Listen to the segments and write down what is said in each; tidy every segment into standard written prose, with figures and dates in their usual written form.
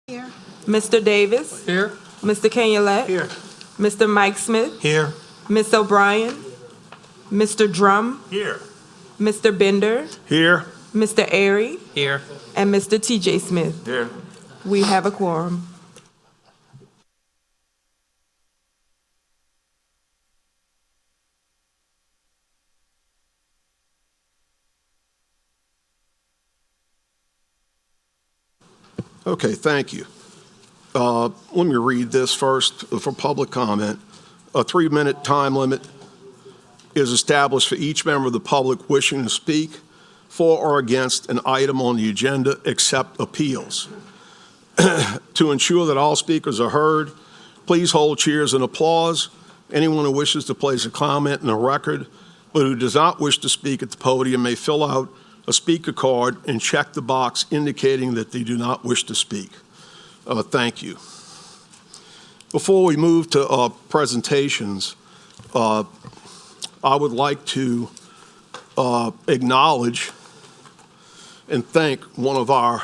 Here. Mr. Davis. Here. Mr. Kenyalet. Here. Mr. Mike Smith. Here. Ms. O'Brien. Mr. Drum. Here. Mr. Bender. Here. Mr. Airy. Here. And Mr. T.J. Smith. Here. We have a quorum. Okay, thank you. Let me read this first for public comment. A 3-minute time limit is established for each member of the public wishing to speak for or against an item on the agenda except appeals. To ensure that all speakers are heard, please hold cheers and applause. Anyone who wishes to place a comment in the record but who does not wish to speak at the podium may fill out a speaker card and check the box indicating that they do not wish to speak. Thank you. Before we move to presentations, I would like to acknowledge and thank one of our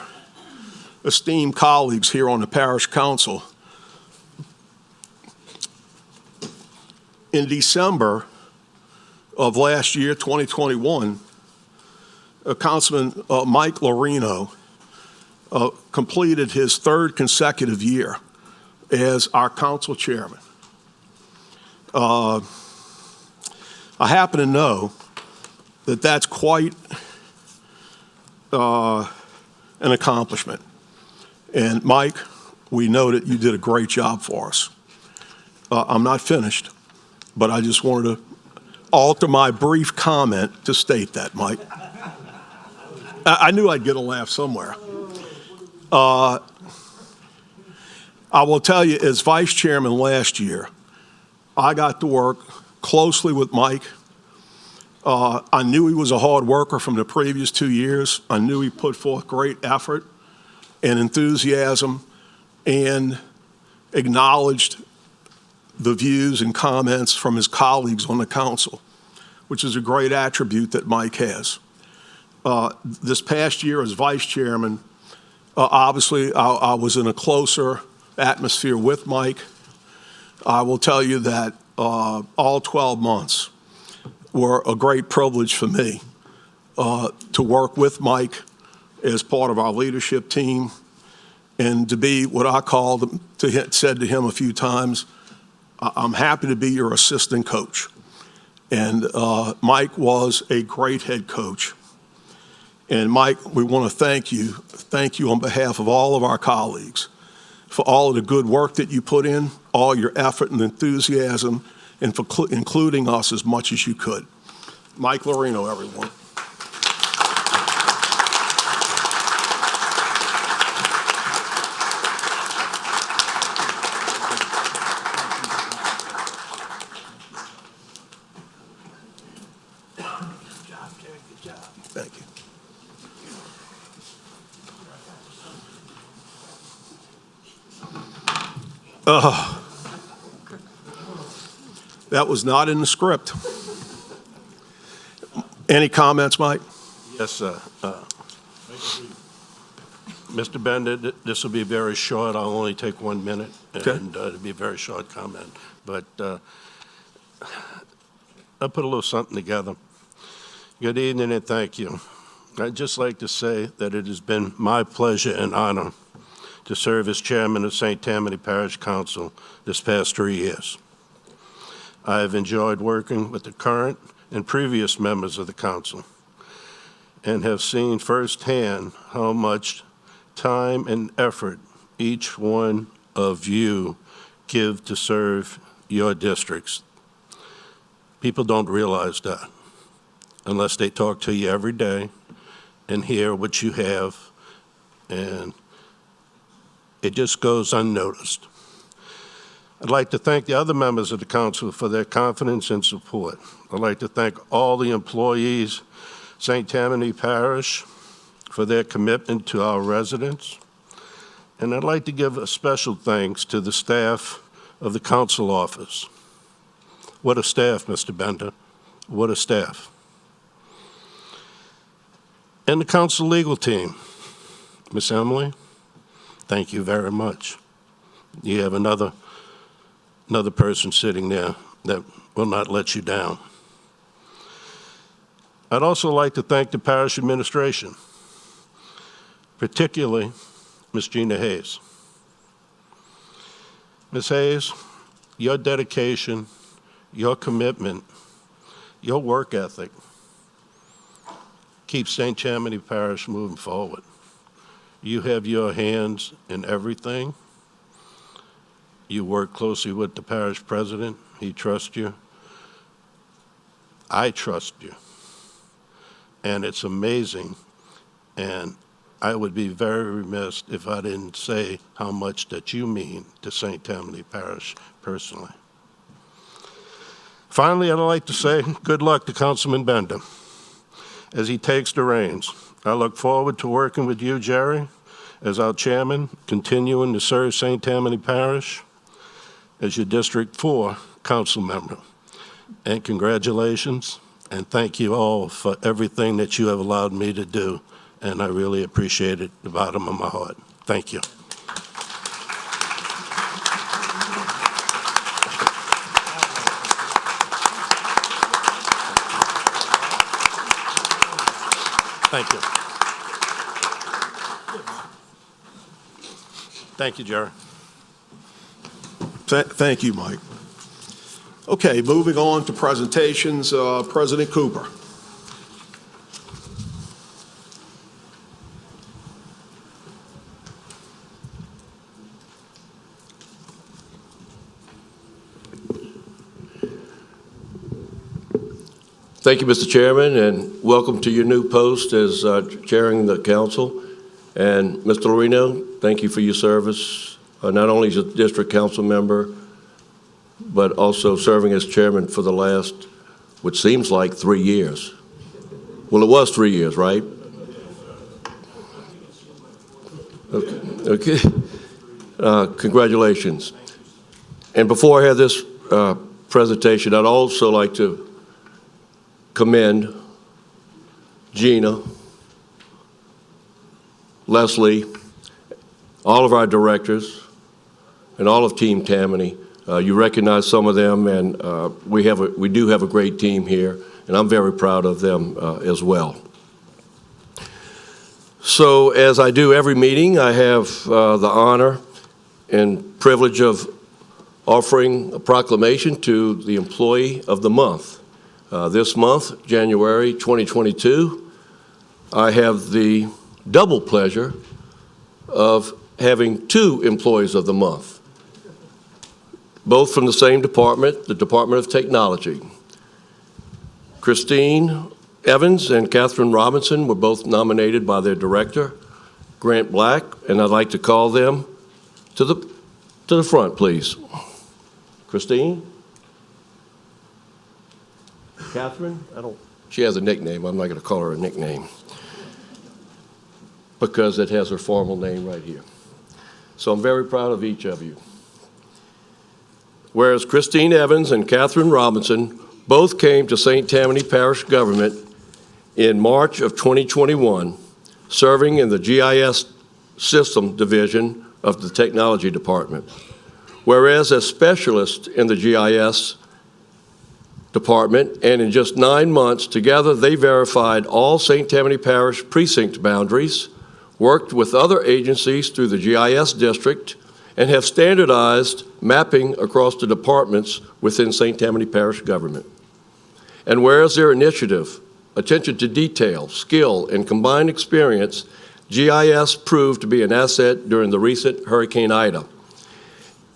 esteemed colleagues here on the Parish Council. In December of last year, 2021, Councilman Mike Lorino completed his 3rd consecutive year as our council chairman. I happen to know that that's quite an accomplishment. And Mike, we know that you did a great job for us. I'm not finished, but I just wanted to alter my brief comment to state that, Mike. I knew I'd get a laugh somewhere. I will tell you, as vice chairman last year, I got to work closely with Mike. I knew he was a hard worker from the previous 2 years. I knew he put forth great effort and enthusiasm and acknowledged the views and comments from his colleagues on the council, which is a great attribute that Mike has. This past year as vice chairman, obviously I was in a closer atmosphere with Mike. I will tell you that all 12 months were a great privilege for me to work with Mike as part of our leadership team and to be what I called, said to him a few times, I'm happy to be your assistant coach. And Mike was a great head coach. And Mike, we want to thank you on behalf of all of our colleagues for all of the good work that you put in, all your effort and enthusiasm, and for including us as much as you could. Mike Lorino, everyone. Thank you. That was not in the script. Any comments, Mike? Yes, sir. Mr. Bender, this will be very short. I'll only take 1 minute, Okay. and it'll be a very short comment. But I put a little something together. Good evening and thank you. I'd just like to say that it has been my pleasure and honor to serve as chairman of St. Tammany Parish Council this past 3 years. I have enjoyed working with the current and previous members of the council and have seen firsthand how much time and effort each one of you give to serve your districts. People don't realize that unless they talk to you every day and hear what you have, and it just goes unnoticed. I'd like to thank the other members of the council for their confidence and support. I'd like to thank all the employees, St. Tammany Parish, for their commitment to our residents. And I'd like to give a special thanks to the staff of the council office. What a staff, Mr. Bender. What a staff. And the council legal team, Miss Emily, Thank you very much. You have another person sitting there that will not let you down. I'd also like to thank the parish administration, particularly Ms. Gina Hayes. Ms. Hayes, your dedication, your commitment, your work ethic keeps St. Tammany Parish moving forward. You have your hands in everything. You work closely with the parish president. He trusts you. I trust you. And it's amazing. And I would be very remiss if I didn't say how much that you mean to St. Tammany Parish personally. Finally, I'd like to say good luck to Councilman Bender as he takes the reins. I look forward to working with you, Jerry, as our chairman, continuing to serve St. Tammany Parish as your District 4 council member. And congratulations, and thank you all for everything that you have allowed me to do, and I really appreciate it, the bottom of my heart. Thank you. Thank you. Thank you, Jerry. Thank you, Mike. Okay, moving on to presentations. President Cooper. Thank you, Mr. Chairman, and welcome to your new post as chairing the council. And Mr. Lorino, thank you for your service, not only as a district council member, but also serving as chairman for the last, which seems like 3 years. Well, it was 3 years, right? Okay. Congratulations. And before I have this presentation, I'd also like to commend Gina, Leslie, all of our directors, and all of Team Tammany. You recognize some of them, and we do have a great team here, and I'm very proud of them as well. So, as I do every meeting, I have the honor and privilege of offering a proclamation to the Employee of the Month. This month, January 2022, I have the double pleasure of having 2 Employees of the Month, both from the same department, the Department of Technology. Christine Evans and Catherine Robinson were both nominated by their director, Grant Black, and I'd like to call them to the front, please. Christine? Catherine? She has a nickname. I'm not going to call her a nickname because it has her formal name right here. So I'm very proud of each of you. Whereas Christine Evans and Catherine Robinson both came to St. Tammany Parish government in March of 2021, serving in the GIS System Division of the Technology Department. Whereas as specialists in the GIS Department, and in just 9 months, together they verified all St. Tammany Parish precinct boundaries, worked with other agencies through the GIS district, and have standardized mapping across the departments within St. Tammany Parish government. And whereas their initiative, attention to detail, skill, and combined experience, GIS proved to be an asset during the recent Hurricane Ida,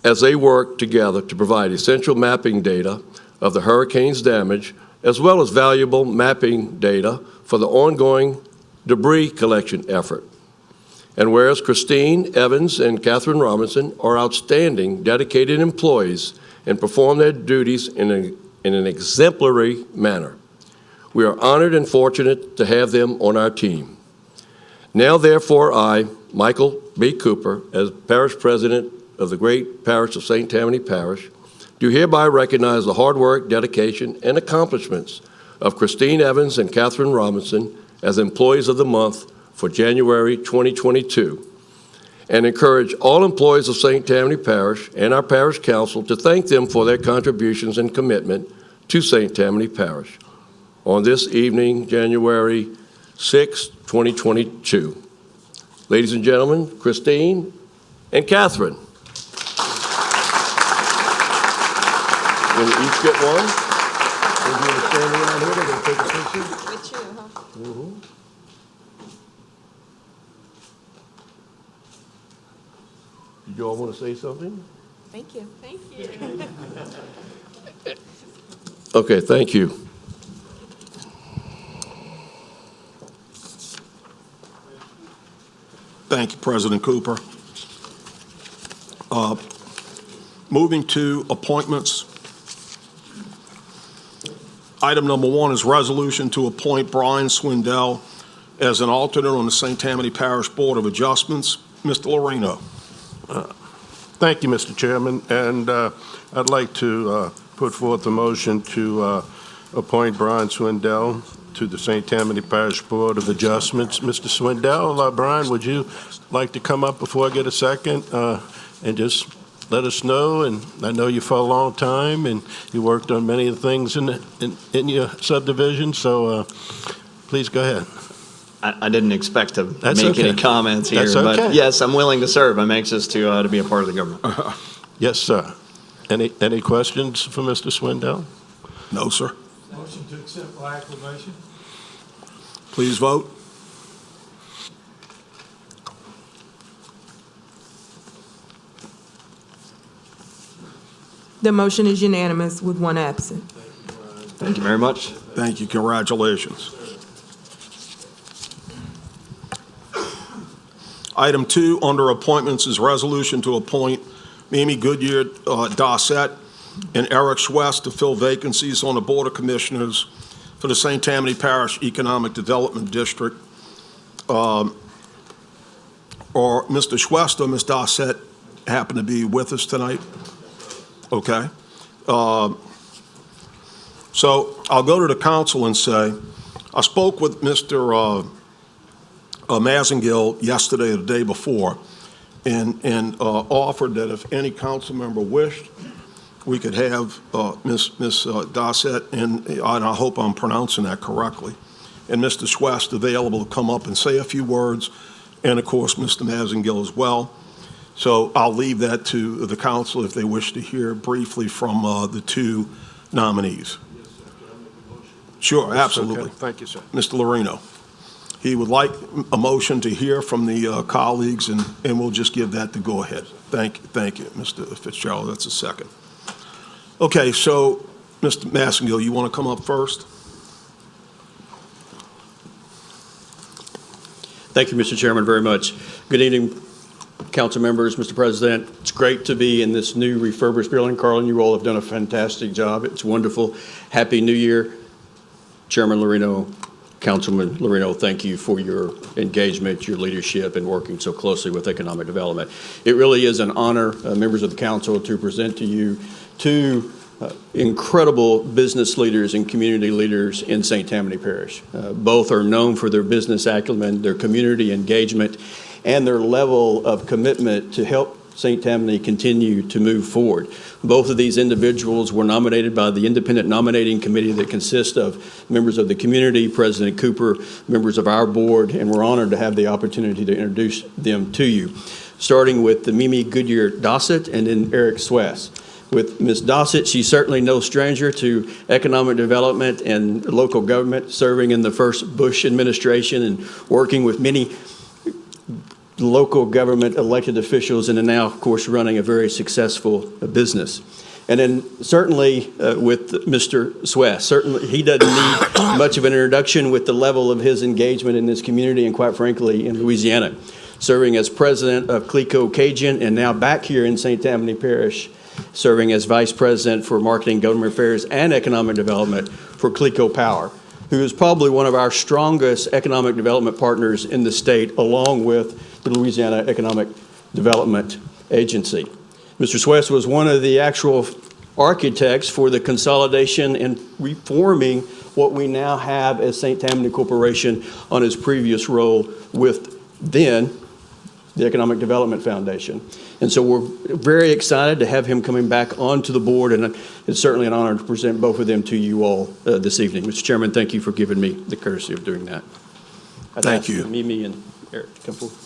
as they worked together to provide essential mapping data of the hurricane's damage, as well as valuable mapping data for the ongoing debris collection effort. And whereas Christine Evans and Catherine Robinson are outstanding, dedicated employees and perform their duties in an exemplary manner, we are honored and fortunate to have them on our team. Now, therefore, I, Michael B. Cooper, as Parish President of the great Parish of St. Tammany Parish, do hereby recognize the hard work, dedication, and accomplishments of Christine Evans and Catherine Robinson as Employees of the Month for January 2022. and encourage all employees of St. Tammany Parish and our Parish Council to thank them for their contributions and commitment to St. Tammany Parish on this evening, January 6, 2022. Ladies and gentlemen, Christine and Catherine. Will you each get one? Will you stand around here? They're going to take a picture. With you, huh? Did you all want to say something? Thank you. Thank you. Okay, thank you. Thank you, President Cooper. Moving to appointments. Item number 1 is resolution to appoint Brian Swindell as an alternate on the St. Tammany Parish Board of Adjustments. Mr. Lorino. Thank you, Mr. Chairman, and I'd like to put forth a motion to appoint Brian Swindell to the St. Tammany Parish Board of Adjustments. Mr. Swindell, Brian, would you like to come up before I get a second and just let us know? And I know you for a long time, and you worked on many of the things in your subdivision, so please go ahead. I didn't expect to That's make okay. any comments here, That's okay. but yes, I'm willing to serve. I'm anxious to be a part of the government. Yes, sir. Any questions for Mr. Swindell? No, sir. Motion to accept by acclamation. Please vote. The motion is unanimous with one absent. Thank you very much. Thank you. Congratulations. Item 2 under appointments is resolution to appoint Mimi Goodyear Dossett and Eric Schwest to fill vacancies on the Board of Commissioners for the St. Tammany Parish Economic Development District. Or Mr. Schwest or Ms. Dossett happen to be with us tonight? Okay. So I'll go to the council and say, I spoke with Mr. Mazengill yesterday or the day before and offered that if any council member wished, we could have Ms. Dossett, and I hope I'm pronouncing that correctly, and Mr. Schwest available to come up and say a few words, and of course Mr. Mazengill as well. So I'll leave that to the council if they wish to hear briefly from the two nominees. Sure, absolutely. Okay. Thank you, sir. Mr. Lorino. He would like a motion to hear from the colleagues, and we'll just give that the go-ahead. Thank you, Mr. Fitzgerald. That's a second. Okay, so Mr. Mazengill, you want to come up first? Thank you, Mr. Chairman, very much. Good evening, council members, Mr. President. It's great to be in this new refurbished building. Carl and you all have done a fantastic job. It's wonderful. Happy New Year. Chairman Lorino, Councilman Lorino, thank you for your engagement, your leadership, and working so closely with economic development. It really is an honor, members of the council, to present to you two incredible business leaders and community leaders in St. Tammany Parish. Both are known for their business acumen, their community engagement, and their level of commitment to help St. Tammany continue to move forward. Both of these individuals were nominated by the independent nominating committee that consists of members of the community, President Cooper, members of our board, and we're honored to have the opportunity to introduce them to you. Starting with the Mimi Goodyear Dossett and then Eric Schwest. With Ms. Dossett, she's certainly no stranger to economic development and local government, serving in the first Bush administration and working with many local government elected officials, and now, of course, running a very successful business. And then certainly with Mr. Schwest, certainly he doesn't need much of an introduction with the level of his engagement in this community and, quite frankly, in Louisiana, serving as president of Clico Cajun and now back here in St. Tammany Parish, serving as vice president for marketing, government affairs, and economic development for Clico Power, who is probably one of our strongest economic development partners in the state, along with the Louisiana Economic Development Agency. Mr. Schwest was one of the actual architects for the consolidation and reforming what we now have as St. Tammany Corporation on his previous role with then the Economic Development Foundation. And so we're very excited to have him coming back onto the board, and it's certainly an honor to present both of them to you all this evening. Mr. Chairman, thank you for giving me the courtesy of doing that. I'd Thank ask you. Mimi and Eric to come forward.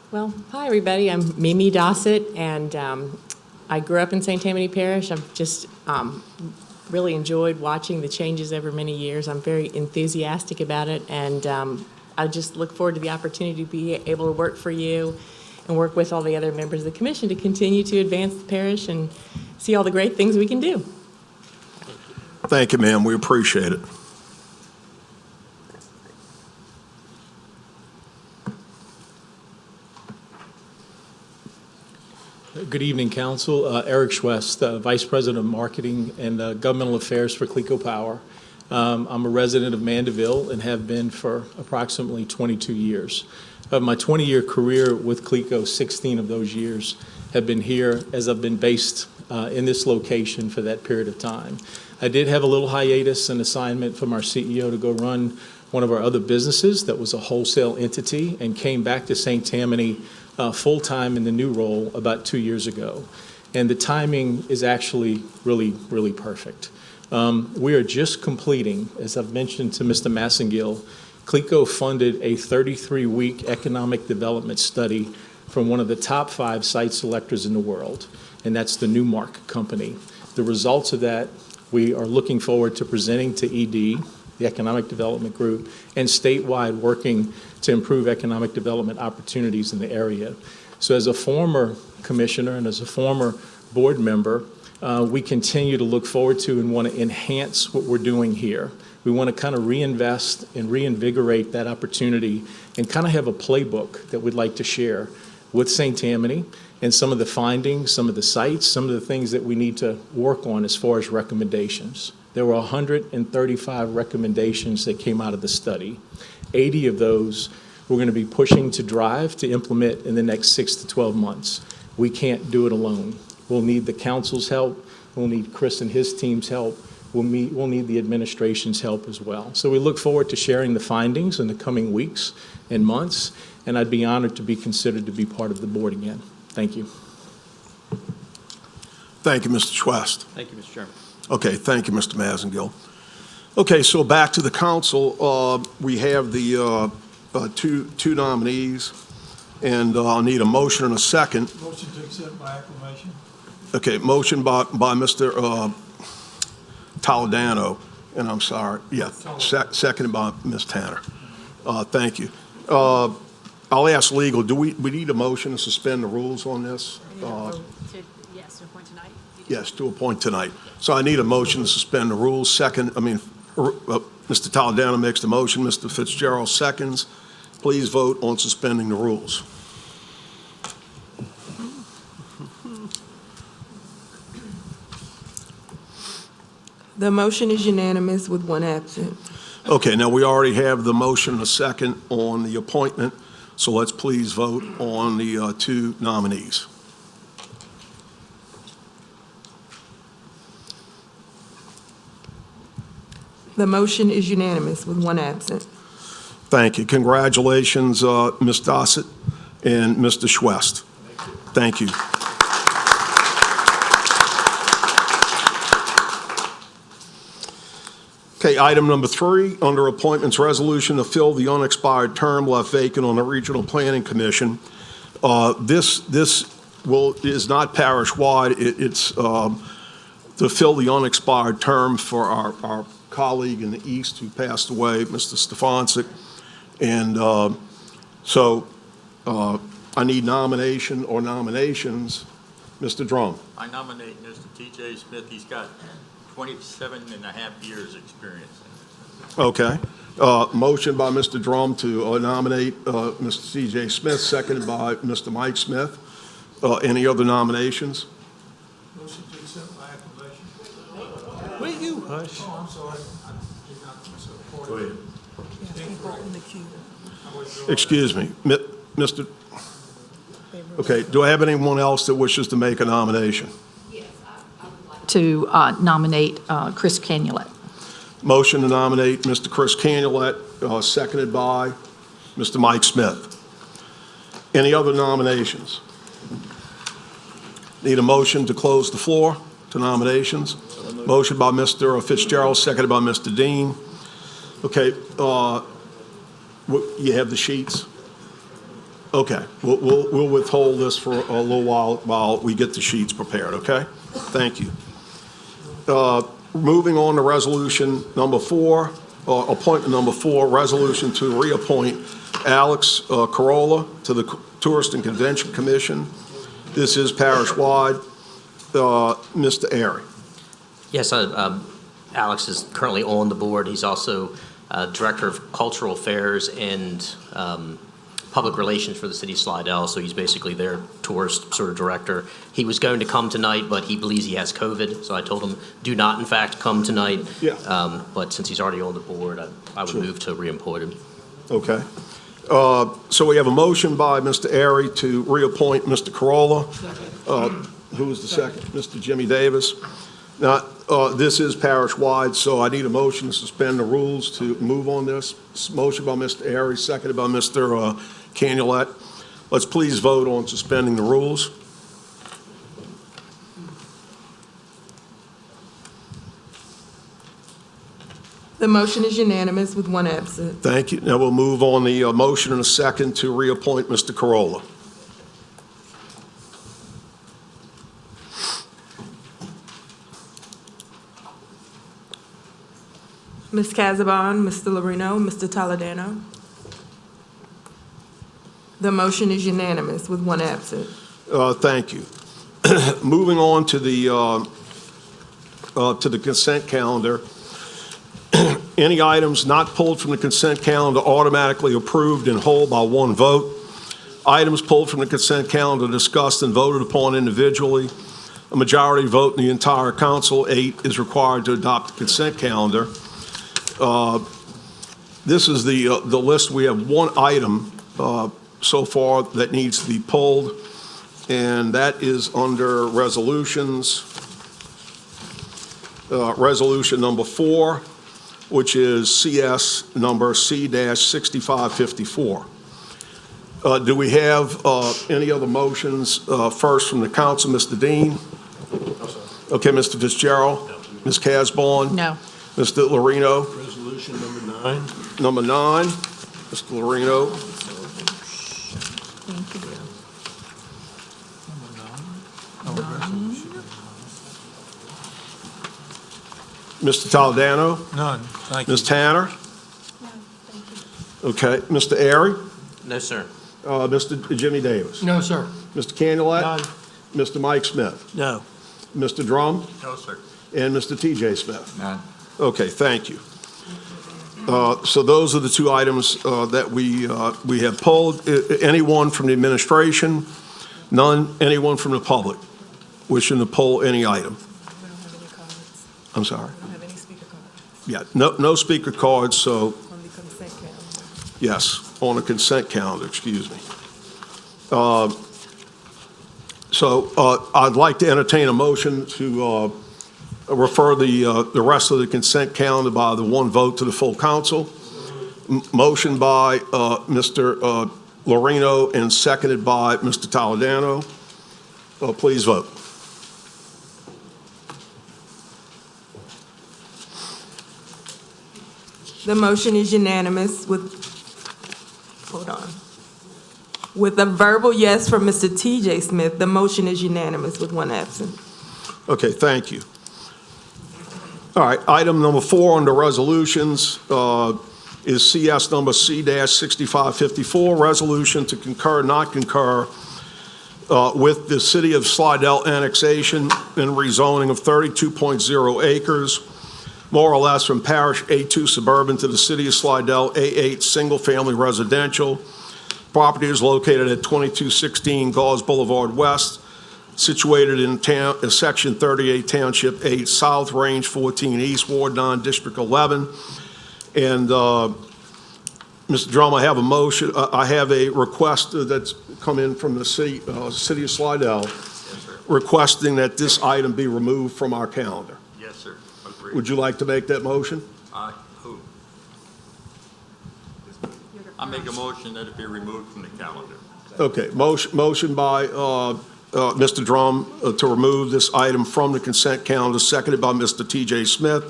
Well, hi, everybody. I'm Mimi Dossett, and I grew up in St. Tammany Parish. I've just really enjoyed watching the changes over many years. I'm very enthusiastic about it, and I just look forward to the opportunity to be able to work for you and work with all the other members of the commission to continue to advance the parish and see all the great things we can do. Thank you, ma'am. We appreciate it. Good evening, Council. Eric Schwest, Vice President of Marketing and Governmental Affairs for Clico Power. I'm a resident of Mandeville and have been for approximately 22 years. Of my 20-year career with Clico, 16 of those years have been here, as I've been based in this location for that period of time. I did have a little hiatus, an assignment from our CEO to go run one of our other businesses that was a wholesale entity, and came back to St. Tammany full-time in the new role about 2 years ago. And the timing is actually really, really perfect. We are just completing, as I've mentioned to Mr. Massengill, Clico funded a 33-week economic development study from one of the top 5 site selectors in the world, and that's the Newmark Company. The results of that we are looking forward to presenting to ED, the Economic Development Group, and statewide, working to improve economic development opportunities in the area. So as a former commissioner and as a former board member, we continue to look forward to and want to enhance what we're doing here. We want to kind of reinvest and reinvigorate that opportunity and kind of have a playbook that we'd like to share with St. Tammany and some of the findings, some of the sites, some of the things that we need to work on as far as recommendations. There were 135 recommendations that came out of the study. 80 of those we're going to be pushing to drive to implement in the next 6 to 12 months. We can't do it alone. We'll need the council's help. We'll need Chris and his team's help. We'll need the administration's help as well. So we look forward to sharing the findings in the coming weeks and months, and I'd be honored to be considered to be part of the board again. Thank you. Thank you, Mr. Schwest. Thank you, Mr. Chairman. Okay, thank you, Mr. Massengill. Okay, so back to the council. We have the two nominees, and I'll need a motion and a second. Motion to accept by acclamation. Okay, motion by Mr. Toledano, and I'm sorry, yeah, seconded by Ms. Tanner. Thank you. I'll ask legal, do we need a motion to suspend the rules on this? Yes, to appoint tonight. Yes, to appoint tonight. So I need a motion to suspend the rules. Mr. Toledano makes the motion, Mr. Fitzgerald seconds. Please vote on suspending the rules. The motion is unanimous with 1 absent. Okay, now we already have the motion and a second on the appointment, so let's please vote on the 2 nominees. The motion is unanimous with 1 absent. Thank you. Congratulations, Ms. Dossett and Mr. Schwest. Thank you. Okay, item number 3, under appointments resolution to fill the unexpired term left vacant on the Regional Planning Commission. This is not parish-wide. It's to fill the unexpired term for our colleague in the East who passed away, Mr. Stefancic. And I need nomination or nominations. Mr. Drum. I nominate Mr. T.J. Smith. He's got 27 and a half years experience. Okay. Motion by Mr. Drum to nominate Mr. T.J. Smith, seconded by Mr. Mike Smith. Any other nominations? Motion to accept by acclamation. Will you hush? Oh, I'm sorry. I did not support it. Go ahead. Excuse me, Mr. Okay, do I have anyone else that wishes to make a nomination? Yes, I would like to nominate Chris Canulet. Motion to nominate Mr. Chris Canulet, seconded by Mr. Mike Smith. Any other nominations? Need a motion to close the floor to nominations? Motion by Mr. Fitzgerald, seconded by Mr. Dean. Okay, you have the sheets? Okay, we'll withhold this for a little while we get the sheets prepared, okay? Thank you. Moving on to resolution number 4, appointment number 4, resolution to reappoint Alex Carolla to the Tourist and Convention Commission. This is parish-wide. Mr. Airy. Yes, Alex is currently on the board. He's also Director of Cultural Affairs and Public Relations for the city of Slidell, so he's basically their tourist sort of director. He was going to come tonight, but he believes he has COVID, so I told him, do not in fact come tonight. Yeah. But since he's already on the board, I would move to reappoint him. Okay. So we have a motion by Mr. Airy to reappoint Mr. Carolla. Who was the second? Mr. Jimmy Davis. Now, this is parish-wide, so I need a motion to suspend the rules to move on this. Motion by Mr. Airy, seconded by Mr. Canulet. Let's please vote on suspending the rules. The motion is unanimous with one absent. Thank you. Now we'll move on the motion and a second to reappoint Mr. Carolla. Ms. Casabon, Mr. Lorino, Mr. Toledano. The motion is unanimous with one absent. Thank you. Moving on to the consent calendar. Any items not pulled from the consent calendar automatically approved in whole by one vote. Items pulled from the consent calendar discussed and voted upon individually. A majority vote in the entire council, 8, is required to adopt the consent calendar. This is the list. We have one item so far that needs to be pulled, and that is under resolutions. Resolution number 4, which is CS number C-6554. Do we have any other motions first from the council? Mr. Dean? Okay, Mr. Fitzgerald? No. Ms. Casborn? No. Mr. Lorino? Resolution number 9. Number 9, Mr. Lorino. Mr. Toledano? None, thank you. Ms. Tanner? Okay, Mr. Airy? No, sir. Mr. Jimmy Davis? No, sir. Mr. Canulet? None. Mr. Mike Smith? No. Mr. Drum? No, sir. And Mr. TJ Smith? None. Okay, thank you. So those are the two items that we have pulled. Anyone from the administration? None. Anyone from the public wishing to pull any item? We don't have any cards. I'm sorry. We don't have any speaker cards Yeah, no speaker cards, so on the consent calendar. yes, on the consent calendar, excuse me. So I'd like to entertain a motion to refer the rest of the consent calendar by the one vote to the full council. Motion by Mr. Lorino and seconded by Mr. Toledano. Please vote. The motion is unanimous with, hold on. With a verbal yes from Mr. TJ Smith, the motion is unanimous with one absent. Okay, thank you. All right, item number 4 under resolutions is CS number C-6554, resolution to concur, not concur with the City of Slidell annexation and rezoning of 32.0 acres, more or less from Parish A2 Suburban to the City of Slidell A8 Single Family Residential. Property is located at 2216 Gauze Boulevard West, situated in Section 38, Township 8 South, Range 14 East, Ward 9, District 11. And Mr. Drum, I have a motion. I have a request that's come in from the City of Slidell, requesting that this item be removed from our calendar. Yes, sir. Agreed. Would you like to make that motion? Who? I make a motion that it be removed from the calendar. Okay, motion by Mr. Drum to remove this item from the consent calendar, seconded by Mr. T.J. Smith.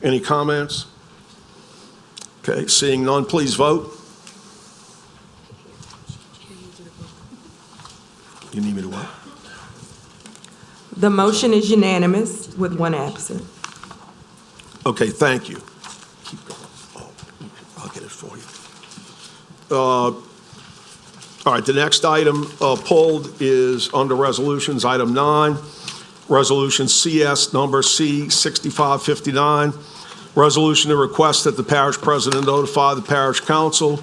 Any comments? Okay, seeing none, please vote. You need me to what? The motion is unanimous with one absent. Okay, thank you. Keep going. Oh, I'll get it for you. All right, the next item pulled is under resolutions, item 9, resolution CS number C6559, resolution to request that the parish president notify the parish council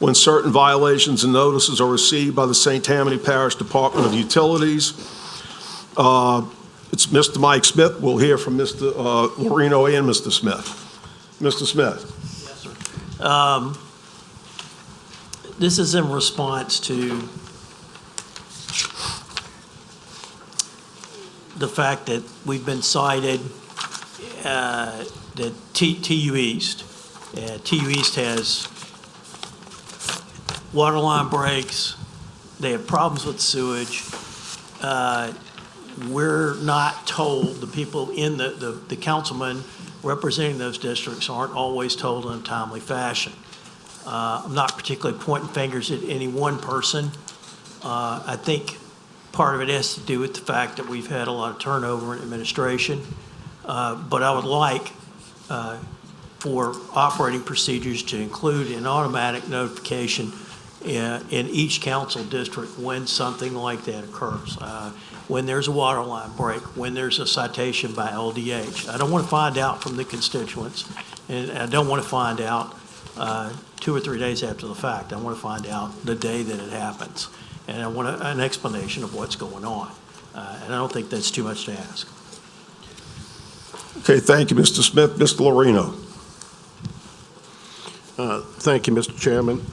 when certain violations and notices are received by the St. Tammany Parish Department of Utilities. It's Mr. Mike Smith. We'll hear from Mr. Lorino and Mr. Smith. Mr. Smith. Yes, sir. This is in response to the fact that we've been cited that TU East has water line breaks. They have problems with sewage. We're not told, the people in the councilmen representing those districts aren't always told in a timely fashion. I'm not particularly pointing fingers at any one person. I think part of it has to do with the fact that we've had a lot of turnover in administration. But I would like for operating procedures to include an automatic notification in each council district when something like that occurs. When there's a water line break, when there's a citation by LDH. I don't want to find out from the constituents, and I don't want to find out 2 or 3 days after the fact. I want to find out the day that it happens, and I want an explanation of what's going on. And I don't think that's too much to ask. Okay, thank you, Mr. Smith. Mr. Lorino. Thank you, Mr. Chairman.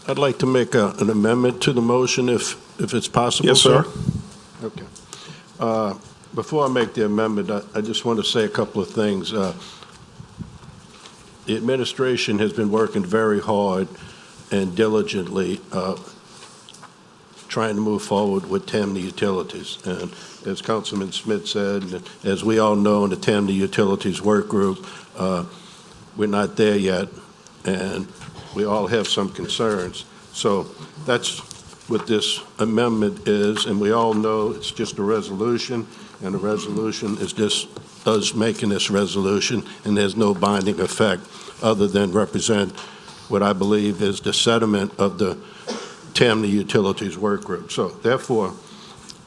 I'd like to make an amendment to the motion if it's possible. Yes, sir. Okay. Before I make the amendment, I just want to say a couple of things. The administration has been working very hard and diligently trying to move forward with Tammany Utilities. And as Councilman Smith said, and as we all know in the Tammany Utilities Work Group, we're not there yet, and we all have some concerns. So that's what this amendment is, and we all know it's just a resolution, and the resolution is just us making this resolution, and there's no binding effect other than represent what I believe is the sentiment of the Tammany Utilities Work Group. So therefore,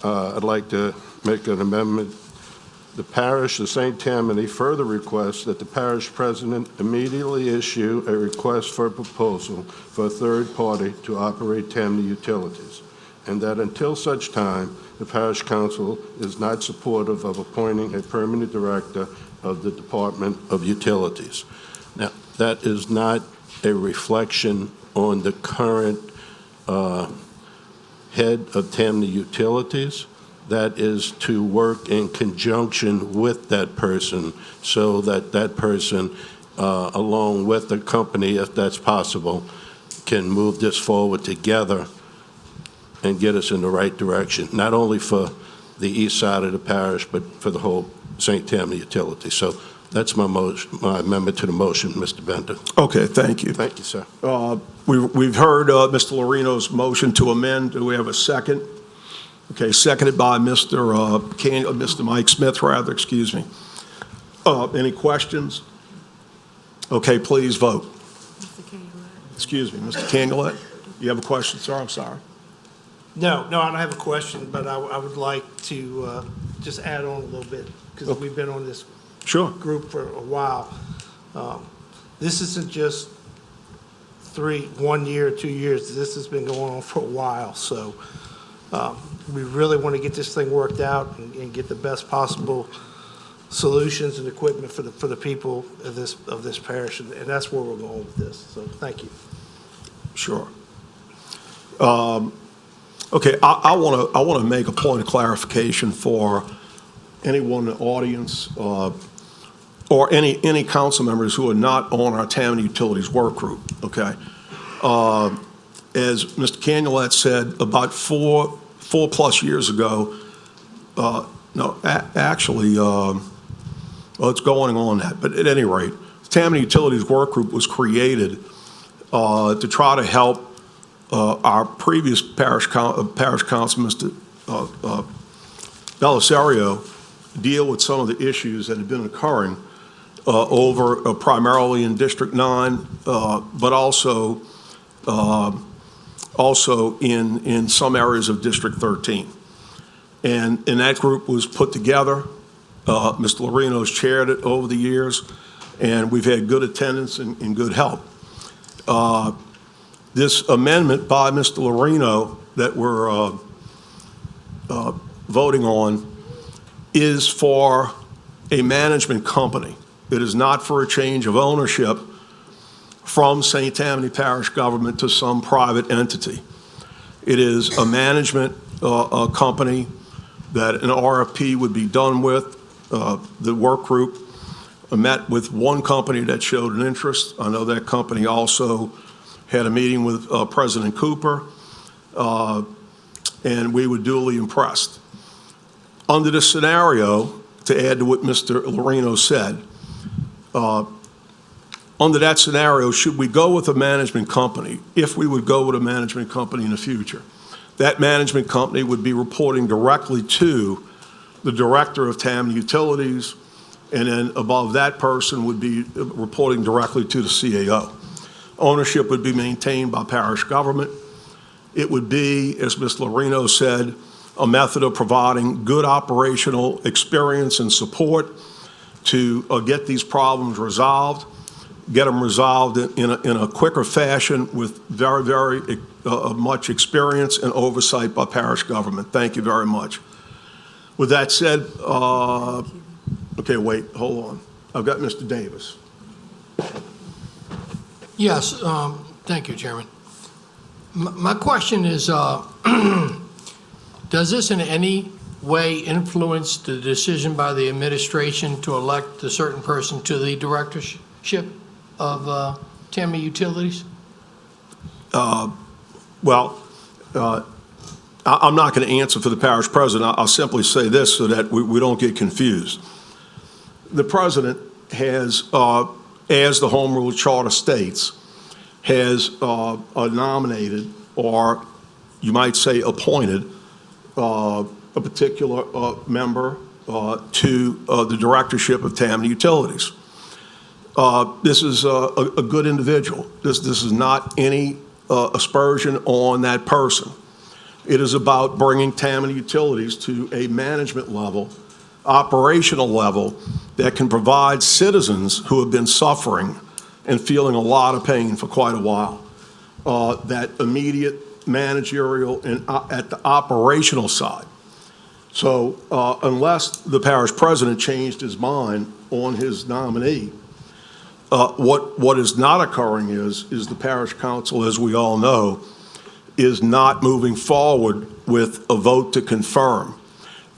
I'd like to make an amendment. The parish of St. Tammany further requests that the parish president immediately issue a request for a proposal for a third party to operate Tammany Utilities, and that until such time, the parish council is not supportive of appointing a permanent director of the Department of Utilities. Now, that is not a reflection on the current head of Tammany Utilities. That is to work in conjunction with that person so that that person, along with the company, if that's possible, can move this forward together and get us in the right direction, not only for the east side of the parish, but for the whole St. Tammany Utility. So that's my motion, my amendment to the motion, Mr. Bender. Okay, thank you. Thank you, sir. We've heard Mr. Lorino's motion to amend. Do we have a second? Okay, seconded by Mr. Mike Smith, rather, excuse me. Any questions? Okay, please vote. Excuse me, Mr. Cangelet, you have a question, sir? I'm sorry. No, I don't have a question, but I would like to just add on a little bit, because we've been on this Sure. group for a while. This isn't just 1 year, 2 years. This has been going on for a while. So we really want to get this thing worked out and get the best possible solutions and equipment for the people of this parish, and that's where we're going with this. So thank you. Sure. Okay, I want to make a point of clarification for anyone in the audience. or any council members who are not on our Tammany Utilities Work Group, okay? As Mr. Canulet said, about four plus years ago, actually, well, it's going on that, but at any rate, the Tammany Utilities Work Group was created to try to help our previous parish council, Mr. Belisario, deal with some of the issues that had been occurring over primarily in District 9, but also in some areas of District 13. And that group was put together. Mr. Lorino's chaired it over the years, and we've had good attendance and good help. This amendment by Mr. Lorino that we're voting on is for a management company. It is not for a change of ownership from St. Tammany Parish government to some private entity. It is a management company that an RFP would be done with. The work group met with one company that showed an interest. I know that company also had a meeting with President Cooper, and we were duly impressed. Under this scenario, to add to what Mr. Lorino said, under that scenario, should we go with a management company, if we would go with a management company in the future, that management company would be reporting directly to the director of Tammany Utilities, and then above that person would be reporting directly to the CAO. Ownership would be maintained by parish government. It would be, as Ms. Lorino said, a method of providing good operational experience and support to get these problems resolved, get them resolved in a quicker fashion with very, very much experience and oversight by parish government. Thank you very much. With that said, okay, wait, hold on. I've got Mr. Davis. Yes, thank you, Chairman. My question is, does this in any way influence the decision by the administration to elect a certain person to the directorship of Tammany Utilities? Well, I'm not going to answer for the parish president. I'll simply say this so that we don't get confused. The president has, as the Home Rule Charter states, has nominated, or you might say appointed, a particular member to the directorship of Tammany Utilities. This is a good individual. This is not any aspersion on that person. It is about bringing Tammany Utilities to a management level, operational level, that can provide citizens who have been suffering and feeling a lot of pain for quite a while, that immediate managerial and at the operational side. So unless the parish president changed his mind on his nominee, what is not occurring is the parish council, as we all know, is not moving forward with a vote to confirm.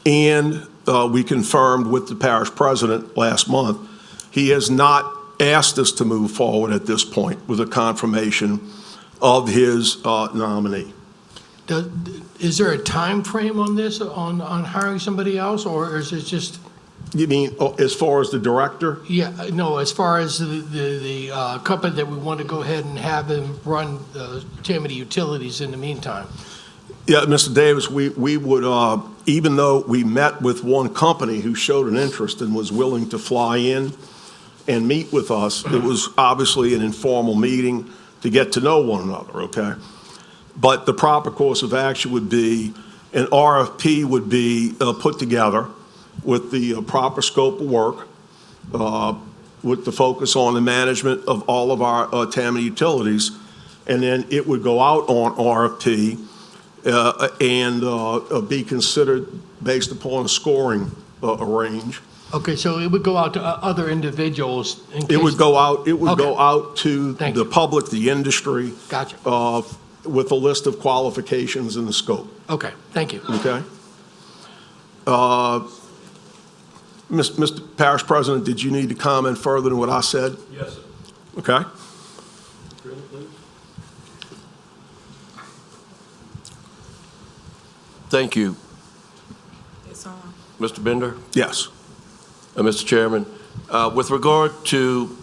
And we confirmed with the parish president last month, he has not asked us to move forward at this point with a confirmation of his nominee. Is there a time frame on this, on hiring somebody else, or is it just? You mean as far as the director? Yeah, no, as far as the company that we want to go ahead and have them run Tammany Utilities in the meantime. Yeah, Mr. Davis, we would, even though we met with one company who showed an interest and was willing to fly in and meet with us, it was obviously an informal meeting to get to know one another, okay? But the proper course of action would be an RFP would be put together with the proper scope of work, with the focus on the management of all of our Tammany utilities, and then it would go out on RFP and be considered based upon a scoring range. Okay, so it would go out to other individuals in case. It would go out. It would Okay. go out to Thank the you. public, the industry. Gotcha. With a list of qualifications and the scope. Okay, thank you. Okay. Mr. Parish President, did you need to comment further than what I said? Yes, sir. Okay. Thank you. It's on. Mr. Bender? Yes. Mr. Chairman, with regard to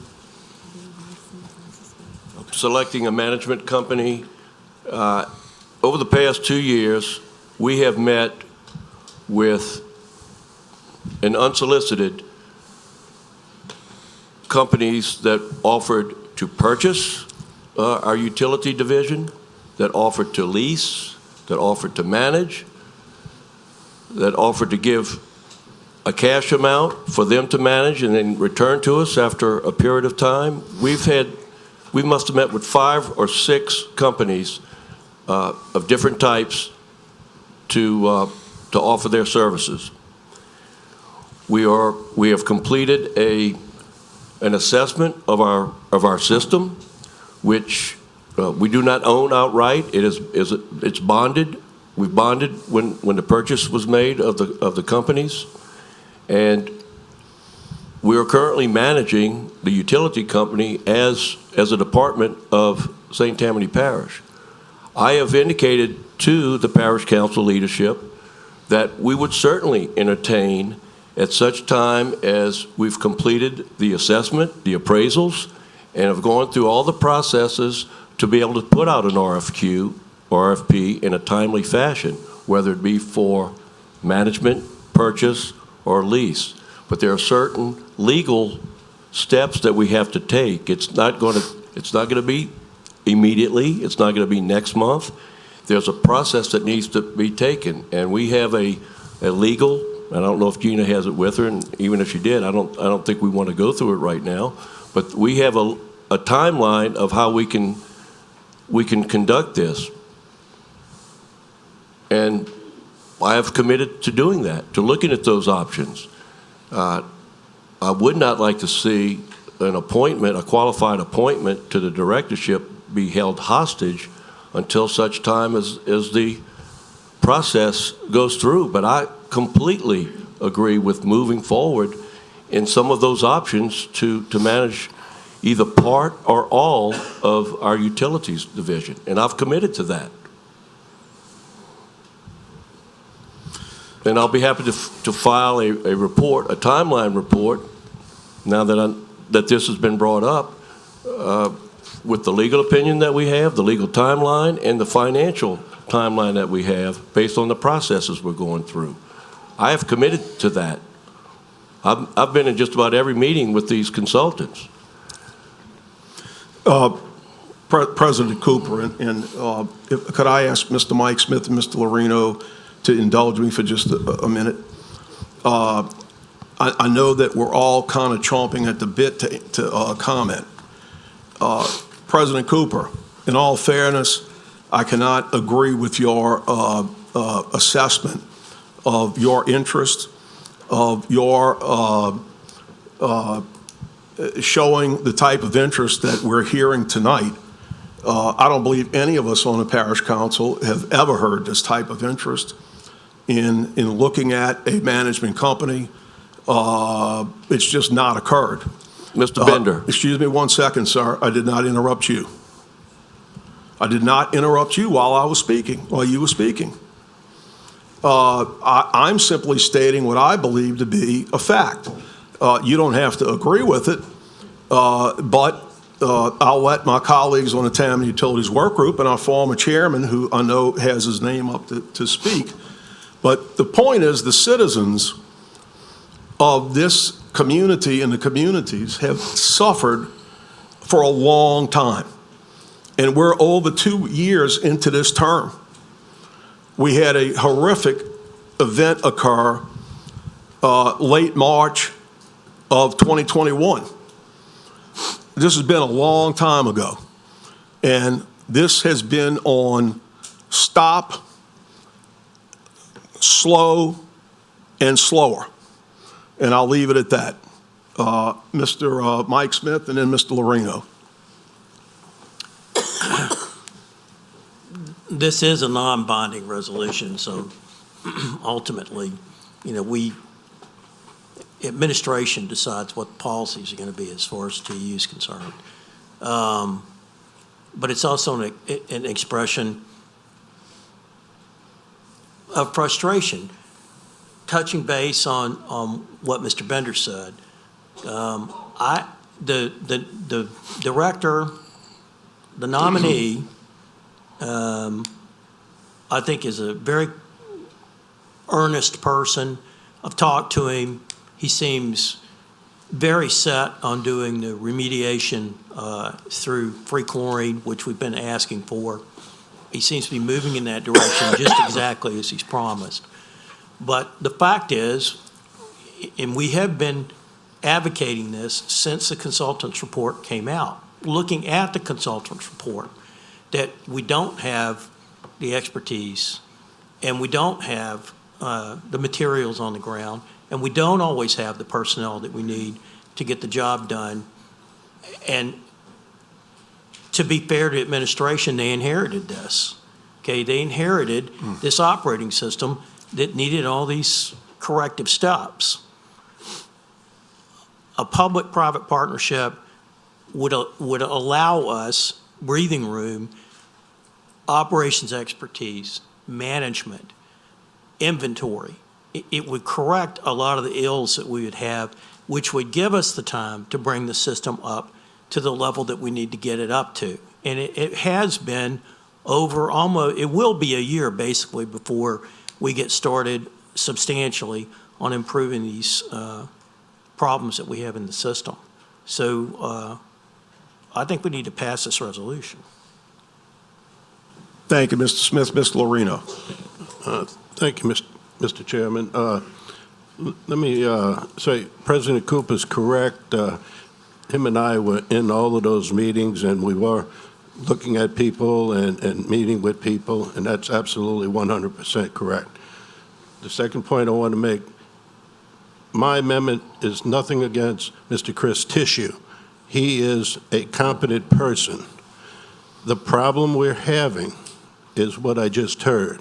selecting a management company, over the past 2 years, we have met with an unsolicited companies that offered to purchase our utility division, that offered to lease, that offered to manage, that offered to give a cash amount for them to manage and then return to us after a period of time. We must have met with 5 or 6 companies of different types to offer their services. We have completed an assessment of our system, which we do not own outright. It's bonded. We bonded when the purchase was made of the companies, and we are currently managing the utility company as a department of St. Tammany Parish. I have indicated to the parish council leadership that we would certainly entertain, at such time as we've completed the assessment, the appraisals, and have gone through all the processes to be able to put out an RFQ or RFP in a timely fashion, whether it be for management, purchase, or lease. But there are certain legal steps that we have to take. It's not going to be immediately. It's not going to be next month. There's a process that needs to be taken, and we have a legal. I don't know if Gina has it with her, and even if she did, I don't think we want to go through it right now. But we have a timeline of how we can conduct this, and I have committed to doing that, to looking at those options. I would not like to see an appointment, a qualified appointment to the directorship, be held hostage until such time as the process goes through. But I completely agree with moving forward in some of those options to manage either part or all of our utilities division, and I've committed to that. And I'll be happy to file a report, a timeline report, now that this has been brought up, with the legal opinion that we have, the legal timeline, and the financial timeline that we have based on the processes we're going through. I have committed to that. I've been in just about every meeting with these consultants. President Cooper, and could I ask Mr. Mike Smith and Mr. Lorino to indulge me for just a minute? I know that we're all kind of chomping at the bit to comment. President Cooper, in all fairness, I cannot agree with your assessment of your interest, of your showing the type of interest that we're hearing tonight. I don't believe any of us on the parish council have ever heard this type of interest in looking at a management company. It's just not occurred. Mr. Bender. Excuse me 1 second, sir. I did not interrupt you. I did not interrupt you while you were speaking. I'm simply stating what I believe to be a fact. You don't have to agree with it, but I'll let my colleagues on the Tammany Utilities Work Group and our former chairman, who I know has his name up to speak. But the point is, the citizens of this community and the communities have suffered for a long time. And we're over 2 years into this term. We had a horrific event occur late March of 2021. This has been a long time ago. And this has been on stop, slow, and slower. And I'll leave it at that. Mr. Mike Smith and then Mr. Lorino. This is a non-binding resolution, so ultimately, administration decides what the policies are going to be as far as TU is concerned. But it's also an expression of frustration. Touching base on what Mr. Bender said, the director, the nominee, I think is a very earnest person. I've talked to him. He seems very set on doing the remediation through free chlorine, which we've been asking for. He seems to be moving in that direction just exactly as he's promised. But the fact is, and we have been advocating this since the consultant's report came out, looking at the consultant's report, that we don't have the expertise and we don't have the materials on the ground, and we don't always have the personnel that we need to get the job done. And to be fair to administration, they inherited this. Okay, they inherited this operating system that needed all these corrective steps. A public-private partnership would allow us breathing room, operations expertise, management, inventory. It would correct a lot of the ills that we would have, which would give us the time to bring the system up to the level that we need to get it up to. And it has been over almost, it will be a year basically before we get started substantially on improving these problems that we have in the system. So I think we need to pass this resolution. Thank you, Mr. Smith. Mr. Lorino. Thank you, Mr. Chairman. Let me say President Cooper's correct. Him and I were in all of those meetings, and we were looking at people and meeting with people, and that's absolutely 100% correct. The second point I want to make, my amendment is nothing against Mr. Chris Tissue. He is a competent person. The problem we're having is what I just heard.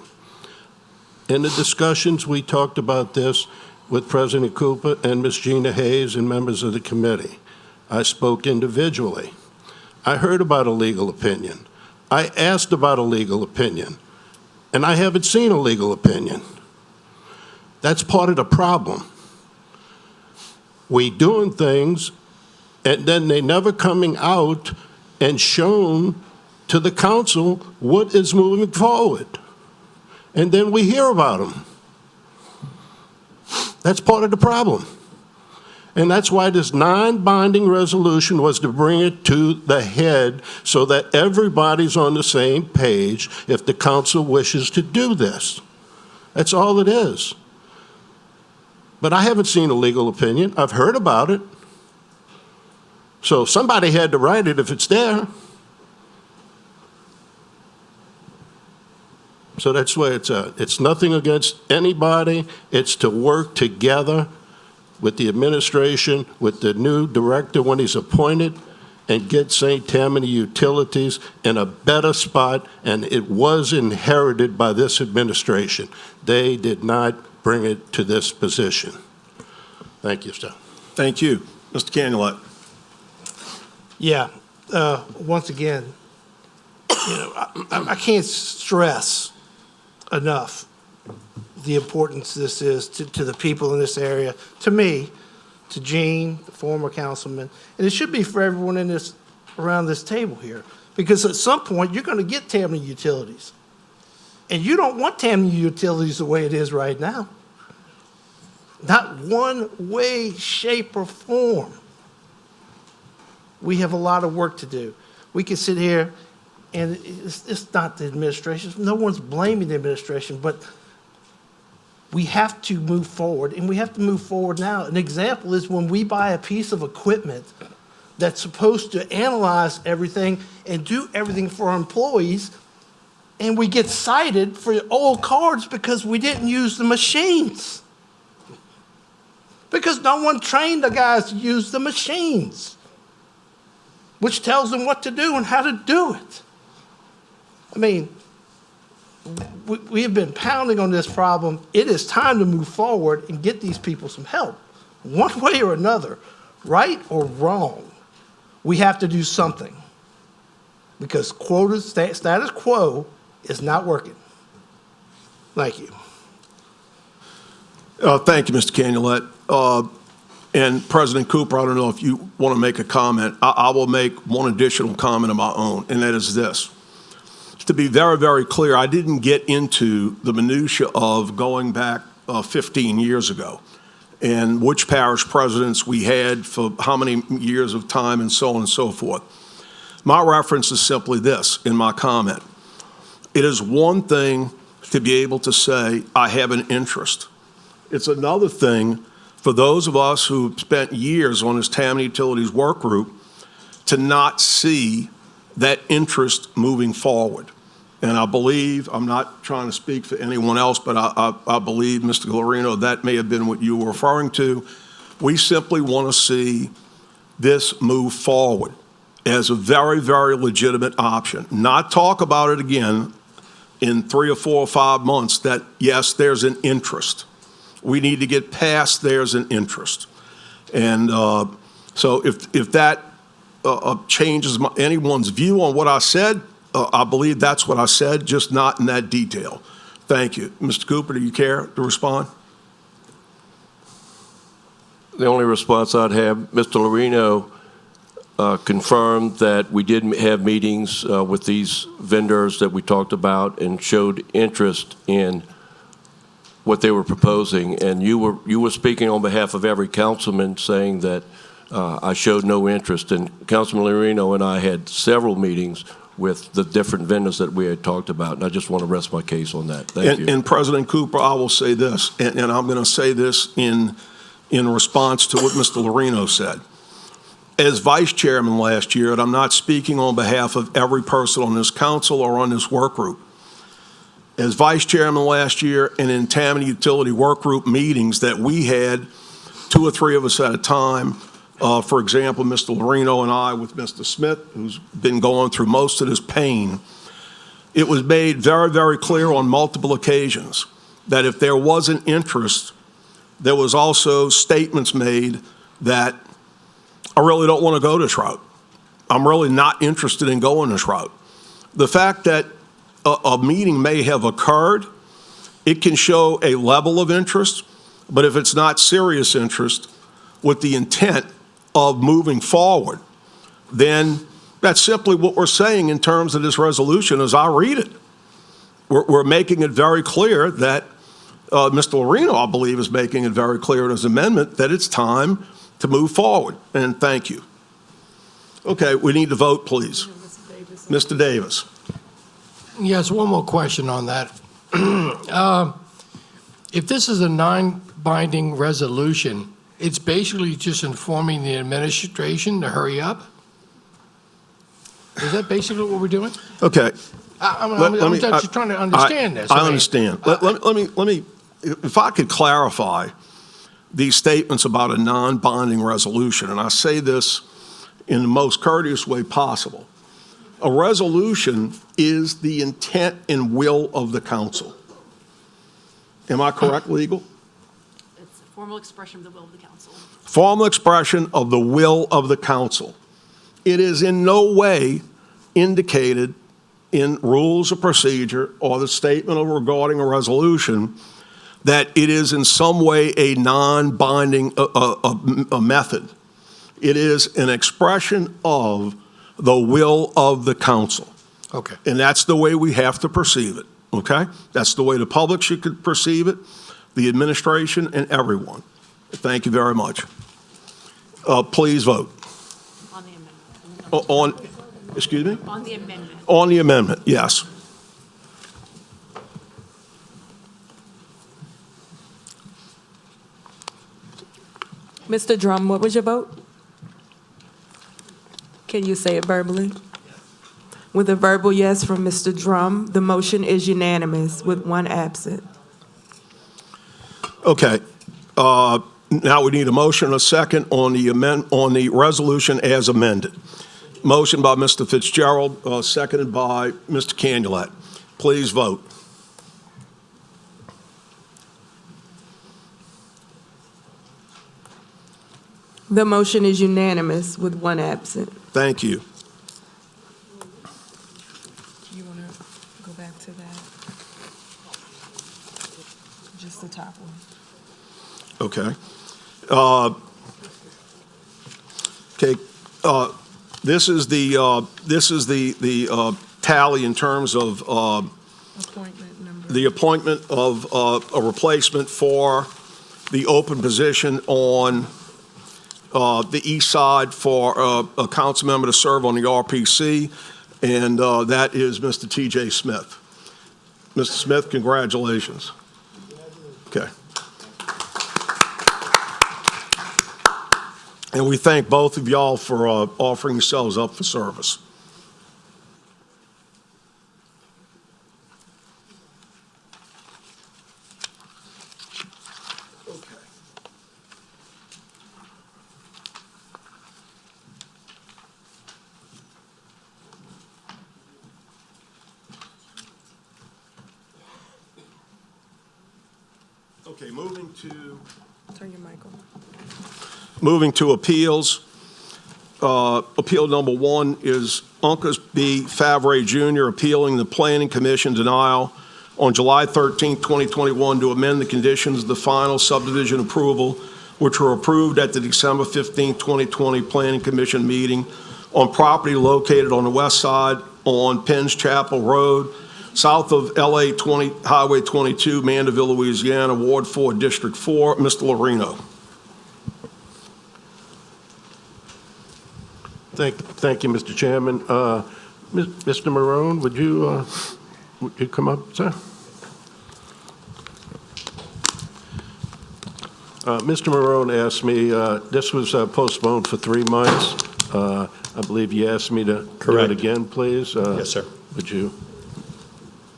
In the discussions, we talked about this with President Cooper and Ms. Gina Hayes and members of the committee. I spoke individually. I heard about a legal opinion. I asked about a legal opinion, and I haven't seen a legal opinion. That's part of the problem. We doing things, and then they never coming out and shown to the council what is moving forward. And then we hear about them. That's part of the problem. And that's why this non-binding resolution was to bring it to the head so that everybody's on the same page if the council wishes to do this. That's all it is. But I haven't seen a legal opinion. I've heard about it. So somebody had to write it if it's there. So that's where it's at. It's nothing against anybody. It's to work together with the administration, with the new director when he's appointed, and get St. Tammany Utilities in a better spot, and it was inherited by this administration. They did not bring it to this position. Thank you, sir. Thank you. Mr. Canulet. Yeah, once again, I can't stress enough the importance this is to the people in this area, to me, to Gene, the former councilman, and it should be for everyone in this, around this table here, because at some point, you're going to get Tammany Utilities, and you don't want Tammany Utilities the way it is right now. Not one way, shape, or form. We have a lot of work to do. We can sit here, and it's not the administration. No one's blaming the administration, but we have to move forward, and we have to move forward now. An example is when we buy a piece of equipment that's supposed to analyze everything and do everything for our employees, and we get cited for old cards because we didn't use the machines. Because no one trained the guys to use the machines, which tells them what to do and how to do it. I mean, we have been pounding on this problem. It is time to move forward and get these people some help. one way or another, right or wrong, we have to do something. Because status quo is not working. Thank you. Thank you, Mr. Canulet. And President Cooper, I don't know if you want to make a comment. I will make one additional comment of my own, and that is this. To be very, very clear, I didn't get into the minutia of going back 15 years ago and which parish presidents we had for how many years of time and so on and so forth. My reference is simply this in my comment. It is one thing to be able to say, I have an interest. It's another thing for those of us who have spent years on this Tammany Utilities work group to not see that interest moving forward. And I believe, I'm not trying to speak for anyone else, but I believe, Mr. Guarino, that may have been what you were referring to. We simply want to see this move forward as a very, very legitimate option. Not talk about it again in 3 or 4 or 5 months that, yes, there's an interest. We need to get past there's an interest. And so if that changes anyone's view on what I said, I believe that's what I said, just not in that detail. Thank you. Mr. Cooper, do you care to respond? The only response I'd have, Mr. Lorino confirmed that we did have meetings with these vendors that we talked about and showed interest in what they were proposing. And you were speaking on behalf of every councilman saying that I showed no interest. And Councilman Lorino and I had several meetings with the different vendors that we had talked about. And I just want to rest my case on that. Thank you. And President Cooper, I will say this, and I'm going to say this in response to what Mr. Lorino said. As vice chairman last year, and I'm not speaking on behalf of every person on this council or on this work group, as vice chairman last year and in Tammany Utility Work Group meetings that we had, 2 or 3 of us at a time, for example, Mr. Lorino and I with Mr. Smith, who's been going through most of this pain, it was made very, very clear on multiple occasions that if there was an interest, there was also statements made that I really don't want to go this route. I'm really not interested in going this route. The fact that a meeting may have occurred, it can show a level of interest, but if it's not serious interest with the intent of moving forward, then that's simply what we're saying in terms of this resolution as I read it. We're making it very clear that Mr. Lorino, I believe, is making it very clear in his amendment that it's time to move forward, and thank you. Okay, we need to vote, please. Mr. Davis. Yes, one more question on that. If this is a non-binding resolution, it's basically just informing the administration to hurry up? Is that basically what we're doing? Okay. I'm just trying to understand this. I understand. Let me, if I could clarify these statements about a non-binding resolution, and I say this in the most courteous way possible. A resolution is the intent and will of the council. Am I correct, legal? It's a formal expression of the will of the council. Formal expression of the will of the council. It is in no way indicated in rules of procedure or the statement regarding a resolution that it is in some way a non-binding a method. It is an expression of the will of the council. Okay. And that's the way we have to perceive it, okay? That's the way the public should perceive it, the administration and everyone. Thank you very much. Please vote. On the amendment. Excuse me? On the amendment. On the amendment, yes. Mr. Drum, what was your vote? Can you say it verbally? With a verbal yes from Mr. Drum, the motion is unanimous with 1 absent. Okay. Now we need a motion and a second on the resolution as amended. Motion by Mr. Fitzgerald, seconded by Mr. Canulet. Please vote. The motion is unanimous with one absent. Thank you. You want to go back to that? Just the top one. Okay. Okay, this is the tally in terms of Appointment number. the appointment of a replacement for the open position on the east side for a council member to serve on the RPC, and that is Mr. T.J. Smith. Mr. Smith, congratulations. Okay. And we thank both of y'all for offering yourselves up for service. Okay, moving to Turn your mic on. Moving to appeals. Appeal number 1 is Uncas B. Favre Jr. appealing the Planning Commission denial on July 13, 2021 to amend the conditions of the final subdivision approval, which were approved at the December 15, 2020 Planning Commission meeting on property located on the west side on Penn's Chapel Road, south of LA Highway 22, Mandeville, Louisiana, Ward 4, District 4. Mr. Lorino. Thank you, Mr. Chairman. Mr. Marone, would you come up, sir? Mr. Marone asked me, this was postponed for 3 months. I believe you asked me to do Correct. it again, please. Yes, sir. Would you?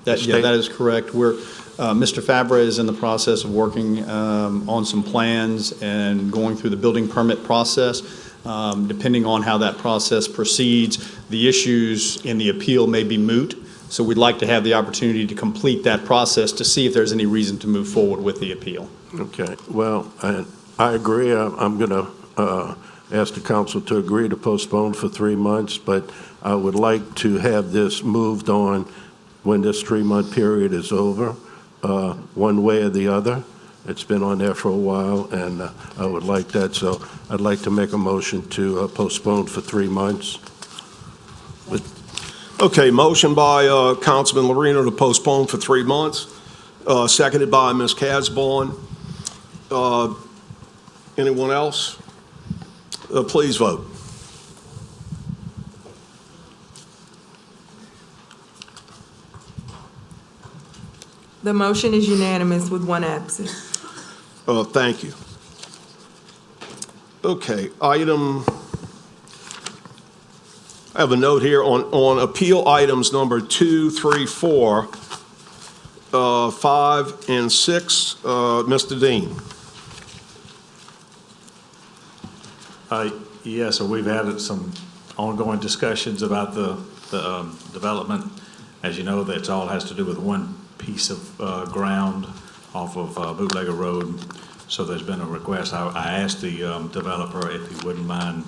That is correct. Mr. Fabre is in the process of working on some plans and going through the building permit process. Depending on how that process proceeds, the issues in the appeal may be moot. So we'd like to have the opportunity to complete that process to see if there's any reason to move forward with the appeal. Okay. Well, I agree. I'm going to ask the council to agree to postpone for 3 months, but I would like to have this moved on when this 3-month period is over, one way or the other. It's been on there for a while, and I would like that. So I'd like to make a motion to postpone for 3 months. Okay, motion by Councilman Lorino to postpone for 3 months, seconded by Ms. Casborn. Anyone else? Please vote. The motion is unanimous with one absent. Thank you. Okay, I have a note here on appeal items number 2, 3, 4, 5, and 6. Mr. Dean. Yes, so we've had some ongoing discussions about the development. As you know, that all has to do with one piece of ground off of Bootlegger Road. So there's been a request. I asked the developer if he wouldn't mind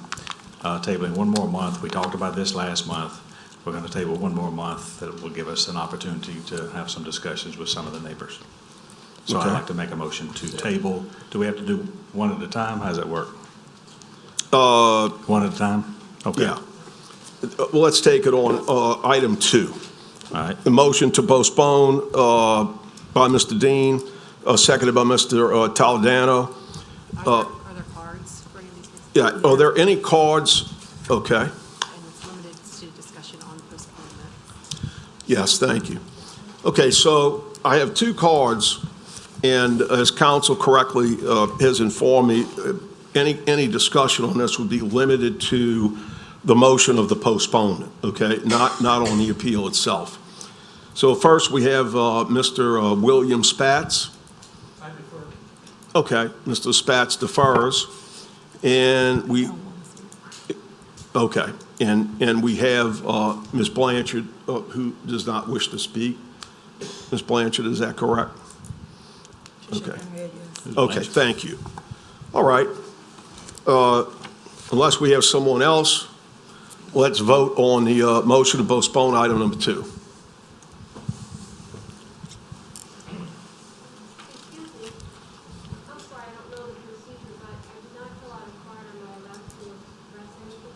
tabling one more month. We talked about this last month. We're going to table one more month. That will give us an opportunity to have some discussions with some of the neighbors. So Okay. I'd like to make a motion to table. Do we have to do one at a time? How does that work? One at a time? Okay. Yeah. Well, let's take it on item 2. All right. The motion to postpone by Mr. Dean, seconded by Mr. Toledano. Are there cards for any of these cases? Yeah, are there any cards? Okay. And it's limited to discussion on postponement. Yes, thank you. Okay, so I have 2 cards, and as council correctly has informed me, any discussion on this would be limited to the motion of the postponement, okay? Not on the appeal itself. So first we have Mr. William Spatz. I defer. Okay, Mr. Spatz defers, and we have Ms. Blanchard, who does not wish to speak. Ms. Blanchard, is that correct? Okay. Okay, thank you. All right. Unless we have someone else, let's vote on the motion to postpone item number 2. I'm sorry, I don't know the procedure, but I did not fill out a card. Am I allowed to express anything?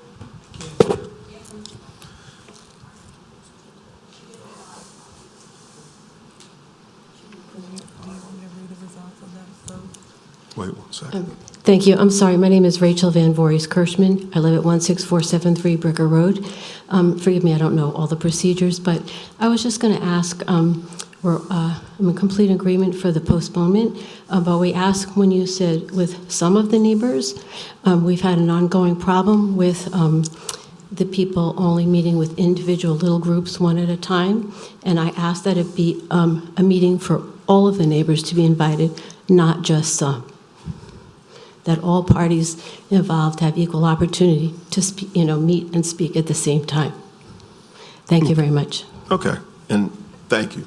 Wait 1 second. Thank you. I'm sorry. My name is Rachel Van Voorhees Kirschman. I live at 16473 Bricker Road. Forgive me, I don't know all the procedures, but I was just going to ask, I'm in complete agreement for the postponement, but we asked when you said with some of the neighbors, we've had an ongoing problem with the people only meeting with individual little groups one at a time, and I asked that it be a meeting for all of the neighbors to be invited, not just some. That all parties involved have equal opportunity to meet and speak at the same time. Thank you very much. Okay, and thank you.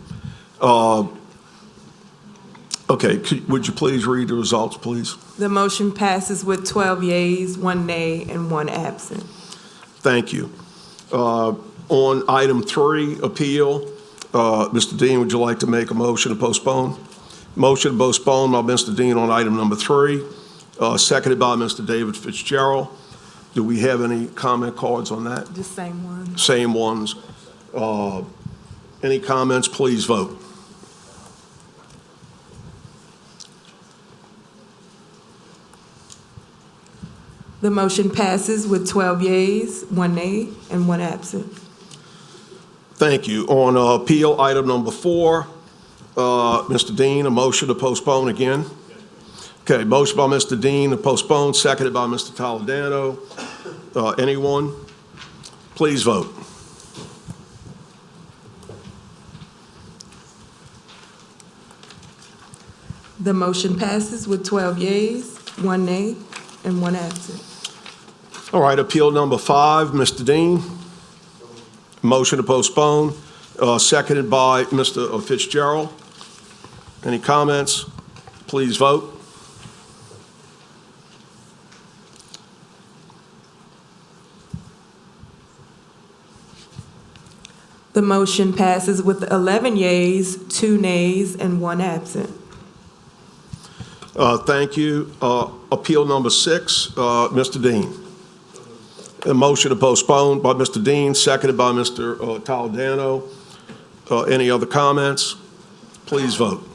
Okay, would you please read the results, please? The motion passes with 12 yeas, 1 nay, and 1 absent. Thank you. On item 3, appeal, Mr. Dean, would you like to make a motion to postpone? Motion to postpone by Mr. Dean on item number 3. Seconded by Mr. David Fitzgerald. Do we have any comment cards on that? The same one. Same ones. Any comments, please vote. The motion passes with 12 yeas, 1 nay, and 1 absent. Thank you. On appeal, item number 4, Mr. Dean, a motion to postpone again. Okay, motion by Mr. Dean to postpone, seconded by Mr. Toledano. Anyone? Please vote. The motion passes with 12 yeas, 1 nay, and 1 absent. All right, appeal number 5, Mr. Dean. Motion to postpone, seconded by Mr. Fitzgerald. Any comments? Please vote. The motion passes with 11 yeas, 2 nays, and 1 absent. Thank you. Appeal number 6, Mr. Dean. A motion to postpone by Mr. Dean, seconded by Mr. Toledano. Any other comments? Please vote.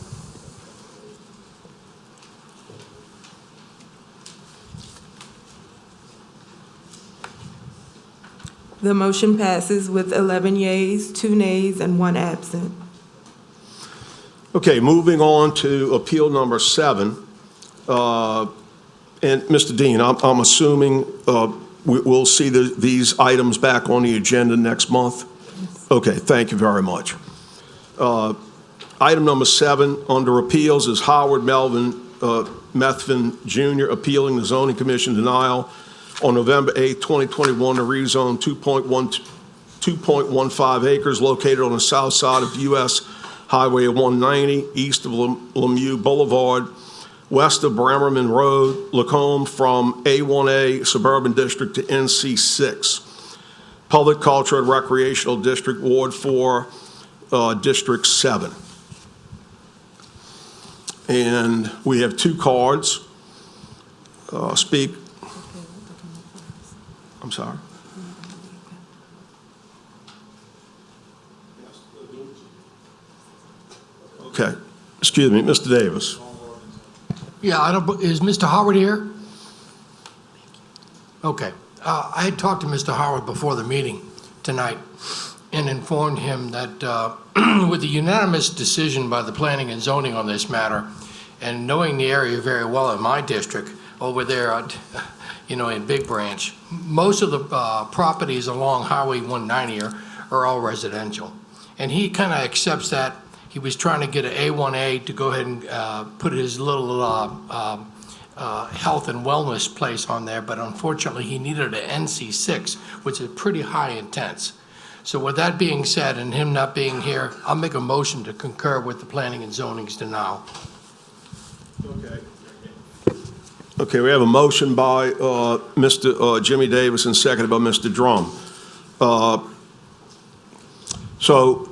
The motion passes with 11 yeas, 2 nays, and 1 absent. Okay, moving on to appeal number 7. And Mr. Dean, I'm assuming we'll see these items back on the agenda next month? Okay, thank you very much. Item number 7 under appeals is Howard Melvin Methvin Jr. appealing the zoning commission denial on November 8, 2021 to rezone 2.15 acres located on the south side of US Highway 190, east of Lemieux Boulevard, west of Bremerman Road, Lacombe, from A1A Suburban District to NC6, Public Culture and Recreational District, Ward 4, District 7. And we have 2 cards. Speak. I'm sorry. Okay. Excuse me, Mr. Davis. Yeah, is Mr. Howard here? Okay. I had talked to Mr. Howard before the meeting tonight and informed him that with the unanimous decision by the planning and zoning on this matter, and knowing the area very well in my district over there at, in Big Branch, most of the properties along Highway 190 are all residential. And he kind of accepts that. He was trying to get an A1A to go ahead and put his little health and wellness place on there, but unfortunately he needed an NC6, which is pretty high intense. So with that being said, and him not being here, I'll make a motion to concur with the planning and zoning's denial. Okay. Okay, we have a motion by Mr. Jimmy Davis and seconded by Mr. Drum. So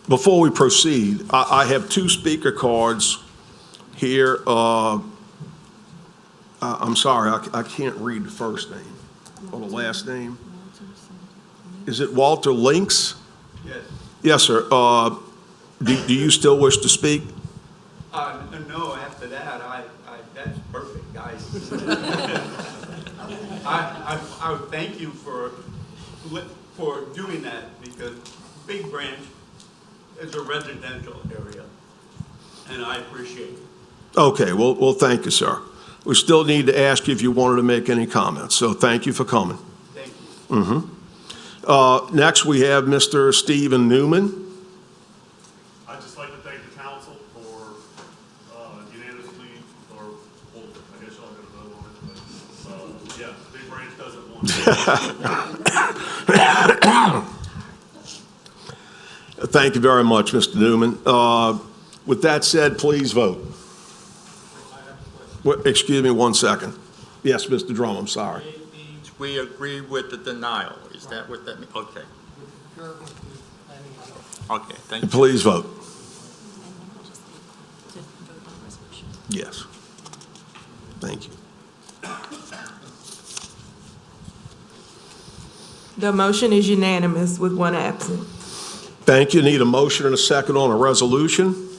before we proceed, I have two speaker cards here. I'm sorry, I can't read the first name or the last name. Is it Walter Links? Yes. Yes, sir. Do you still wish to speak? No, after that, that's perfect, guys. I thank you for doing that, because Big Branch is a residential area, and I appreciate it. Okay, well, thank you, sir. We still need to ask you if you wanted to make any comments, so thank you for coming. Thank you. Next, we have Mr. Stephen Newman. I'd just like to thank the council for unanimously, or, well, I guess y'all got to vote on it, but, yeah, Big Branch doesn't want it. Thank you very much, Mr. Newman. With that said, please vote. Excuse me 1 second. Yes, Mr. Drum, I'm sorry. It means we agree with the denial. Is that what that means? Okay. Okay, thank you. Please vote. Yes. Thank you. The motion is unanimous with one absent. Thank you. Need a motion and a second on a resolution.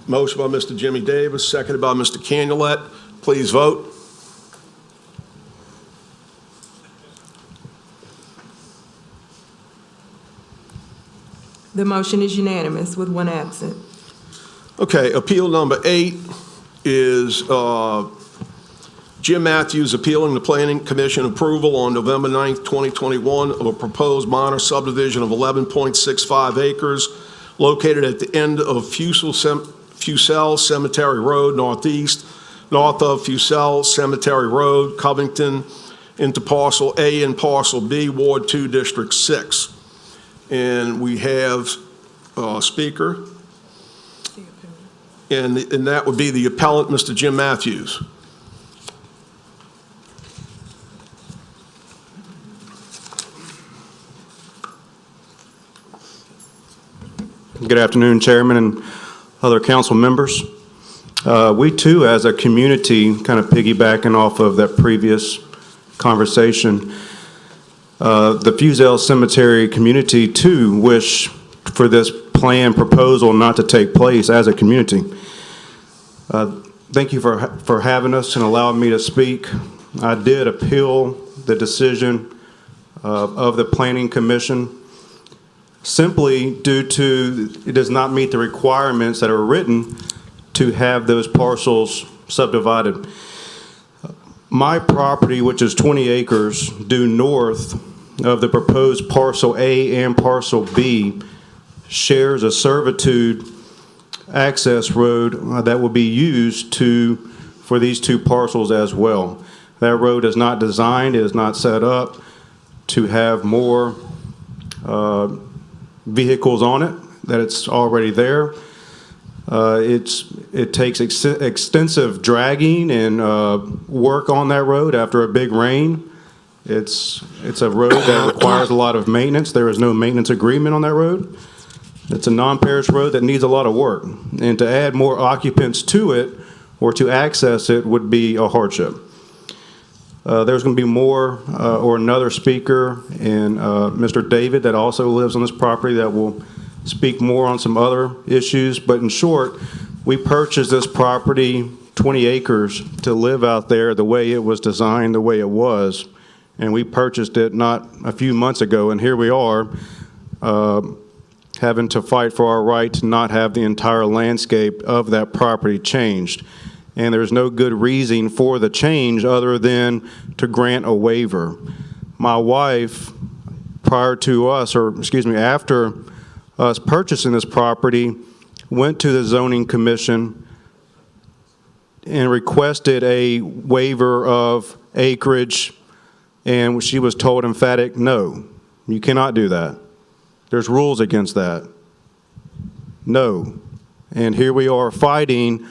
Motion by Mr. Jimmy Davis, seconded by Mr. Canulet. Please vote. The motion is unanimous with one absent. Okay, appeal number 8 is Jim Matthews appealing the Planning Commission approval on November 9th, 2021 of a proposed minor subdivision of 11.65 acres located at the end of Fussell Cemetery Road northeast, north of Fussell Cemetery Road, Covington, into Parcel A and Parcel B, Ward 2, District 6. And we have a speaker, and that would be the appellant, Mr. Jim Matthews. Good afternoon, Chairman and other council members. We too, as a community, kind of piggybacking off of that previous conversation, the Fussell Cemetery community too wish for this plan proposal not to take place as a community. Thank you for having us and allowing me to speak. I did appeal the decision of the Planning Commission simply due to it does not meet the requirements that are written to have those parcels subdivided. My property, which is 20 acres due north of the proposed Parcel A and Parcel B, shares a servitude access road that will be used for these two parcels as well. That road is not designed, it is not set up to have more vehicles on it, that it's already there. It takes extensive dragging and work on that road after a big rain. It's a road that requires a lot of maintenance. There is no maintenance agreement on that road. It's a non-parish road that needs a lot of work. And to add more occupants to it or to access it would be a hardship. There's going to be more or another speaker, and Mr. David that also lives on this property that will speak more on some other issues. But in short, we purchased this property, 20 acres, to live out there the way it was designed, the way it was. And we purchased it not a few months ago, and here we are having to fight for our right to not have the entire landscape of that property changed. And there's no good reason for the change other than to grant a waiver. My wife, after us purchasing this property, went to the zoning commission and requested a waiver of acreage, and she was told emphatic, no, you cannot do that. There's rules against that. No. And here we are fighting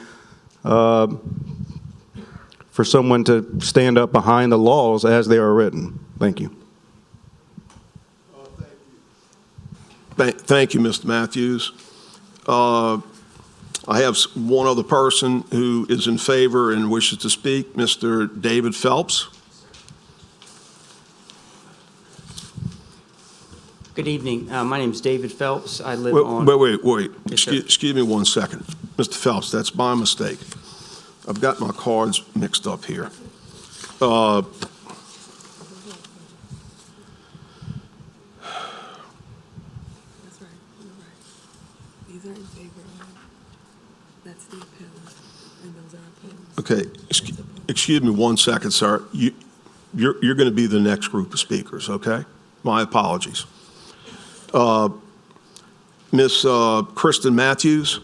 for for someone to stand up behind the laws as they are written. Thank you. Thank you, Mr. Matthews. I have one other person who is in favor and wishes to speak, Mr. David Phelps. Good evening. My name is David Phelps. I live Wait, on... wait. Yes, sir. Excuse me 1 second. Mr. Phelps, that's my mistake. I've got my cards mixed up here. These are in favor of, that's the appellant, and those are opposed. Okay, excuse me 1 second, sir. You're going to be the next group of speakers, okay? My apologies. Miss Kristen Matthews?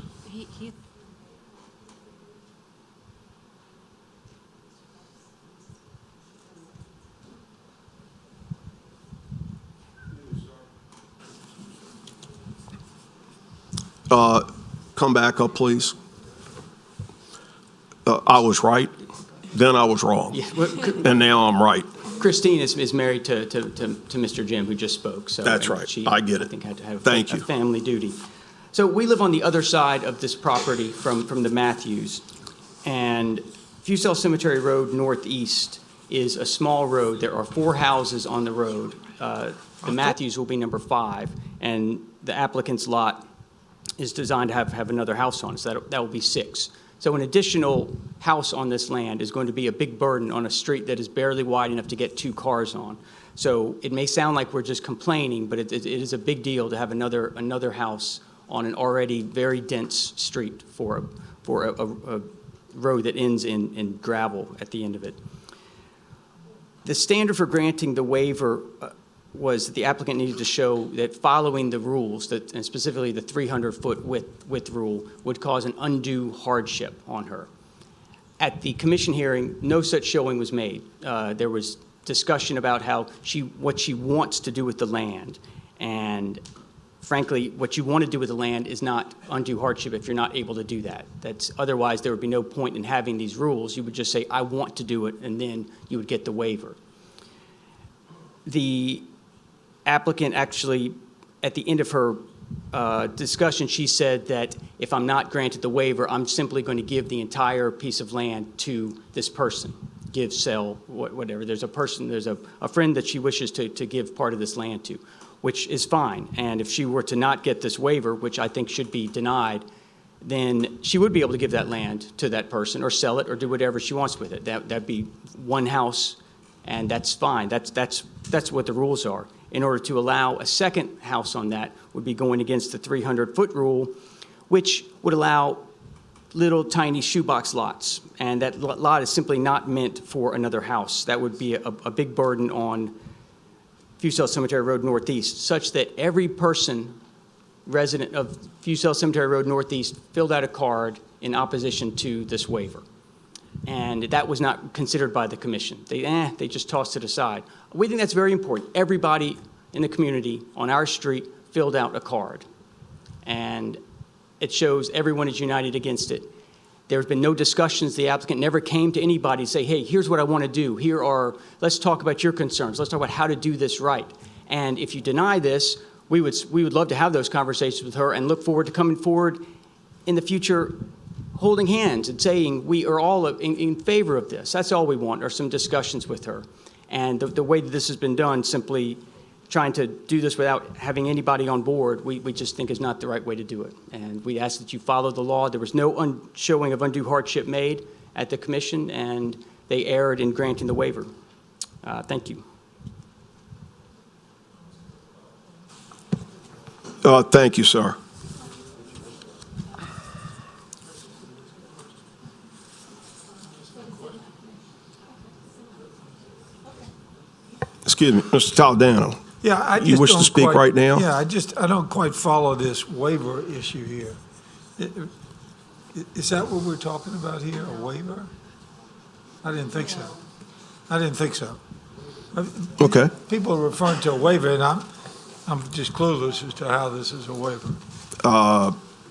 Come back up, please. I was right, then I was wrong, Yeah, well, and now I'm right. Christine is married to Mr. Jim, who just spoke. So That's right. She, I get it. I think had to have Thank a you. family duty. So we live on the other side of this property from the Matthews. And Fusel Cemetery Road Northeast is a small road. There are 4 houses on the road. The Matthews will be number 5, and the applicant's lot is designed to have another house on it, so that will be 6. So an additional house on this land is going to be a big burden on a street that is barely wide enough to get 2 cars on. So it may sound like we're just complaining, but it is a big deal to have another house on an already very dense street for a road that ends in gravel at the end of it. The standard for granting the waiver was that the applicant needed to show that following the rules, and specifically the 300-foot width rule, would cause an undue hardship on her. At the commission hearing, no such showing was made. There was discussion about what she wants to do with the land, and frankly, what you want to do with the land is not undue hardship if you're not able to do that. Otherwise, there would be no point in having these rules. You would just say, I want to do it, and then you would get the waiver. The applicant actually, at the end of her discussion, she said that if I'm not granted the waiver, I'm simply going to give the entire piece of land to this person, give, sell, whatever. There's a friend that she wishes to give part of this land to, which is fine. And if she were to not get this waiver, which I think should be denied, then she would be able to give that land to that person or sell it or do whatever she wants with it. That'd be one house, and that's fine. That's what the rules are. In order to allow a second house on that would be going against the 300-foot rule, which would allow little tiny shoebox lots. And that lot is simply not meant for another house. That would be a big burden on Fusel Cemetery Road Northeast, such that every person resident of Fusel Cemetery Road Northeast filled out a card in opposition to this waiver. And that was not considered by the commission. They just tossed it aside. We think that's very important. Everybody in the community on our street filled out a card. And it shows everyone is united against it. There's been no discussions. The applicant never came to anybody and say, hey, here's what I want to do. Let's talk about your concerns. Let's talk about how to do this right. And if you deny this, we would love to have those conversations with her and look forward to coming forward in the future holding hands and saying we are all in favor of this. That's all we want, are some discussions with her. And the way that this has been done, simply trying to do this without having anybody on board, we just think is not the right way to do it. And we ask that you follow the law. There was no showing of undue hardship made at the commission, and they erred in granting the waiver. Thank you. Thank you, sir. Excuse me, Mr. Toledano. Yeah, I just You wish to don't speak quite- right now? Yeah, I don't quite follow this waiver issue here. Is that what we're talking about here, a waiver? I didn't think so. Okay. People are referring to a waiver, and I'm just clueless as to how this is a waiver.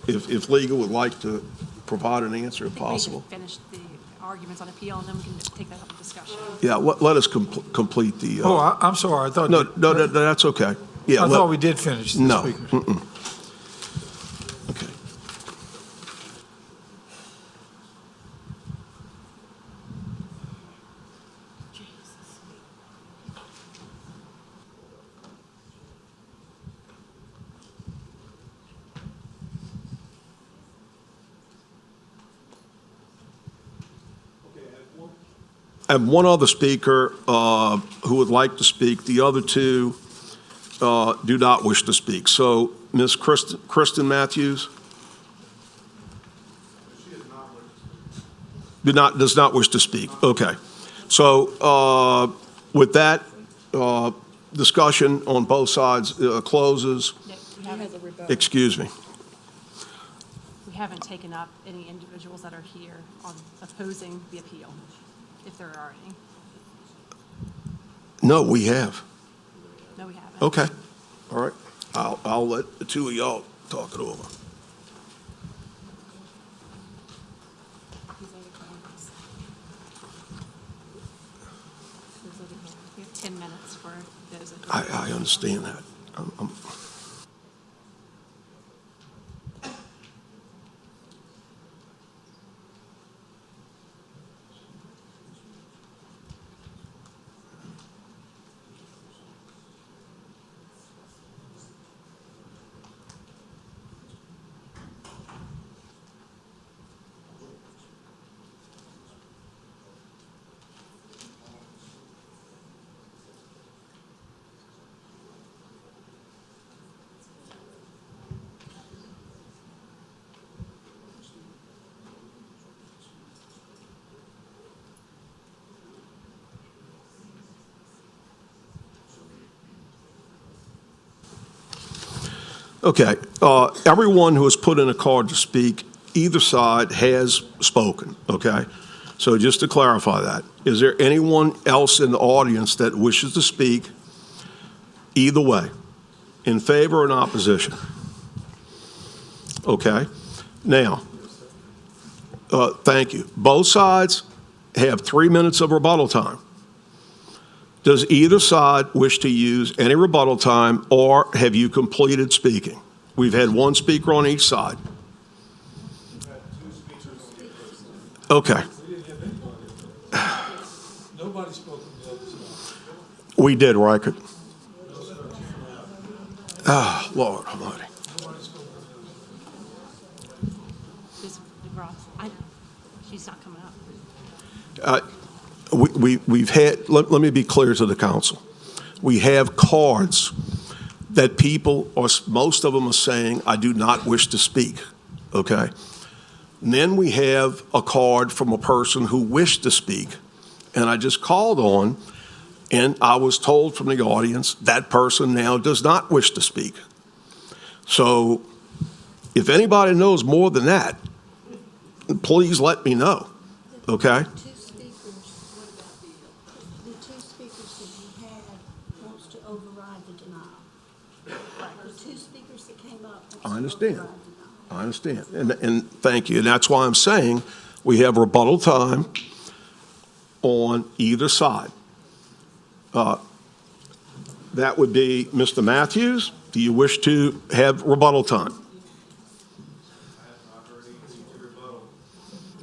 If legal would like to provide an answer if possible. Finish arguments on appeal, and then we can take that up in discussion. Yeah, let us complete the. I'm sorry, I thought. No, that's okay. Yeah. I thought we did finish the No. speakers. Okay. I have one other speaker who would like to speak. The other two do not wish to speak. So, Ms. Kristen Matthews? Does not wish to speak. Okay. So, with that, discussion on both sides closes. Excuse me. We haven't taken up any individuals that are here on opposing the appeal, if there are any. No, we have. No, we haven't. Okay. All right. I'll let the two of y'all talk it over. We have 10 minutes for those. I understand that. Okay, everyone who has put in a card to speak, either side has spoken, okay? So just to clarify that, is there anyone else in the audience that wishes to speak either way, in favor or in opposition? Okay, now, thank you. Both sides have 3 minutes of rebuttal time. Does either side wish to use any rebuttal time, or have you completed speaking? We've had one speaker on each side. Okay. Nobody spoke on the other side. We did, Reichert. Ah, Lord Almighty. She's not coming up. We've had, let me be clear to the council. We have cards that people, or most of them are saying, I do not wish to speak, okay? And then we have a card from a person who wished to speak, and I just called on, and I was told from the audience, that person now does not wish to speak. So if anybody knows more than that, please let me know, okay? I understand. I understand. And thank you. And that's why I'm saying we have rebuttal time on either side. That would be Mr. Matthews. Do you wish to have rebuttal time?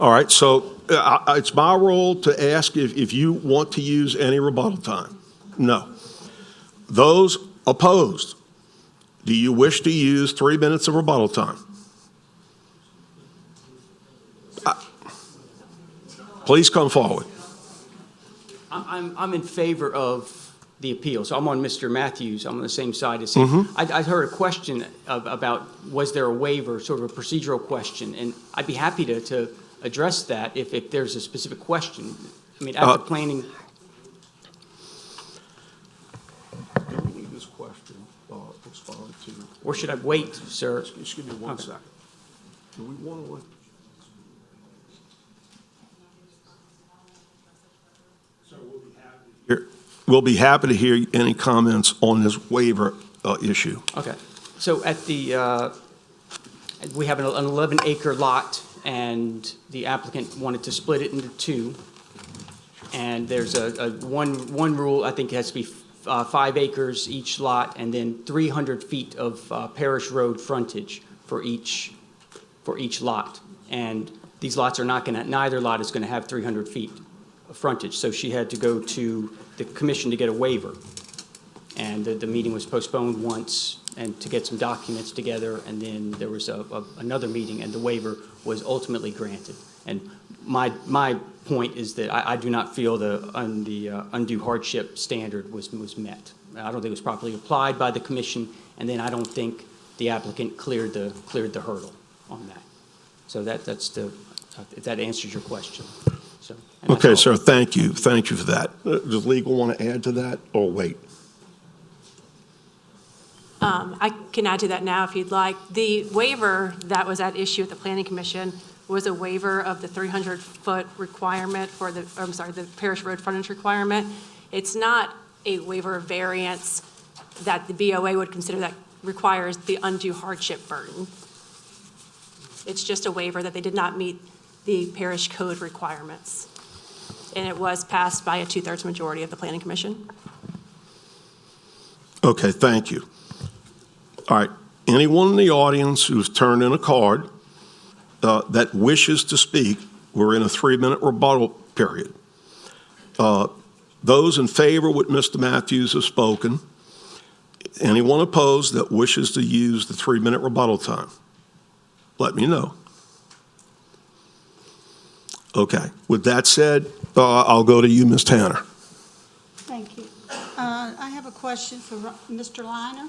All right. So it's my role to ask if you want to use any rebuttal time. No. Those opposed, do you wish to use 3 minutes of rebuttal time? Please come forward. I'm in favor of the appeal, so I'm on Mr. Matthews. I'm on the same side as him. I heard a question about was there a waiver, sort of a procedural question, and I'd be happy to address that if there's a specific question. I mean, after planning. Or should I wait, sir? Just give me one second. Do we want to wait? We'll be happy to hear any comments on this waiver issue. Okay. So at the, we have an 11-acre lot and the applicant wanted to split it into two. And there's one rule, I think it has to be 5 acres each lot, and then 300 feet of parish road frontage for each lot. And these lots are not gonna, neither lot is gonna have 300 feet of frontage. So she had to go to the commission to get a waiver. And the meeting was postponed once, and to get some documents together, and then there was another meeting, and the waiver was ultimately granted. And my point is that I do not feel the undue hardship standard was met. I don't think it was properly applied by the commission, and then I don't think the applicant cleared the hurdle on that. So if that answers your question. So, and that's Okay, all. sir, thank you. Thank you for that. Does legal want to add to that, or wait? I can add to that now if you'd like. The waiver that was at issue at the Planning Commission was a waiver of the 300-foot requirement for the parish road frontage requirement. It's not a waiver of variance that the BOA would consider that requires the undue hardship burden. It's just a waiver that they did not meet the parish code requirements. And it was passed by a 2/3 majority of the Planning Commission. Okay, thank you. All right, anyone in the audience who's turned in a card that wishes to speak, we're in a 3-minute rebuttal period. Those in favor with Mr. Matthews have spoken. Anyone opposed that wishes to use the 3-minute rebuttal time? Let me know. Okay, with that said, I'll go to you, Ms. Tanner. Thank you. I have a question for Mr. Liner.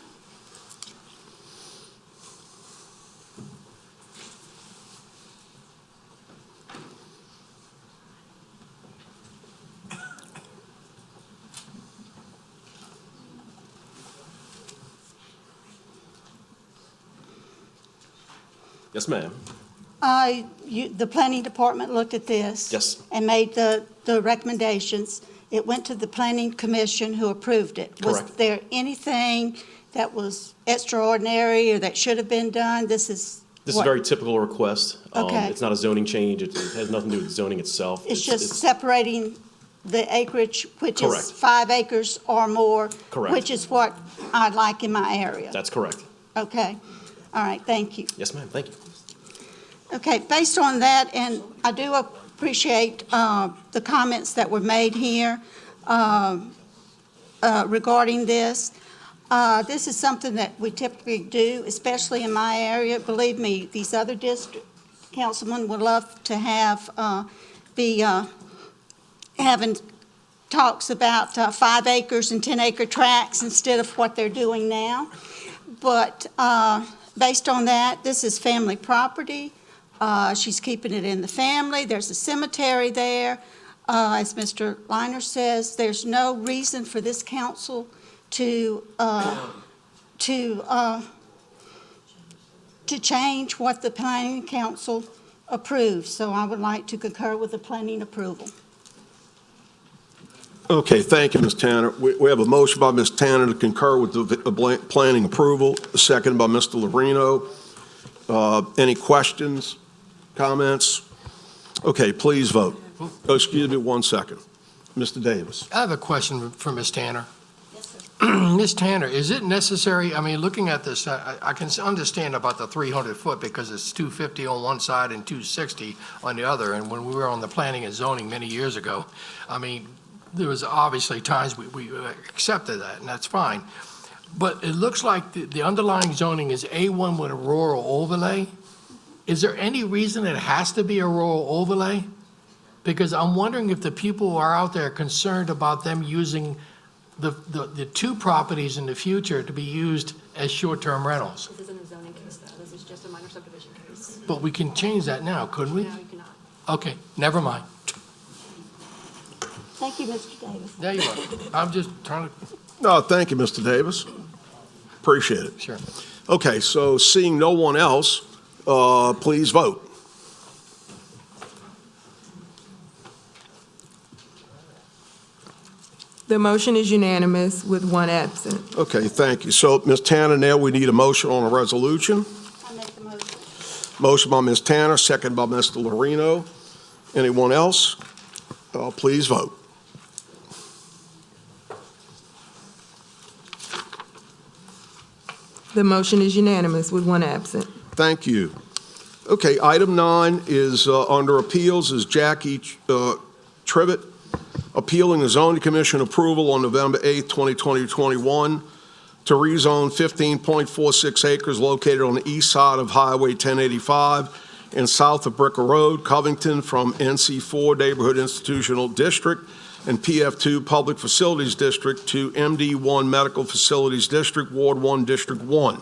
Yes, ma'am. The planning department looked at this. Yes. And made the recommendations. It went to the planning commission who approved it. Correct. Was there anything that was extraordinary or that should have been done? This is This is a very typical request. Okay. It's not a zoning change. It has nothing to do with zoning itself. It's just separating the acreage, which is Correct. 5 acres or more. Correct. Which is what I'd like in my area. That's correct. Okay. All right, thank you. Yes, ma'am. Thank you. Okay, based on that, and I do appreciate the comments that were made here regarding this. This is something that we typically do, especially in my area. Believe me, these other district councilmen would love to have having talks about 5 acres and 10-acre tracts instead of what they're doing now. But based on that, this is family property. She's keeping it in the family. There's a cemetery there. As Mr. Liner says, there's no reason for this council to change what the planning council approves. So I would like to concur with the planning approval. Okay, thank you, Ms. Tanner. We have a motion by Ms. Tanner to concur with the planning approval, a second by Mr. Lorino. Any questions, comments? Okay, please vote. Oh, excuse me 1 second. Mr. Davis. I have a question for Ms. Tanner. Ms. Tanner, is it necessary, I mean, looking at this, I can understand about the 300 foot because it's 250 on one side and 260 on the other. And when we were on the planning and zoning many years ago, I mean, there was obviously times we accepted that, and that's fine. But it looks like the underlying zoning is A1 with a rural overlay. Is there any reason it has to be a rural overlay? Because I'm wondering if the people who are out there concerned about them using the two properties in the future to be used as short-term rentals. This isn't a zoning case, though. This is just a minor subdivision case. But we can change that now, couldn't we? No, you cannot. Okay, never mind. Thank you, Mr. Davis. There you are. I'm just trying to... No, thank you, Mr. Davis. Appreciate it. Sure. Okay, so seeing no one else, please vote. The motion is unanimous with 1 absent. Okay, thank you. So, Ms. Tanner, now we need a motion on a resolution. I make the motion. Motion by Ms. Tanner, second by Mr. Lorino. Anyone else? Please vote. The motion is unanimous with one absent. Thank you. Okay, item 9 is under appeals is Jackie Tribbett appealing the zoning commission approval on November 8th, 2021 to rezone 15.46 acres located on the east side of Highway 1085 and south of Bricker Road, Covington, from NC4 Neighborhood Institutional District and PF2 Public Facilities District to MD1 Medical Facilities District, Ward 1, District 1.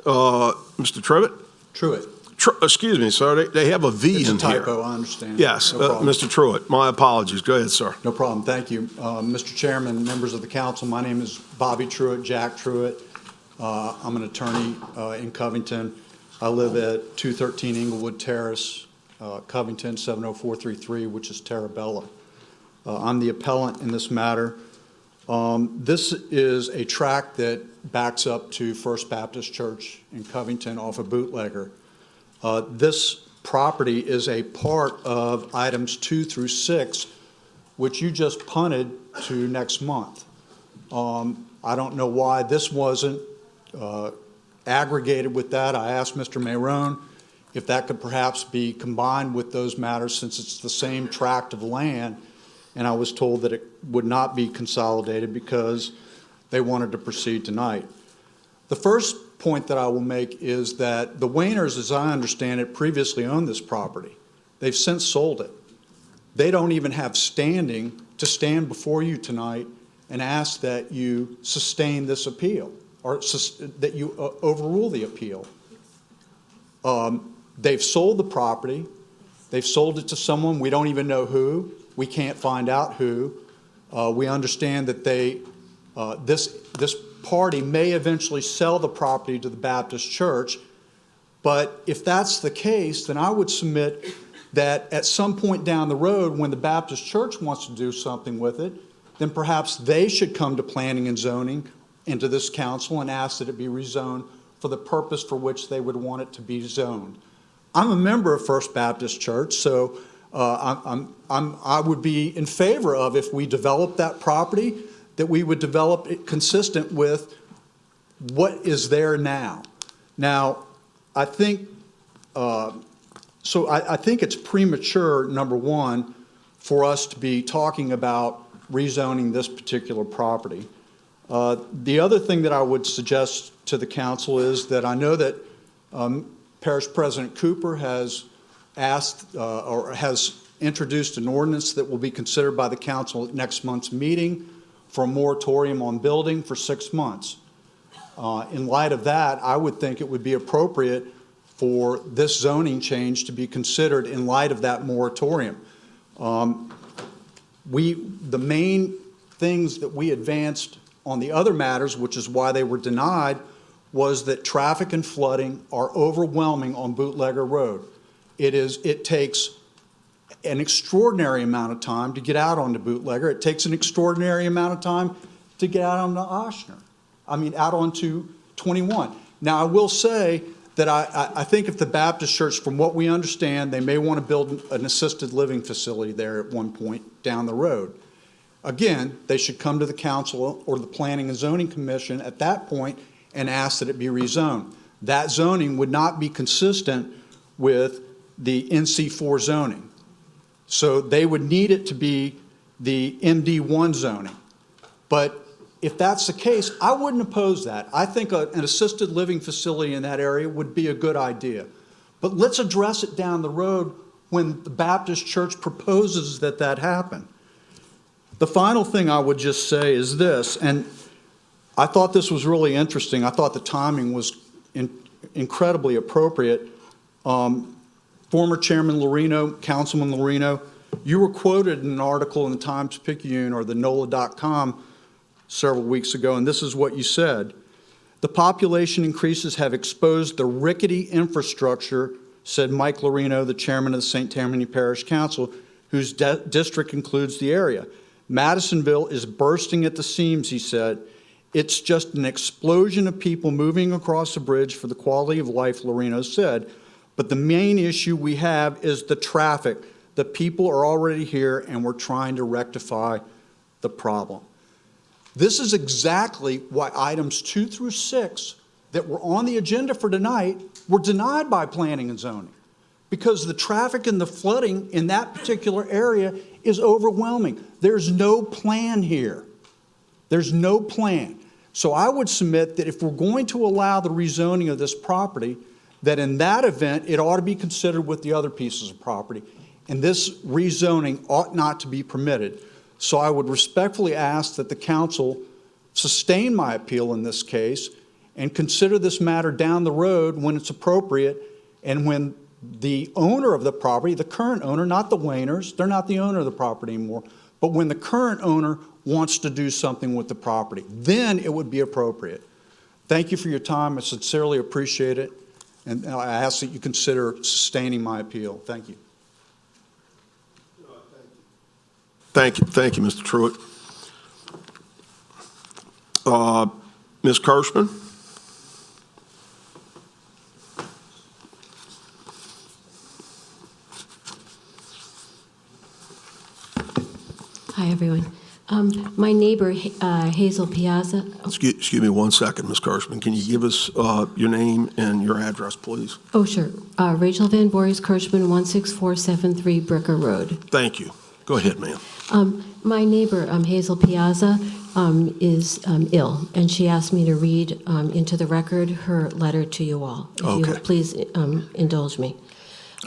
Mr. Tribbett? Truitt. Excuse me, sir, they have a V It's a in here. typo, I understand. Yes, No problem. Mr. Truitt, my apologies. Go ahead, sir. No problem, thank you. Mr. Chairman, members of the council, my name is Bobby Truitt, Jack Truitt. I'm an attorney in Covington. I live at 213 Inglewood Terrace, Covington, 70433, which is Terabella. I'm the appellant in this matter. This is a tract that backs up to First Baptist Church in Covington off of Bootlegger. This property is a part of items 2 through 6, which you just punted to next month. I don't know why this wasn't aggregated with that. I asked Mr. Mayrone if that could perhaps be combined with those matters since it's the same tract of land, and I was told that it would not be consolidated because they wanted to proceed tonight. The first point that I will make is that the Wainers, as I understand it, previously owned this property. They've since sold it. They don't even have standing to stand before you tonight and ask that you sustain this appeal or that you overrule the appeal. They've sold the property. They've sold it to someone. We don't even know who. We can't find out who. We understand that this party may eventually sell the property to the Baptist Church, but if that's the case, then I would submit that at some point down the road when the Baptist Church wants to do something with it, then perhaps they should come to planning and zoning into this council and ask that it be rezoned for the purpose for which they would want it to be zoned. I'm a member of First Baptist Church, so I would be in favor of, if we develop that property, that we would develop it consistent with what is there now. Now, I think, I think it's premature, number one, for us to be talking about rezoning this particular property. The other thing that I would suggest to the council is that I know that Parish President Cooper has asked or has introduced an ordinance that will be considered by the council at next month's meeting for a moratorium on building for 6 months. In light of that, I would think it would be appropriate for this zoning change to be considered in light of that moratorium. The main things that we advanced on the other matters, which is why they were denied, was that traffic and flooding are overwhelming on Bootlegger Road. It takes an extraordinary amount of time to get out onto Bootlegger. It takes an extraordinary amount of time to get out onto out onto 21. Now, I will say that I think if the Baptist Church, from what we understand, they may want to build an assisted living facility there at one point down the road. Again, they should come to the council or the Planning and Zoning Commission at that point and ask that it be rezoned. That zoning would not be consistent with the NC4 zoning. So they would need it to be the MD1 zoning. But if that's the case, I wouldn't oppose that. I think an assisted living facility in that area would be a good idea. But let's address it down the road when the Baptist Church proposes that happen. The final thing I would just say is this, and I thought this was really interesting. I thought the timing was incredibly appropriate. Former Chairman Lorino, Councilman Lorino, you were quoted in an article in the Times-Picayune or the NOLA.com several weeks ago, and this is what you said. The population increases have exposed the rickety infrastructure, said Mike Lorino, the chairman of the St. Tammany Parish Council, whose district includes the area. Madisonville is bursting at the seams, he said. It's just an explosion of people moving across the bridge for the quality of life, Lorino said. But the main issue we have is the traffic. The people are already here, and we're trying to rectify the problem. This is exactly why items 2 through 6 that were on the agenda for tonight were denied by planning and zoning, because the traffic and the flooding in that particular area is overwhelming. There's no plan here. There's no plan. So I would submit that if we're going to allow the rezoning of this property, that in that event, it ought to be considered with the other pieces of property, and this rezoning ought not to be permitted. So I would respectfully ask that the council sustain my appeal in this case and consider this matter down the road when it's appropriate, and when the owner of the property, the current owner, not the Wainers, they're not the owner of the property anymore, but when the current owner wants to do something with the property, then it would be appropriate. Thank you for your time. I sincerely appreciate it, and I ask that you consider sustaining my appeal. Thank you. Thank you, Mr. Truitt. Ms. Kirschman? Hi, everyone. My neighbor, Hazel Piazza. Excuse me 1 second, Ms. Kirschman. Can you give us your name and your address, please? Oh, sure. Rachel Van Voorhees Kirschman, 16473 Bricker Road. Thank you. Go ahead, ma'am. My neighbor, Hazel Piazza, is ill, and she asked me to read into the record her letter to you all. If you would please indulge me.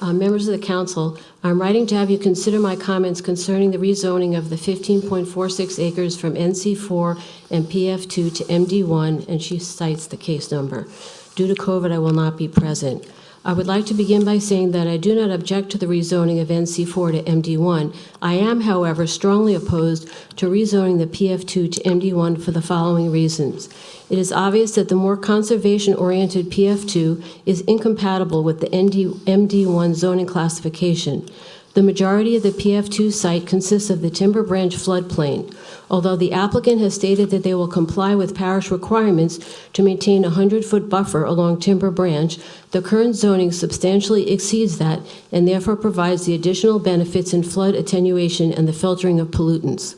Members of the council, I'm writing to have you consider my comments concerning the rezoning of the 15.46 acres from NC4 and PF2 to MD1, and she cites the case number. Due to COVID, I will not be present. I would like to begin by saying that I do not object to the rezoning of NC4 to MD1. I am, however, strongly opposed to rezoning the PF2 to MD1 for the following reasons. It is obvious that the more conservation-oriented PF2 is incompatible with the MD1 zoning classification. The majority of the PF2 site consists of the Timber Branch floodplain. Although the applicant has stated that they will comply with parish requirements to maintain a 100-foot buffer along Timber Branch, the current zoning substantially exceeds that and therefore provides the additional benefits in flood attenuation and the filtering of pollutants.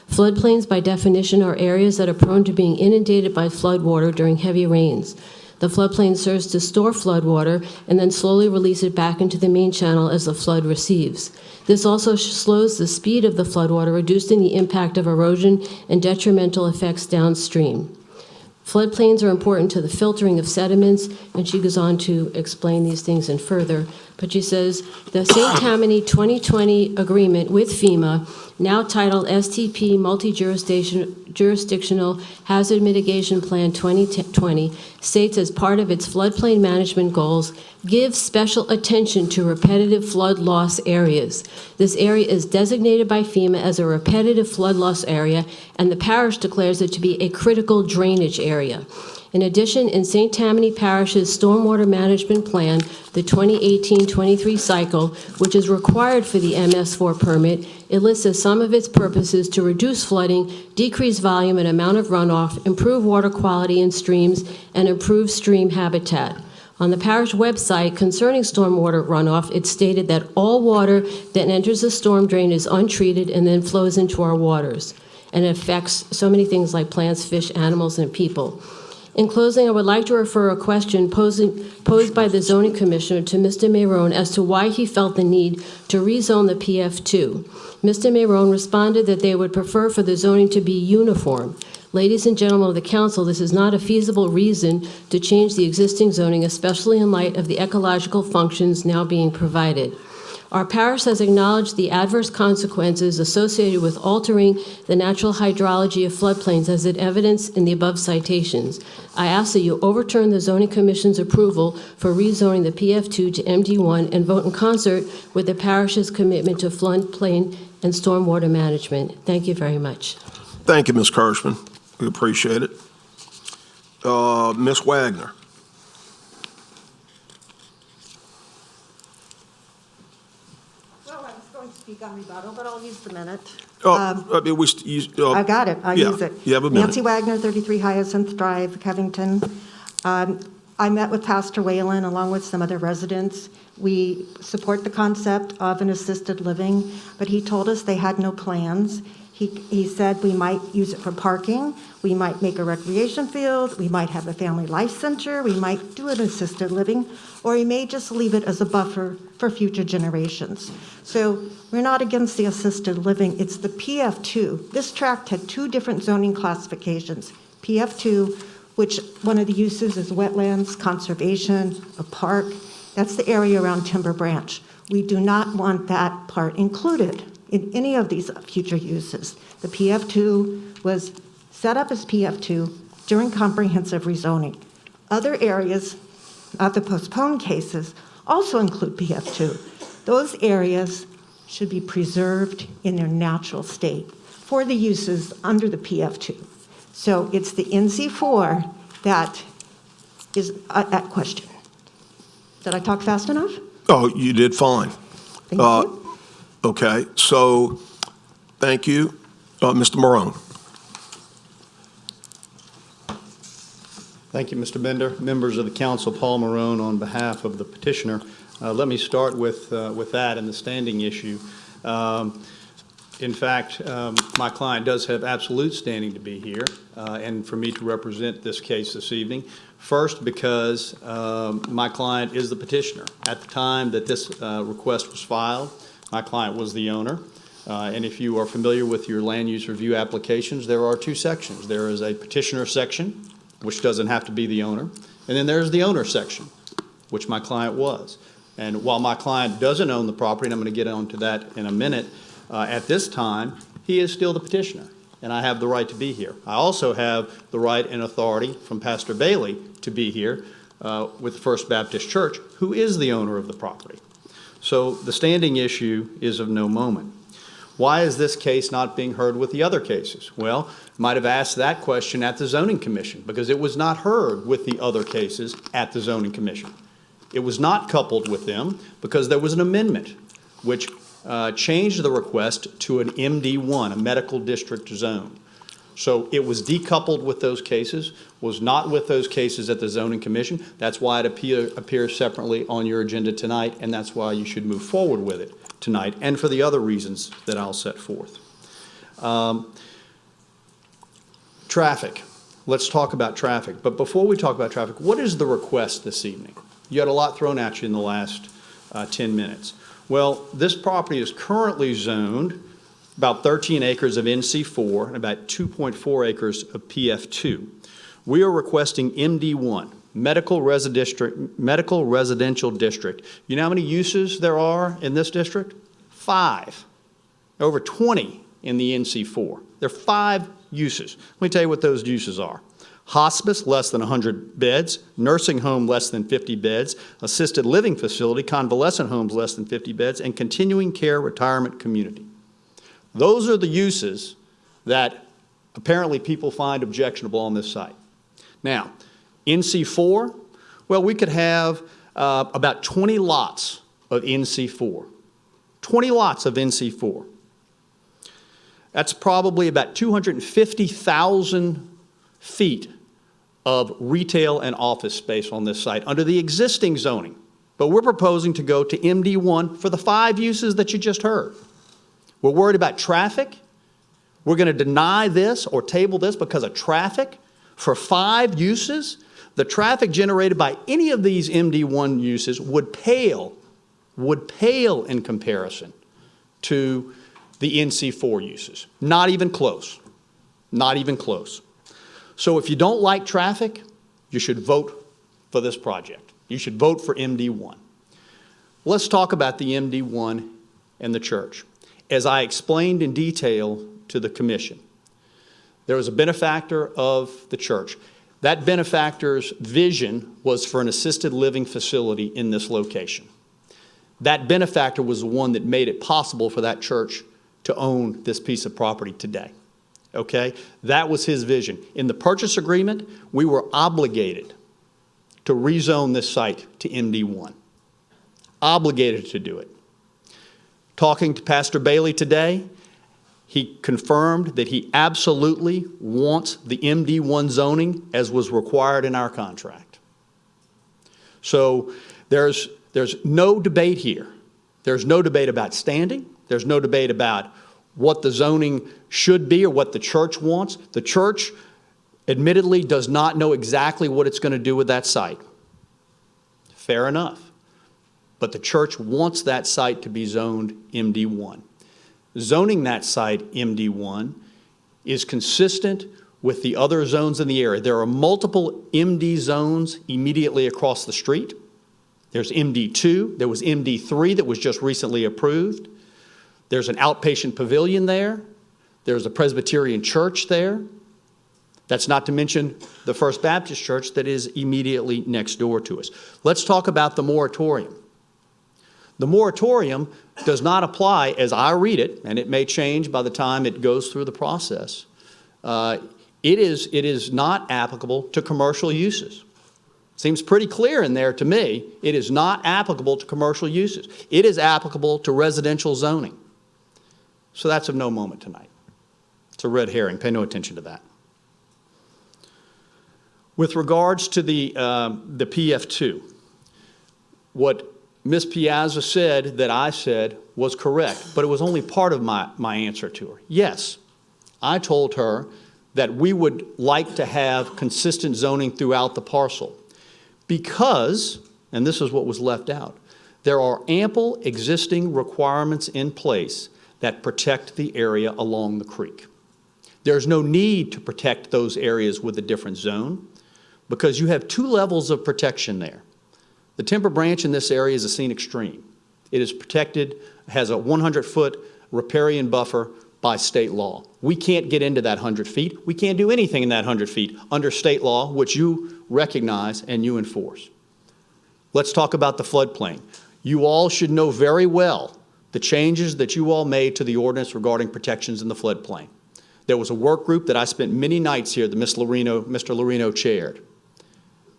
Floodplains, by definition, are areas that are prone to being inundated by floodwater during heavy rains. The floodplain serves to store floodwater and then slowly release it back into the main channel as the flood recedes. This also slows the speed of the floodwater, reducing the impact of erosion and detrimental effects downstream. Floodplains are important to the filtering of sediments, and she goes on to explain these things in further. But she says, the St. Tammany 2020 agreement with FEMA, now titled STP Multi-Jurisdictional Hazard Mitigation Plan 2020, states as part of its floodplain management goals, gives special attention to repetitive flood loss areas. This area is designated by FEMA as a repetitive flood loss area, and the parish declares it to be a critical drainage area. In addition, in St. Tammany Parish's Stormwater Management Plan, the 2018-23 cycle, which is required for the MS4 permit, it lists as some of its purposes to reduce flooding, decrease volume and amount of runoff, improve water quality in streams, and improve stream habitat. On the parish website concerning stormwater runoff, it stated that all water that enters the storm drain is untreated and then flows into our waters, and it affects so many things like plants, fish, animals, and people. In closing, I would like to refer a question posed by the zoning commissioner to Mr. Mayron as to why he felt the need to rezone the PF2. Mr. Mayron responded that they would prefer for the zoning to be uniform. Ladies and gentlemen of the council, this is not a feasible reason to change the existing zoning, especially in light of the ecological functions now being provided. Our parish has acknowledged the adverse consequences associated with altering the natural hydrology of floodplains as it evidenced in the above citations. I ask that you overturn the Zoning Commission's approval for rezoning the PF2 to MD1 and vote in concert with the parish's commitment to floodplain and stormwater management. Thank you very much. Thank you, Ms. Kirschman. We appreciate it. Ms. Wagner. Speak on rebuttal, but I'll use the minute. I got it. I'll use it. You have a minute. Nancy Wagner, 33 Hyacinth Drive, Covington. I met with Pastor Whalen along with some other residents. We support the concept of an assisted living, but he told us they had no plans. He said we might use it for parking, we might make a recreation field, we might have a family life center, we might do an assisted living, or he may just leave it as a buffer for future generations. So we're not against the assisted living, it's the PF2. This tract had two different zoning classifications. PF2, which one of the uses is wetlands, conservation, a park. That's the area around Timber Branch. We do not want that part included in any of these future uses. The PF2 was set up as PF2 during comprehensive rezoning. Other areas of the postponed cases also include PF2. Those areas should be preserved in their natural state for the uses under the PF2. So it's the NC4 that is at question. Did I talk fast enough? Oh, you did fine. Thank you. Okay, so thank you. Mr. Morone. Thank you, Mr. Bender. Members of the council, Paul Marone on behalf of the petitioner. Let me start with that and the standing issue. In fact, my client does have absolute standing to be here and for me to represent this case this evening. First, because my client is the petitioner. At the time that this request was filed, my client was the owner. And if you are familiar with your land use review applications, there are two sections. There is a petitioner section, which doesn't have to be the owner. And then there's the owner section, which my client was. And while my client doesn't own the property, and I'm going to get onto that in a minute, at this time, he is still the petitioner, and I have the right to be here. I also have the right and authority from Pastor Bailey to be here with the First Baptist Church, who is the owner of the property. So the standing issue is of no moment. Why is this case not being heard with the other cases? Well, might have asked that question at the Zoning Commission, because it was not heard with the other cases at the Zoning Commission. It was not coupled with them because there was an amendment which changed the request to an MD1, a medical district zone. So it was decoupled with those cases, was not with those cases at the Zoning Commission. That's why it appears separately on your agenda tonight, and that's why you should move forward with it tonight, and for the other reasons that I'll set forth. Traffic. Let's talk about traffic. But before we talk about traffic, what is the request this evening? You had a lot thrown at you in the last 10 minutes. Well, this property is currently zoned about 13 acres of NC4 and about 2.4 acres of PF2. We are requesting MD1, Medical Residential District. You know how many uses there are in this district? 5. Over 20 in the NC4. There are 5 uses. Let me tell you what those uses are. Hospice, less than 100 beds. Nursing home, less than 50 beds. Assisted living facility, convalescent homes, less than 50 beds. And continuing care retirement community. Those are the uses that apparently people find objectionable on this site. Now, NC4, well, we could have about 20 lots of NC4. 20 lots of NC4. That's probably about 250,000 feet of retail and office space on this site under the existing zoning. But we're proposing to go to MD1 for the 5 uses that you just heard. We're worried about traffic. We're going to deny this or table this because of traffic for 5 uses. The traffic generated by any of these MD1 uses would pale in comparison to the NC4 uses. Not even close. Not even close. So if you don't like traffic, you should vote for this project. You should vote for MD1. Let's talk about the MD1 and the church. As I explained in detail to the commission, there was a benefactor of the church. That benefactor's vision was for an assisted living facility in this location. That benefactor was the one that made it possible for that church to own this piece of property today. Okay? That was his vision. In the purchase agreement, we were obligated to rezone this site to MD1. Obligated to do it. Talking to Pastor Bailey today, he confirmed that he absolutely wants the MD1 zoning as was required in our contract. So there's no debate here. There's no debate about standing. There's no debate about what the zoning should be or what the church wants. The church admittedly does not know exactly what it's going to do with that site. Fair enough. But the church wants that site to be zoned MD1. Zoning that site MD1 is consistent with the other zones in the area. There are multiple MD zones immediately across the street. There's MD2. There was MD3 that was just recently approved. There's an outpatient pavilion there. There's a Presbyterian church there. That's not to mention the First Baptist Church that is immediately next door to us. Let's talk about the moratorium. The moratorium does not apply, as I read it, and it may change by the time it goes through the process. It is not applicable to commercial uses. Seems pretty clear in there to me. It is not applicable to commercial uses. It is applicable to residential zoning. So that's of no moment tonight. It's a red herring. Pay no attention to that. With regards to the PF2, what Ms. Piazza said that I said was correct, but it was only part of my answer to her. Yes, I told her that we would like to have consistent zoning throughout the parcel because, and this is what was left out, there are ample existing requirements in place that protect the area along the creek. There's no need to protect those areas with a different zone because you have two levels of protection there. The timber branch in this area is a scenic stream. It is protected, has a 100-foot riparian buffer by state law. We can't get into that 100 feet. We can't do anything in that 100 feet under state law, which you recognize and you enforce. Let's talk about the floodplain. You all should know very well the changes that you all made to the ordinance regarding protections in the floodplain. There was a work group that I spent many nights here that Mr. Lorino chaired.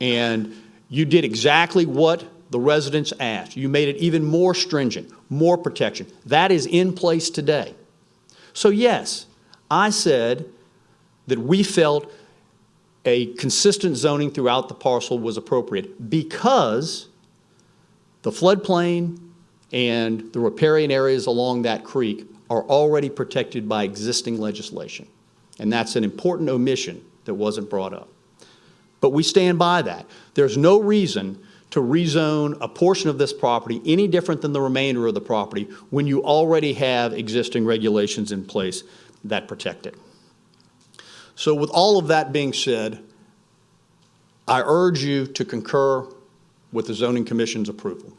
And you did exactly what the residents asked. You made it even more stringent, more protection. That is in place today. So yes, I said that we felt a consistent zoning throughout the parcel was appropriate because the floodplain and the riparian areas along that creek are already protected by existing legislation. And that's an important omission that wasn't brought up. But we stand by that. There's no reason to rezone a portion of this property any different than the remainder of the property when you already have existing regulations in place that protect it. So with all of that being said, I urge you to concur with the Zoning Commission's approval.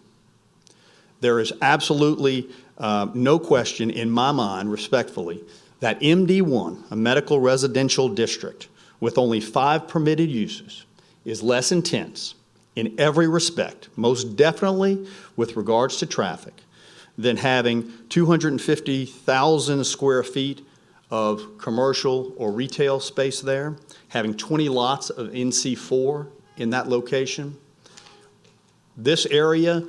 There is absolutely no question in my mind, respectfully, that MD1, a medical residential district with only 5 permitted uses, is less intense in every respect, most definitely with regards to traffic, than having 250,000 square feet of commercial or retail space there, having 20 lots of NC4 in that location. This area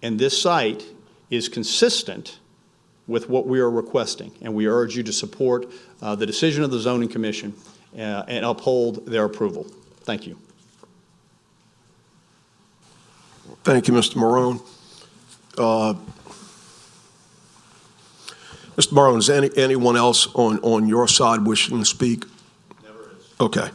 and this site is consistent with what we are requesting, and we urge you to support the decision of the Zoning Commission and uphold their approval. Thank you. Thank you, Mr. Marone. Mr. Marone, is anyone else on your side wishing to speak? Never is. Okay.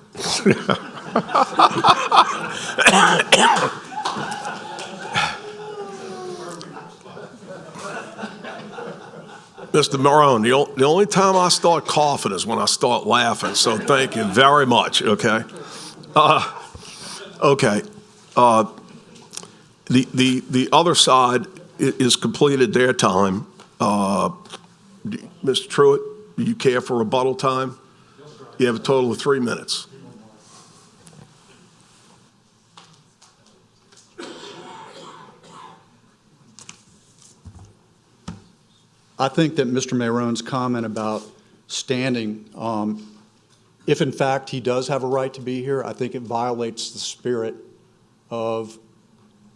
Mr. Marone, the only time I start coughing is when I start laughing, so thank you very much, okay? Okay. The other side is completed their time. Mr. Truitt, do you care for rebuttal time? You have a total of 3 minutes. I think that Mr. Marone's comment about standing, if in fact he does have a right to be here, I think it violates the spirit of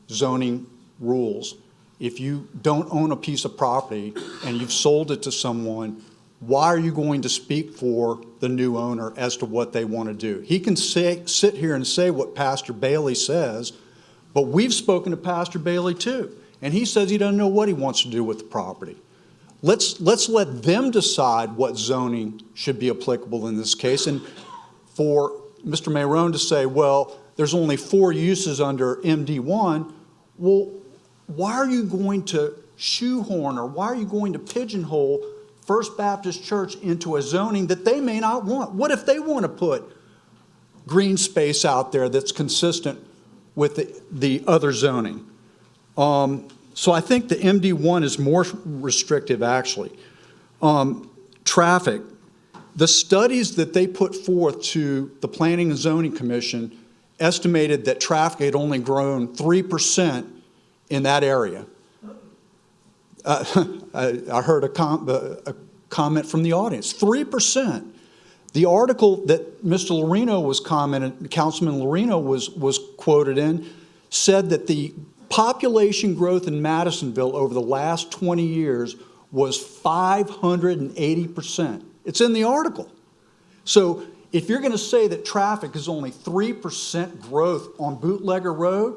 zoning rules. If you don't own a piece of property and you've sold it to someone, why are you going to speak for the new owner as to what they want to do? He can sit here and say what Pastor Bailey says, But we've spoken to Pastor Bailey too, and he says he doesn't know what he wants to do with the property. Let's let them decide what zoning should be applicable in this case. And for Mr. Mayrone to say, well, there's only 4 uses under MD1, well, why are you going to shoehorn or why are you going to pigeonhole First Baptist Church into a zoning that they may not want? What if they want to put green space out there that's consistent with the other zoning? So I think the MD1 is more restrictive, actually. Traffic. The studies that they put forth to the Planning and Zoning Commission estimated that traffic had only grown 3% in that area. I heard a comment from the audience, 3%. The article that Mr. Lorino was commenting, Councilman Lorino was quoted in, said that the population growth in Madisonville over the last 20 years was 580%. It's in the article. So if you're going to say that traffic is only 3% growth on Bootlegger Road,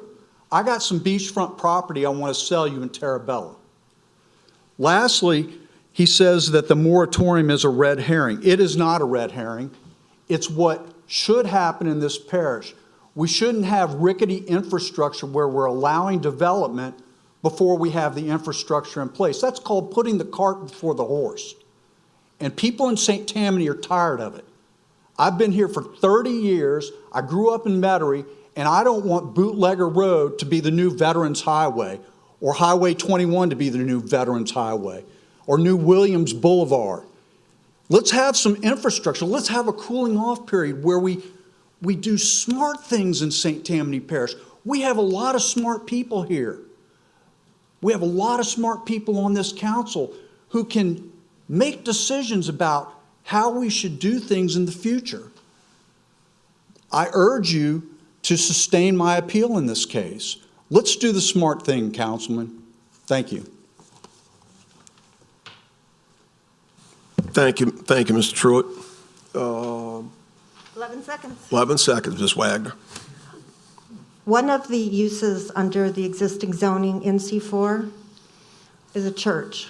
I got some beachfront property I want to sell you in Terabella. Lastly, he says that the moratorium is a red herring. It is not a red herring. It's what should happen in this parish. We shouldn't have rickety infrastructure where we're allowing development before we have the infrastructure in place. That's called putting the cart before the horse. And people in St. Tammany are tired of it. I've been here for 30 years. I grew up in Metairie, and I don't want Bootlegger Road to be the new Veterans Highway, or Highway 21 to be the new Veterans Highway, or New Williams Boulevard. Let's have some infrastructure. Let's have a cooling off period where we do smart things in St. Tammany Parish. We have a lot of smart people here. We have a lot of smart people on this council who can make decisions about how we should do things in the future. I urge you to sustain my appeal in this case. Let's do the smart thing, Councilman. Thank you. Thank you, Mr. Truitt. 11 seconds. 11 seconds, Ms. Wagner. One of the uses under the existing zoning in C4 is a church.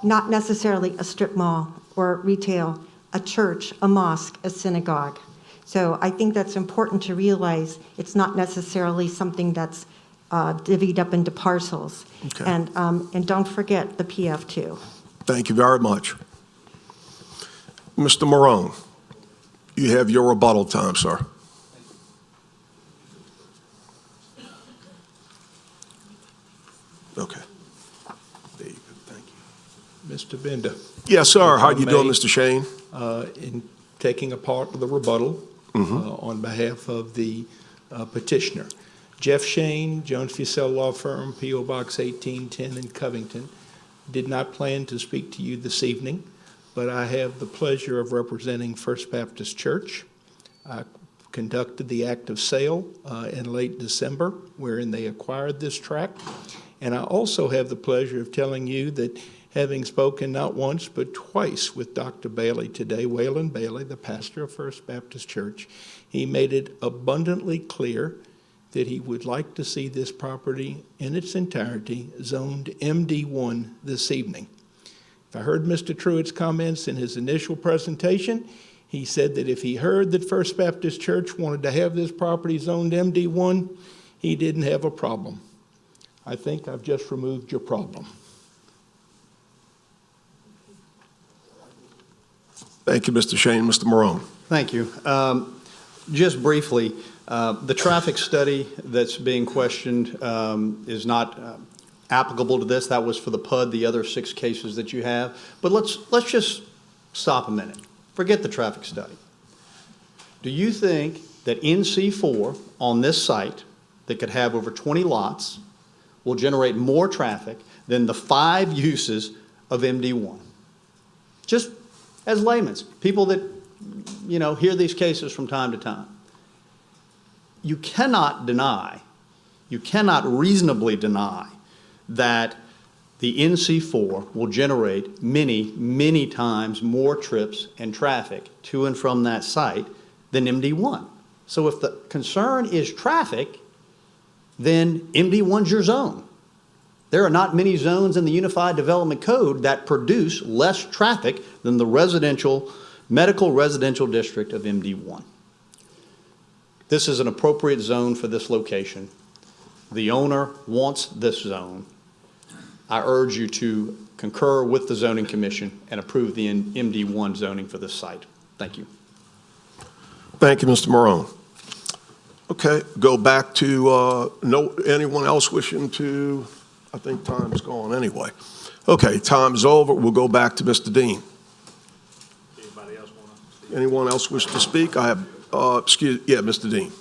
Not necessarily a strip mall or retail, a church, a mosque, a synagogue. So I think that's important to realize it's not necessarily something that's divvied up into parcels. Okay. And don't forget the PF2. Thank you very much. Mr. Morone, you have your rebuttal time, sir. Okay. There you go. Thank you. Mr. Bender. Yes, sir. How If I you doing, may, Mr. Shane? In taking a part of the rebuttal on behalf of the petitioner. Jeff Shane, Jones Fussell Law Firm, P.O. Box 1810 in Covington. Did not plan to speak to you this evening, but I have the pleasure of representing First Baptist Church. I conducted the act of sale in late December, wherein they acquired this tract. And I also have the pleasure of telling you that having spoken not once but twice with Dr. Bailey today, Waylon Bailey, the pastor of First Baptist Church, he made it abundantly clear that he would like to see this property in its entirety zoned MD1 this evening. If I heard Mr. Truitt's comments in his initial presentation, he said that if he heard that First Baptist Church wanted to have this property zoned MD1, he didn't have a problem. I think I've just removed your problem. Thank you, Mr. Shane. Mr. Morone. Thank you. Just briefly, the traffic study that's being questioned is not applicable to this. That was for the PUD, the other 6 cases that you have. But let's just stop a minute. Forget the traffic study. Do you think that in C4 on this site that could have over 20 lots will generate more traffic than the 5 uses of MD1? Just as laymen's, people that, you know, hear these cases from time to time. You cannot deny, you cannot reasonably deny that the NC4 will generate many, many times more trips and traffic to and from that site than MD1. So if the concern is traffic, then MD1's your zone. There are not many zones in the Unified Development Code that produce less traffic than the medical residential district of MD1. This is an appropriate zone for this location. The owner wants this zone. I urge you to concur with the zoning commission and approve the MD1 zoning for this site. Thank you. Thank you, Mr. Morone. Okay, go back to anyone else wishing to, I think time's gone anyway. Okay, time's over. We'll go back to Mr. Dean. Anybody else want to speak? Anyone else wish to speak? I have, Mr. Dean.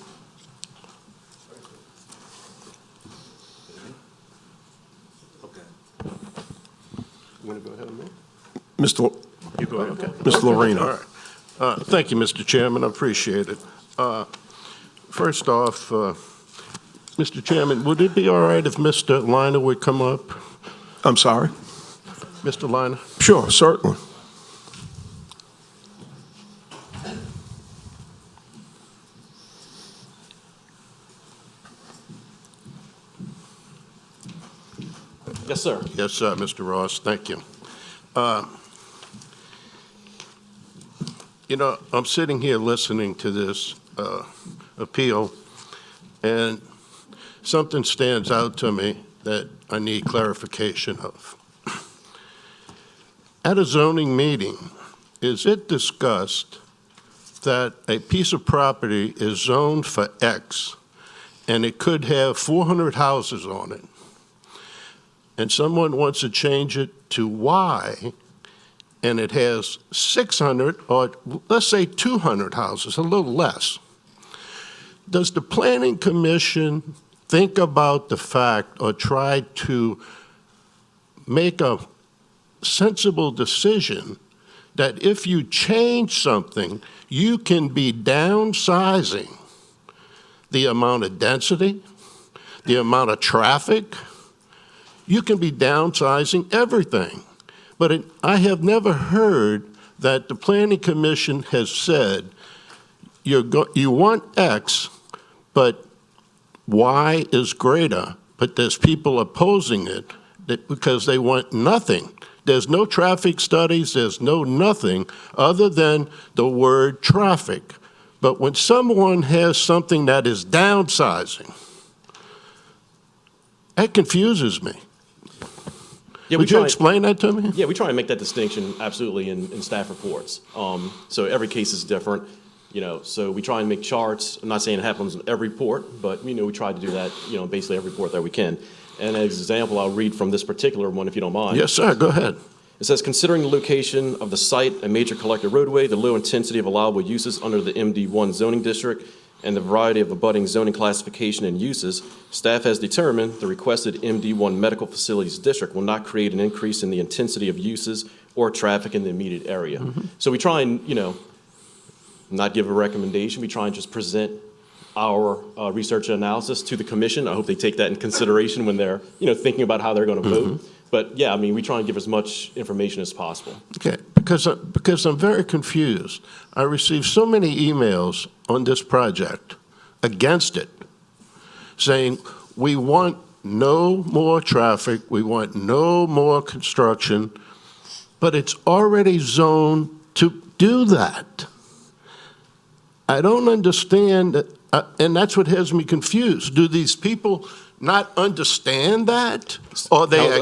You want to go ahead and move? Mr. You go ahead. Okay. Mr. Lorino. All right. Thank you, Mr. Chairman. I appreciate it. First off, Mr. Chairman, would it be all right if Mr. Liner would come up? I'm sorry? Mr. Liner? Sure, certainly. Yes, sir. Yes, sir, Mr. Ross. Thank you. You know, I'm sitting here listening to this appeal, and something stands out to me that I need clarification of. At a zoning meeting, is it discussed that a piece of property is zoned for X, and it could have 400 houses on it, and someone wants to change it to Y, and it has 600, or let's say 200 houses, a little less? Does the Planning Commission think about the fact or try to make a sensible decision that if you change something, you can be downsizing the amount of density, the amount of traffic? You can be downsizing everything. But I have never heard that the Planning Commission has said, you want X, but Y is greater, but there's people opposing it because they want nothing. There's no traffic studies, there's no nothing other than the word traffic. But when someone has something that is downsizing, that confuses me. Yeah, Would you explain that to me? Yeah, we try and make that distinction absolutely in staff reports. So every case is different, you know, so we try and make charts. I'm not saying it happens in every report, but, you know, we try to do that, you know, basically every report that we can. And as an example, I'll read from this particular one, if you don't mind. Yes, sir, go ahead. It says, considering the location of the site, a major collector roadway, the low intensity of allowable uses under the MD1 zoning district, and the variety of abutting zoning classification and uses, staff has determined the requested MD1 medical facilities district will not create an increase in the intensity of uses or traffic in the immediate area. Mm-hmm. So we try and, you know, not give a recommendation. We try and just present our research and analysis to the commission. I hope they take that in consideration when they're, you know, thinking about how they're going to vote. But yeah, I mean, we try and give as much information as possible. Okay, because I'm very confused. I received so many emails on this project against it, saying we want no more traffic, we want no more construction, but it's already zoned to do that. I don't understand that, and that's what has me confused. Do these people not understand that? Are they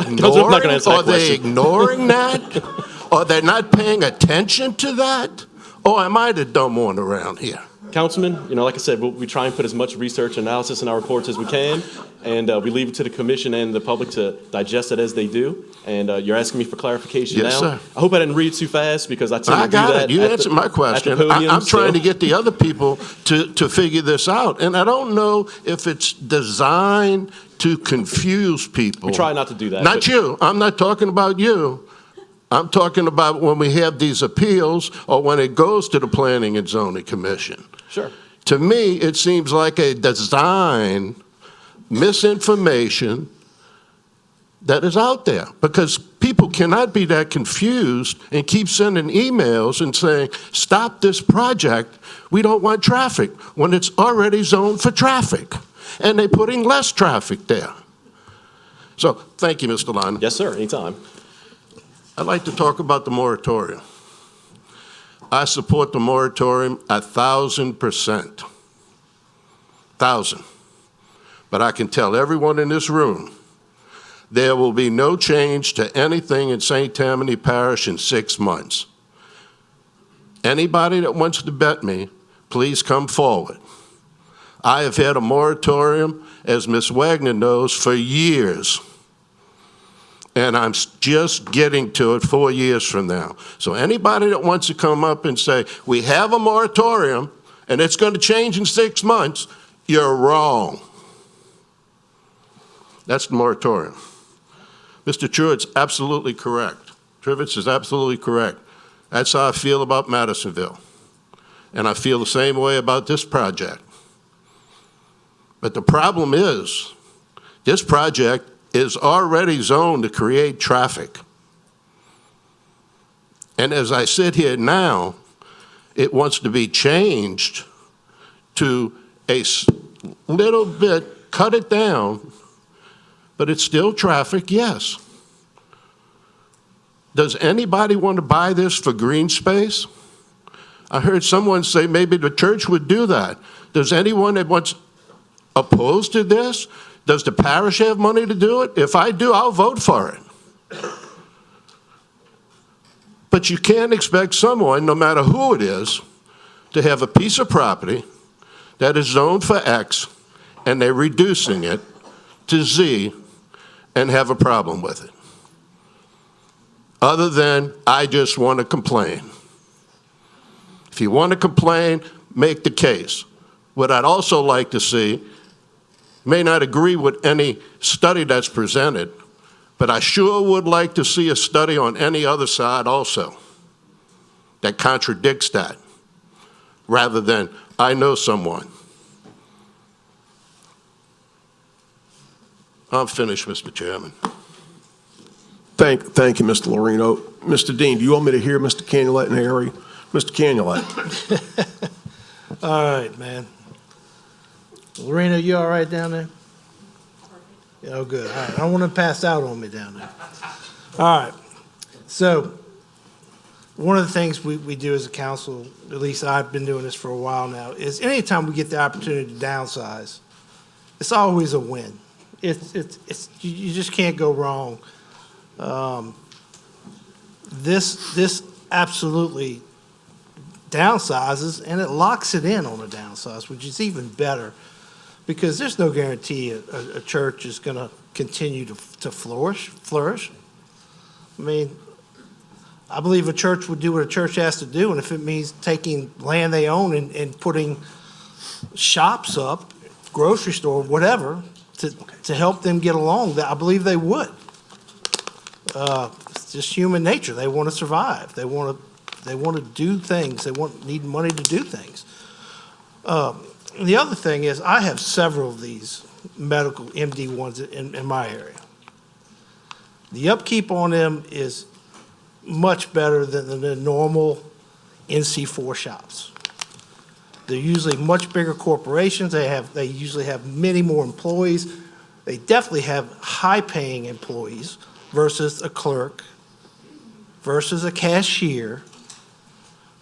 ignoring that? Are they not paying attention to that? Or am I the dumb one around here? Councilman, you know, like I said, we try and put as much research and analysis in our reports as we can, and we leave it to the commission and the public to digest it as they do. And you're asking me for clarification Yes, now. sir. I hope I didn't read too fast because I tend to do that. I got it. You answered my question. I'm trying to get the other people to figure this out. And I don't know if it's designed to confuse people. We try not to do that. Not you. I'm not talking about you. I'm talking about when we have these appeals or when it goes to the Planning and Zoning Commission. Sure. To me, it seems like a design misinformation that is out there because people cannot be that confused and keep sending emails and saying, stop this project, we don't want traffic, when it's already zoned for traffic. and they're putting less traffic there. So, thank you, Mr. Lyon. Yes, sir, anytime. I'd like to talk about the moratorium. I support the moratorium 1,000%. 1,000. But I can tell everyone in this room, there will be no change to anything in St. Tammany Parish in 6 months. Anybody that wants to bet me, please come forward. I have had a moratorium, as Ms. Wagner knows, for years. And I'm just getting to it 4 years from now. So anybody that wants to come up and say, we have a moratorium and it's going to change in 6 months, you're wrong. That's the moratorium. Mr. Truitt's absolutely correct. Trivets is absolutely correct. That's how I feel about Madisonville. And I feel the same way about this project. But the problem is, this project is already zoned to create traffic. And as I sit here now, it wants to be changed to a little bit, cut it down, but it's still traffic, yes. Does anybody want to buy this for green space? I heard someone say maybe the church would do that. Does anyone that wants opposed to this? Does the parish have money to do it? If I do, I'll vote for it. But you can't expect someone, no matter who it is, to have a piece of property that is zoned for X and they're reducing it to Z and have a problem with it. Other than, I just want to complain. If you want to complain, make the case. What I'd also like to see, may not agree with any study that's presented, but I sure would like to see a study on any other side also that contradicts that, rather than, I know someone. I'm finished, Mr. Chairman. Thank you, Mr. Lorino. Mr. Dean, do you want me to hear Mr. Canulet and Harry? Mr. Canulet. All right, man. Lorena, you all right down there? Yeah, oh, good. All right. I don't want to pass out on me down there. All right. So one of the things we do as a council, at least I've been doing this for a while now, is anytime we get the opportunity to downsize, it's always a win. It's you just can't go wrong. This absolutely downsizes, and it locks it in on a downsize, which is even better, because there's no guarantee a church is going to continue to flourish. I mean, I believe a church would do what a church has to do, and if it means taking land they own and putting shops up, grocery store, whatever, to help them get along, I believe they would. It's just human nature. They want to survive. They want to do things. They need money to do things. The other thing is, I have several of these medical MD1s in my area. The upkeep on them is much better than the normal NC4 shops. They're usually much bigger corporations. They usually have many more employees. They definitely have high-paying employees versus a clerk, versus a cashier.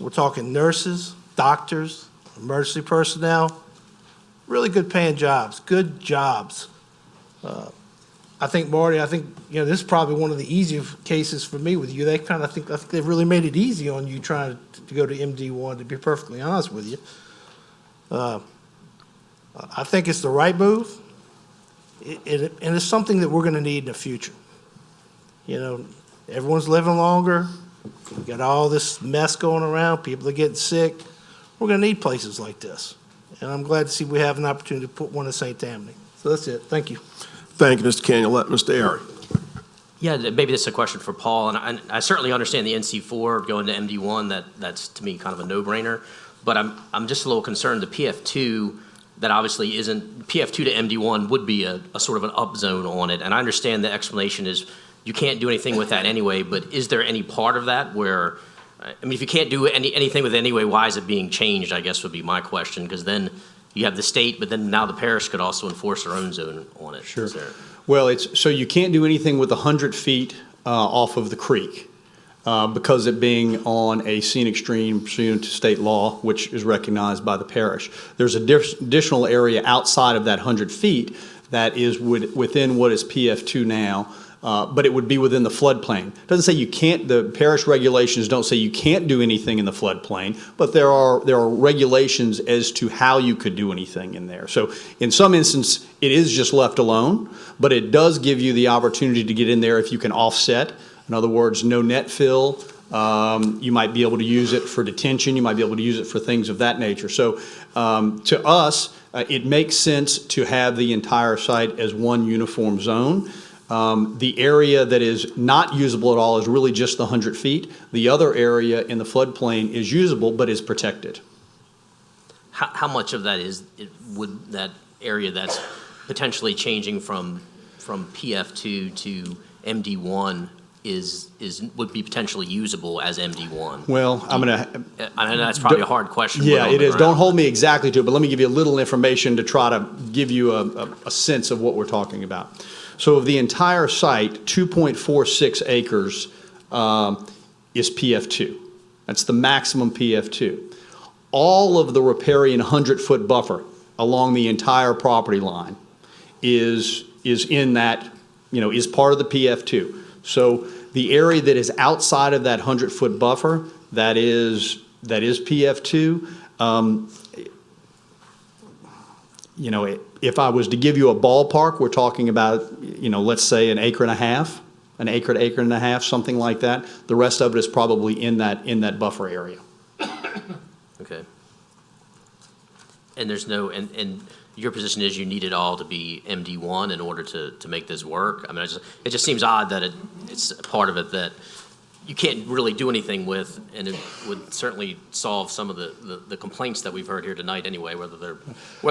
We're talking nurses, doctors, emergency personnel, really good paying jobs, good jobs. I think, Marty, this is probably one of the easier cases for me with you. I think they've really made it easy on you trying to go to MD1, to be perfectly honest with you. I think it's the right move, and it's something that we're going to need in the future. You know, everyone's living longer. We've got all this mess going around. People are getting sick. We're going to need places like this. And I'm glad to see we have an opportunity to put one in St. Tammany. So that's it. Thank you. Thank you, Mr. Canulet. Mr. Airy. Yeah, maybe this is a question for Paul, and I certainly understand the NC4 going to MD1. That's to me kind of a no-brainer. But I'm just a little concerned the PF2 that obviously isn't PF2 to MD1 would be a sort of an up zone on it. And I understand the explanation is you can't do anything with that anyway. But is there any part of that where, I mean, if you can't do anything with it anyway, why is it being changed? I guess would be my question, because then you have the state, but then now the parish could also enforce their own zone on it. Sure. Is there- Well, so you can't do anything with 100 feet off of the creek because it being on a scenic stream pursuant to state law, which is recognized by the parish. There's a additional area outside of that 100 feet that is within what is PF2 now, but it would be within the floodplain. It doesn't say you can't, the parish regulations don't say you can't do anything in the floodplain, but there are regulations as to how you could do anything in there. So in some instance, it is just left alone, but it does give you the opportunity to get in there if you can offset. In other words, no net fill. You might be able to use it for detention. You might be able to use it for things of that nature. So to us, it makes sense to have the entire site as one uniform zone. The area that is not usable at all is really just the 100 feet. The other area in the floodplain is usable but is protected. How much of that would that area that's potentially changing from PF2 to MD1 would be potentially usable as MD1? Well, I know that's probably a hard question. Yeah, it is. Don't hold me exactly to it, but let me give you a little information to try to give you a sense of what we're talking about. So of the entire site, 2.46 acres is PF2. That's the maximum PF2. All of the riparian 100-foot buffer along the entire property line is in that, is part of the PF2. So the area that is outside of that 100-foot buffer, that is PF2. If I was to give you a ballpark, we're talking about, let's say an acre and a half, an acre to acre and a half, something like that. The rest of it is probably in that buffer area. Okay. And there's no, and your position is you need it all to be MD1 in order to make this work? I mean, it just seems odd that it's a part of it that you can't really do anything with, and it would certainly solve some of the complaints that we've heard here tonight anyway, whether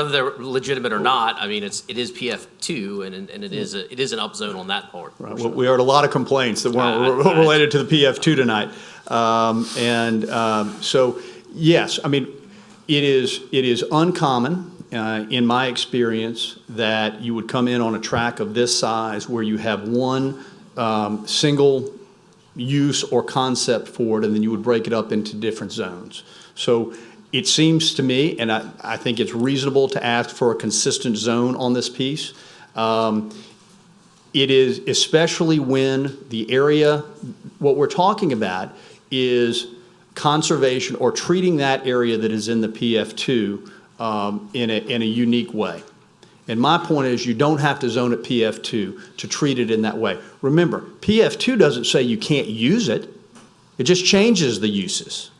they're legitimate or not. I mean, it is PF2, and it is an upzone on that part. Right. Well, we heard a lot of complaints that weren't related to the PF2 tonight. So, yes, I mean, it is uncommon, in my experience, that you would come in on a tract of this size where you have one single use or concept for it, and then you would break it up into different zones. So it seems to me, and I think it's reasonable to ask for a consistent zone on this piece. It is, especially when the area, what we're talking about is conservation or treating that area that is in the PF2 in a unique way. And my point is you don't have to zone it PF2 to treat it in that way. Remember, PF2 doesn't say you can't use it. It just changes the uses,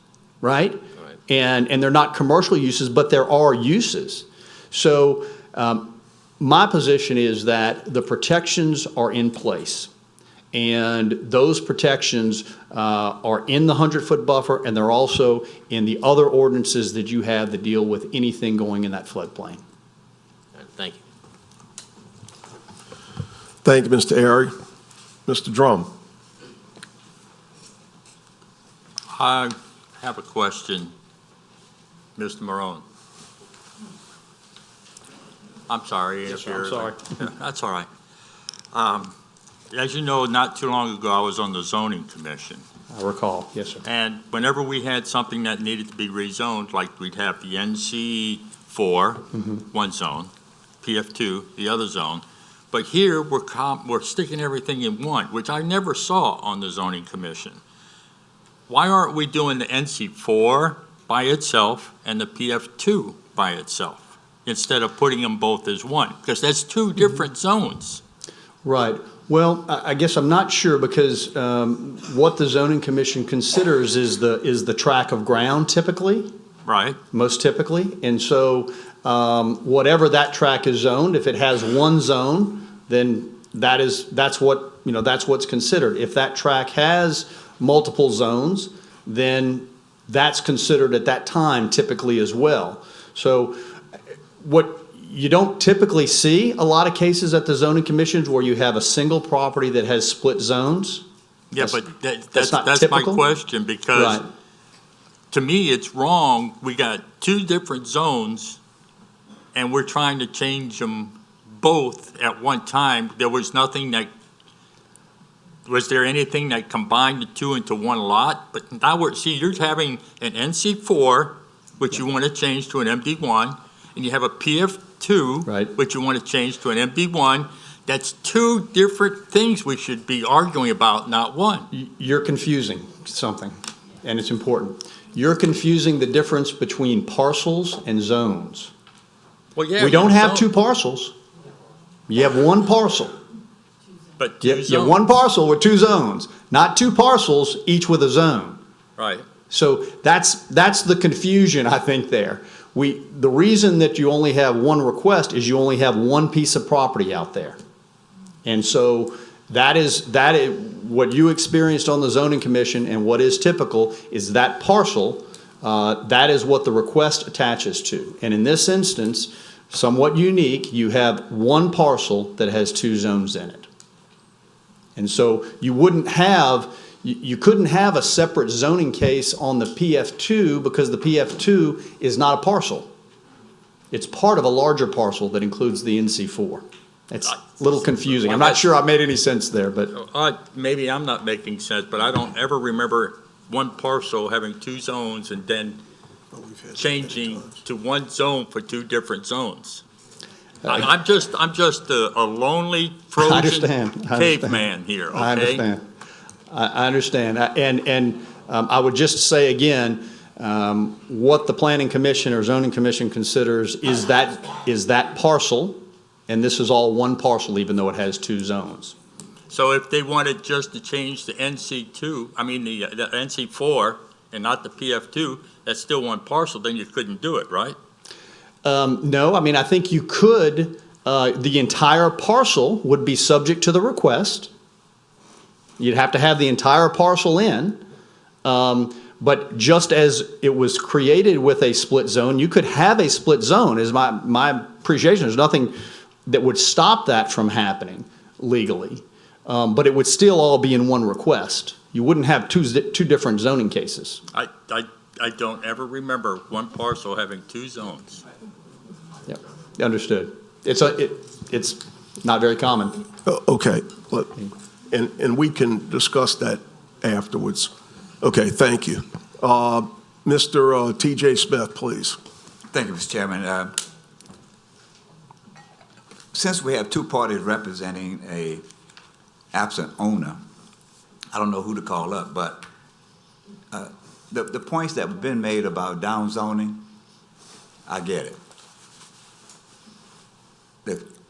right? And they're not commercial uses, but there are uses. So my position is that the protections are in place. And those protections are in the 100-foot buffer, and they're also in the other ordinances that you have that deal with anything going in that floodplain. Thank you. Thank you, Mr. Airy. Mr. Drum. I have a question, Mr. Marone. I'm sorry. Yes, sir, I'm sorry. That's all right. As you know, not too long ago, I was on the zoning commission. I recall, yes, sir. And whenever we had something that needed to be rezoned, like we'd have the NC4, one zone, PF2, the other zone. But here, we're sticking everything in one, which I never saw on the zoning commission. Why aren't we doing the NC4 by itself and the PF2 by itself, instead of putting them both as one? Because that's two different zones. Right. Well, I guess I'm not sure, because what the zoning commission considers is the tract of ground typically. Right. Most typically. And so whatever that tract is zoned, if it has one zone, then that's what's considered. If that tract has multiple zones, then that's considered at that time typically as well. So what you don't typically see a lot of cases at the zoning commissions where you have a single property that has split zones. Yeah, but that's not my typical. question, because Right. to me, it's wrong. We got two different zones and we're trying to change them both at one time. There was nothing that, was there anything that combined the two into one lot? But now you're having an NC4, which you want to change to an MD1, and you have a PF2, Right. which you want to change to an MD1. That's two different things we should be arguing about, not one. You're confusing something, and it's important. You're confusing the difference between parcels and zones. Well, yeah. We don't have so- two parcels. You have one parcel. But You have one parcel with two zones, not two parcels, each with a zone. Right. So that's the confusion, I think, there. The reason that you only have one request is you only have one piece of property out there. And so that is what you experienced on the zoning commission, and what is typical is that parcel, that is what the request attaches to. And in this instance, somewhat unique, you have one parcel that has two zones in it. And so you couldn't have a separate zoning case on the PF2 because the PF2 is not a parcel. It's part of a larger parcel that includes the NC4. It's a little confusing. I'm not sure I made any sense there, but. Maybe I'm not making sense, but I don't ever remember one parcel having two zones and then changing to one zone for two different zones. I'm just a lonely, frozen caveman here, okay? I understand. I understand. And I would just say again, what the Planning Commission or Zoning Commission considers is that parcel, and this is all one parcel, even though it has two zones. So if they wanted just to change the NC2, the NC4 and not the PF2, that's still one parcel, then you couldn't do it, right? No, I think you could, the entire parcel would be subject to the request. You'd have to have the entire parcel in. But just as it was created with a split zone, you could have a split zone, is my appreciation. There's nothing that would stop that from happening legally. But it would still all be in one request. You wouldn't have two different zoning cases. I don't ever remember one parcel having two zones. Yep, understood. It's not very common. Okay, and we can discuss that afterwards. Okay, thank you. Mr. T.J. Smith, please. Thank you, Mr. Chairman. Since we have two parties representing a absent owner, I don't know who to call up, but the points that have been made about downzoning, I get it.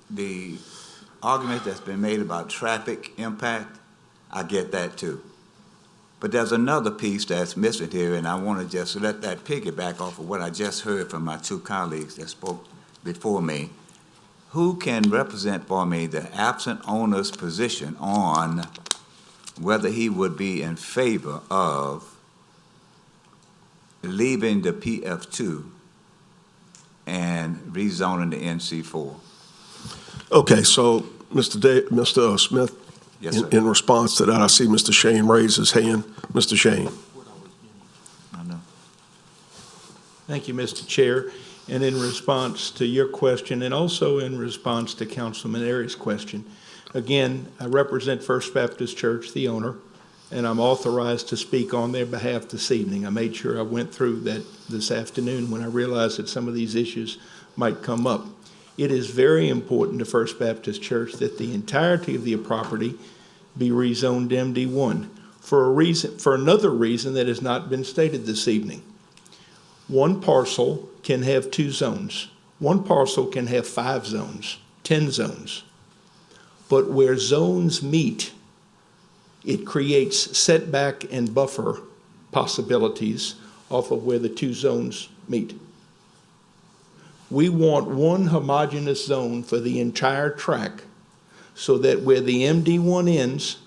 The argument that's been made about traffic impact, I get that too. But there's another piece that's missing here, and I want to just let that piggyback off of what I just heard from my two colleagues that spoke before me. Who can represent for me the absent owner's position on whether he would be in favor of leaving the PF2 and rezoning the NC4? Okay, so Mr. Smith, Yes, sir. in response to that, I see Mr. Shane raise his hand. Mr. Shane. Thank you, Mr. Chair. And in response to your question, and also in response to Councilman Airy's question, again, I represent First Baptist Church, the owner, and I'm authorized to speak on their behalf this evening. I made sure I went through that this afternoon when I realized that some of these issues might come up. It is very important to First Baptist Church that the entirety of the property be rezoned MD1 for another reason that has not been stated this evening. One parcel can have two zones. One parcel can have 5 zones, 10 zones. But where zones meet, it creates setback and buffer possibilities off of where the two zones meet. We want one homogeneous zone for the entire tract so that where the MD1 ends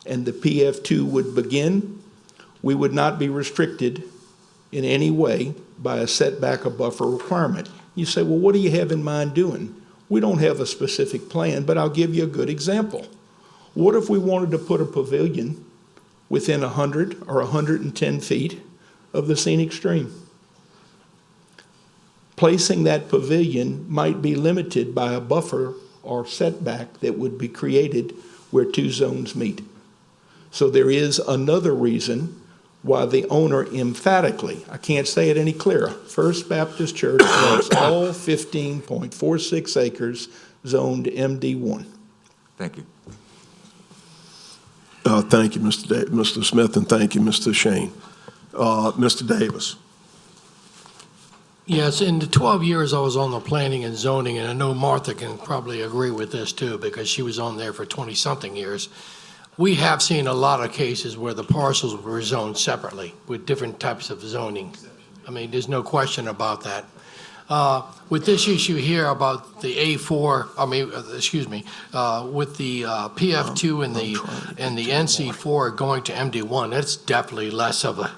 and the PF2 would begin, we would not be restricted in any way by a setback or buffer requirement. You say, well, what do you have in mind doing? We don't have a specific plan, but I'll give you a good example. What if we wanted to put a pavilion within 100 or 110 feet of the scenic stream? placing that pavilion might be limited by a buffer or setback that would be created where two zones meet. So there is another reason why the owner emphatically, I can't say it any clearer, First Baptist Church wants all 15.46 acres zoned MD1. Thank you. Thank you, Mr. Smith, and thank you, Mr. Shane. Mr. Davis. Yes, in the 12 years I was on the planning and zoning, and I know Martha can probably agree with this too, because she was on there for 20-something years, we have seen a lot of cases where the parcels were zoned separately with different types of zoning. I mean, there's no question about that. With this issue here about the A4, with the PF2 and the NC4 going to MD1, that's definitely less of a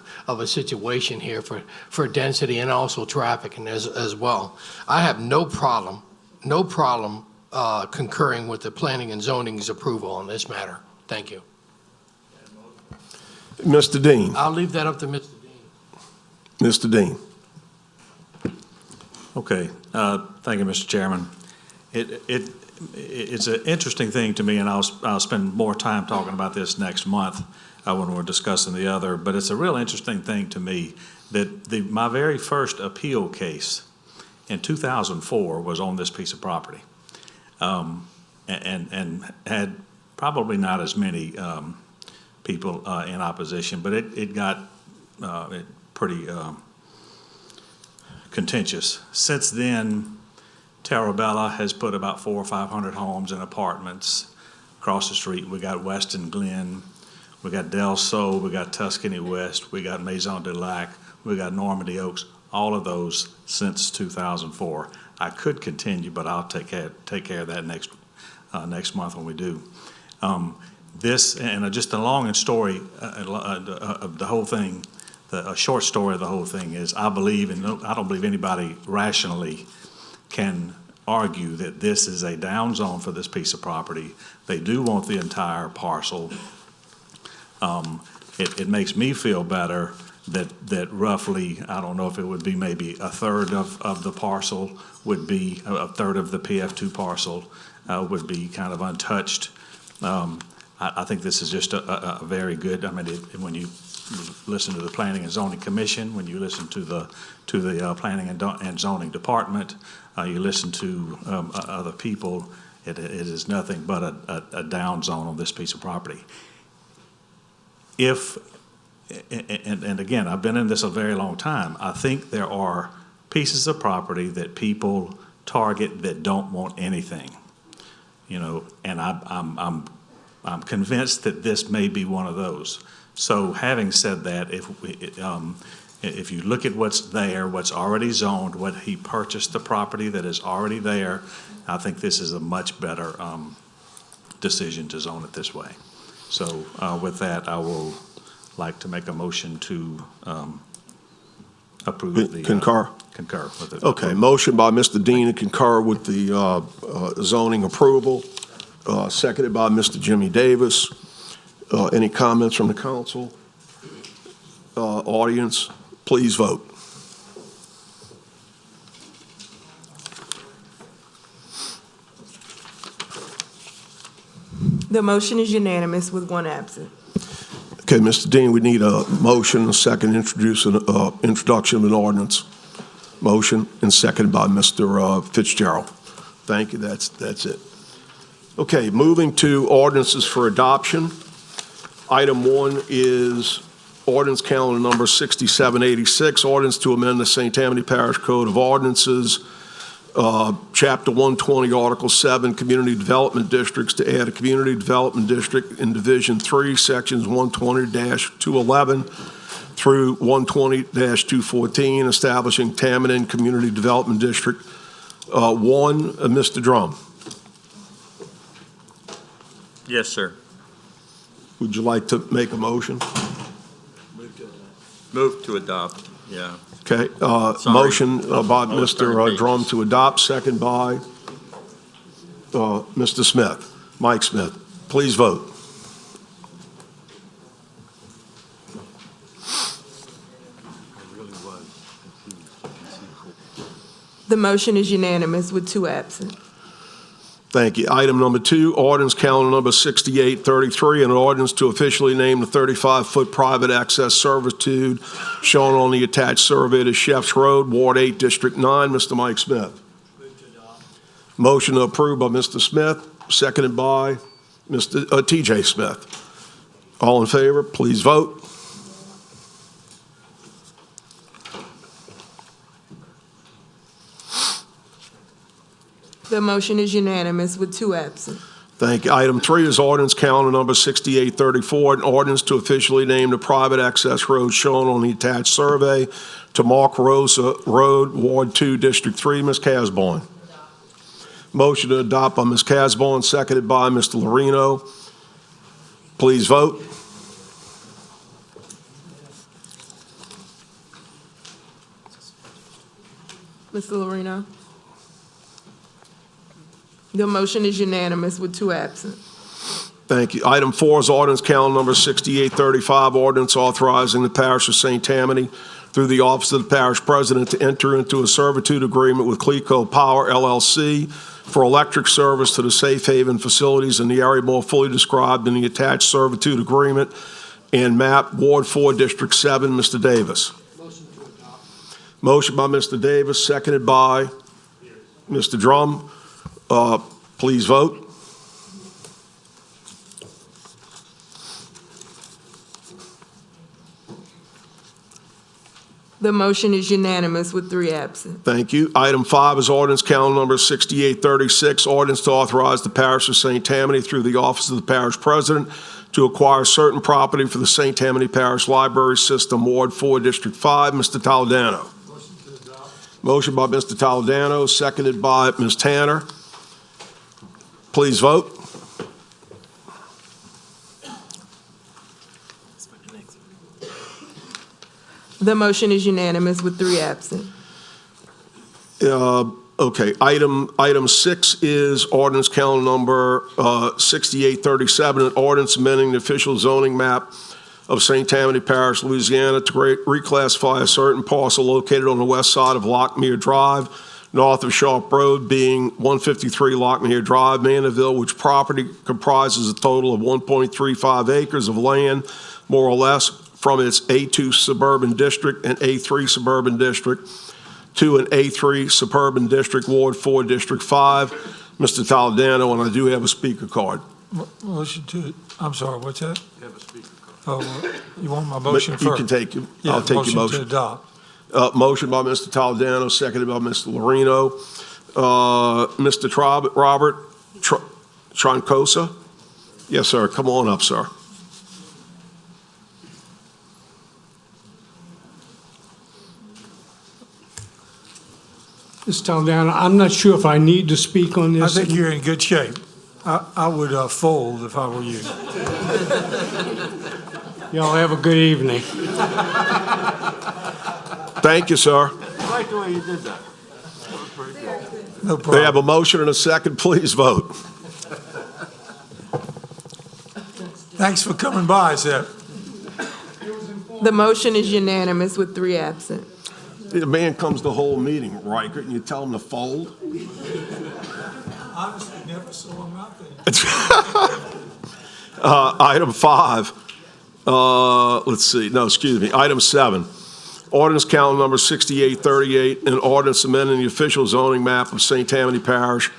situation here for density and also traffic and as well. I have no problem concurring with the planning and zoning's approval on this matter. Thank you. Mr. Dean. I'll leave that up to Mr. Dean. Mr. Dean. Okay, thank you, Mr. Chairman. It's an interesting thing to me, and I'll spend more time talking about this next month when we're discussing the other, but it's a real interesting thing to me that my very first appeal case in 2004 was on this piece of property, and had probably not as many people in opposition, but it got pretty contentious. Since then, Tarabella has put about 400 or 500 homes and apartments across the street. We got Weston Glen, we got Del Sol, we got Tuscany West, we got Maison de Lac, we got Normandy Oaks, all of those since 2004. I could continue, but I'll take care of that next month when we do. This, and just a long story of the whole thing, a short story of the whole thing is I believe, and I don't believe anybody rationally can argue that this is a down zone for this piece of property. They do want the entire parcel. It makes me feel better that roughly, I don't know if it would be maybe a third of the parcel would be, a third of the PF2 parcel would be kind of untouched. I think this is just a very good, I mean, when you listen to the Planning and Zoning Commission, when you listen to the Planning and Zoning Department, you listen to other people, it is nothing but a down zone on this piece of property. And again, I've been in this a very long time, I think there are pieces of property that people target that don't want anything, and I'm convinced that this may be one of those. So having said that, if you look at what's there, what's already zoned, what he purchased the property that is already there, I think this is a much better decision to zone it this way. So with that, I will like to make a motion to approve the concur with it. Okay, motion by Mr. Dean to concur with the zoning approval, seconded by Mr. Jimmy Davis. Any comments from the council? Audience, please vote. The motion is unanimous with one absent. Okay, Mr. Dean, we need a motion, a second introduction of an ordinance. Motion and seconded by Mr. Fitzgerald. Thank you, that's it. Okay, moving to ordinances for adoption. Item 1 is ordinance calendar number 6786, ordinance to amend the St. Tammany Parish Code of Ordinances, Chapter 120, Article 7, Community Development Districts, to add a Community Development District in Division 3, Sections 120-211 through 120-214, establishing Tammany Community Development District 1. Mr. Drum. Yes, sir. Would you like to make a motion? Move to adopt, yeah. Okay, motion by Mr. Drum to adopt, second by Mr. Smith, Mike Smith. Please vote. The motion is unanimous with 2 absent. Thank you. Item number 2, ordinance calendar number 6833, an ordinance to officially name the 35-foot private access servitude shown on the attached survey to Chef's Road, Ward 8, District 9. Mr. Mike Smith. Motion to approve by Mr. Smith, seconded by Mr. TJ Smith. All in favor, please vote. The motion is unanimous with 2 absent. Thank you. Item 3 is ordinance calendar number 6834, an ordinance to officially name the private access road shown on the attached survey to Mark Rosa Road, Ward 2, District 3. Ms. Casborn. Motion to adopt by Ms. Casborn, seconded by Mr. Lorino. Please vote. Mr. Lorino? The motion is unanimous with 2 absent. Thank you. Item 4 is ordinance calendar number 6835, ordinance authorizing the Parish of St. Tammany through the Office of the Parish President to enter into a servitude agreement with Cleco Power LLC for electric service to the safe haven facilities in the area more fully described in the attached servitude agreement and map Ward 4, District 7. Mr. Davis. Motion by Mr. Davis, seconded by Mr. Drum. Please vote. The motion is unanimous with 3 absent. Thank you. Item 5 is ordinance calendar number 6836, ordinance to authorize the Parish of St. Tammany through the Office of the Parish President to acquire certain property for the St. Tammany Parish Library System, Ward 4, District 5. Mr. Toledano. Motion by Mr. Toledano, seconded by Ms. Tanner. Please vote. The motion is unanimous with 3 absent. Okay, item 6 is ordinance calendar number 6837, an ordinance amending the official zoning map of St. Tammany Parish, Louisiana to reclassify a certain parcel located on the west side of Lockmere Drive, north of Sharp Road, being 153 Lockmere Drive, Mandeville, which property comprises a total of 1.35 acres of land, more or less, from its A2 suburban district and A3 suburban district to an A3 suburban district, Ward 4, District 5. Mr. Toledano, and I do have a speaker card. Motion to, I'm sorry, what's that? You have a speaker card. Oh, you want my motion first? You can take it. Yeah, I'll take your motion. to adopt. Motion by Mr. Toledano, seconded by Mr. Lorino. Mr. Robert Troncosa? Yes, sir. Come on up, sir. Mr. Toledano, I'm not sure if I need to speak on this. I think you're in good shape. I would fold if I were you. Y'all have a good evening. Thank you, sir. I like the way you did that. No problem. They have a motion and a second. Please vote. Thanks for coming by, sir. The motion is unanimous with 3 absent. The man comes the whole meeting, Riker, and you tell him to fold? Honestly, never saw him out there. Item 5. Item 7. Ordinance calendar number 6838, an ordinance amending the official zoning map of St. Tammany Parish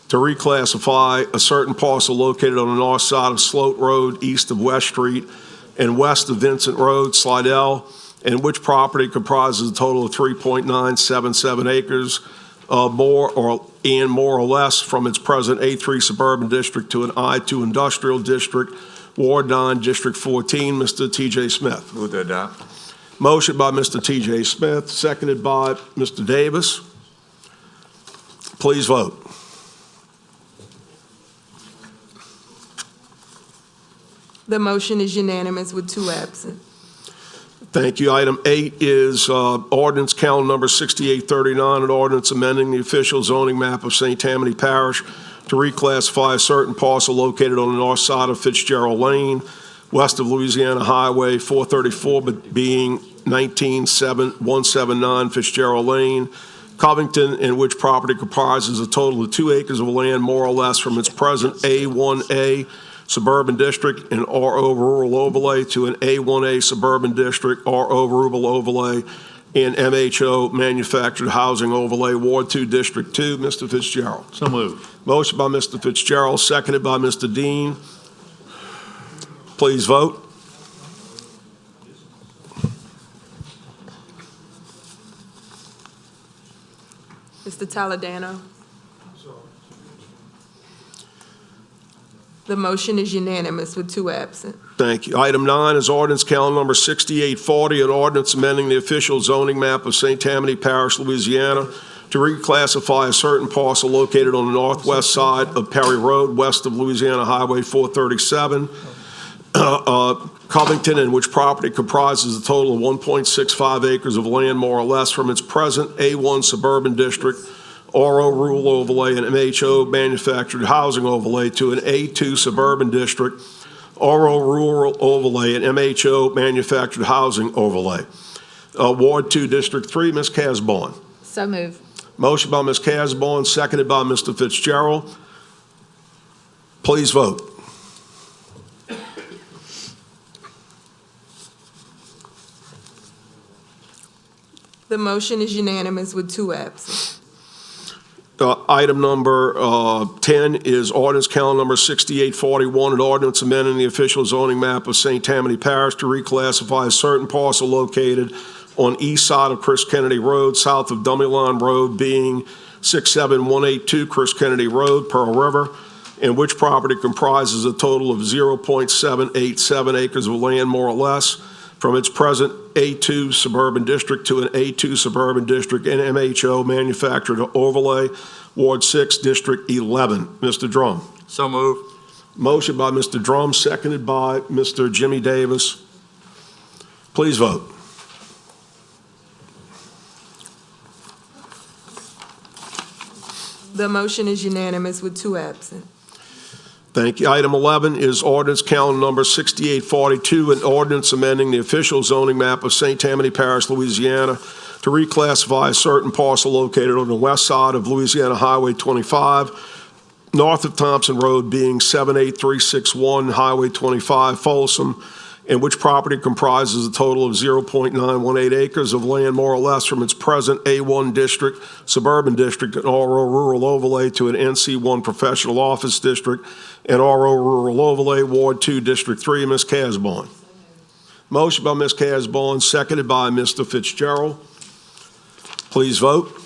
to reclassify a certain parcel located on the north side of Sloat Road, east of West Street, and west of Vincent Road, Slidell, and which property comprises a total of 3.977 acres, more or less from its present A3 suburban district to an I2 industrial district, Ward 9, District 14. Mr. TJ Smith. Move to adopt. Motion by Mr. TJ Smith, seconded by Mr. Davis. Please vote. The motion is unanimous with 2 absent. Thank you. Item 8 is ordinance calendar number 6839, an ordinance amending the official zoning map of St. Tammany Parish to reclassify a certain parcel located on the north side of Fitzgerald Lane, west of Louisiana Highway 434, but being 179 Fitzgerald Lane, Covington, in which property comprises a total of 2 acres of land more or less from its present A1A suburban district and RO rural overlay to an A1A suburban district, RO rural overlay, and MHO manufactured housing overlay, Ward 2, District 2. Mr. Fitzgerald. So moved. Motion by Mr. Fitzgerald, seconded by Mr. Dean. Please vote. Mr. Toledano? The motion is unanimous with 2 absent. Thank you. Item 9 is ordinance calendar number 6840, an ordinance amending the official zoning map of St. Tammany Parish, Louisiana, to reclassify a certain parcel located on the northwest side of Perry Road, west of Louisiana Highway 437, Covington, in which property comprises a total of 1.65 acres of land, more or less, from its present A1 suburban district, RO rural overlay, and MHO manufactured housing overlay to an A2 suburban district, RO rural overlay, and MHO manufactured housing overlay. Ward 2, District 3, Ms. Casborn. So move. Motion by Ms. Casborn, seconded by Mr. Fitzgerald. Please vote. The motion is unanimous with 2 absent. Item number 10 is ordinance calendar number 6841, an ordinance amending the official zoning map of St. Tammany Parish to reclassify a certain parcel located on east side of Chris Kennedy Road, south of Dummy Line Road, being 67182 Chris Kennedy Road, Pearl River, in which property comprises a total of 0.787 acres of land, more or less, from its present A2 suburban district to an A2 suburban district and MHO manufactured overlay, Ward 6, District 11. Mr. Drum. So moved. Motion by Mr. Drum, seconded by Mr. Jimmy Davis. Please vote. The motion is unanimous with 2 absent. Thank you. Item 11 is ordinance calendar number 6842, an ordinance amending the official zoning map of St. Tammany Parish, Louisiana, to reclassify a certain parcel located on the west side of Louisiana Highway 25, north of Thompson Road, being 78361 Highway 25, Folsom, in which property comprises a total of 0.918 acres of land, more or less, from its present A1 district, suburban district, and RO rural overlay to an NC1 professional office district and RO rural overlay, Ward 2, District 3. Ms. Casborn. Motion by Ms. Casborn, seconded by Mr. Fitzgerald. Please vote.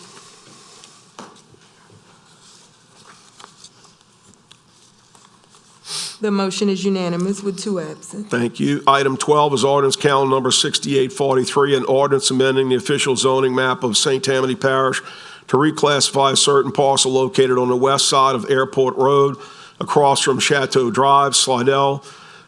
The motion is unanimous with 2 absent. Thank you. Item 12 is ordinance calendar number 6843, an ordinance amending the official zoning map of St. Tammany Parish to reclassify a certain parcel located on the west side of Airport Road across from Chateau Drive, Slidell,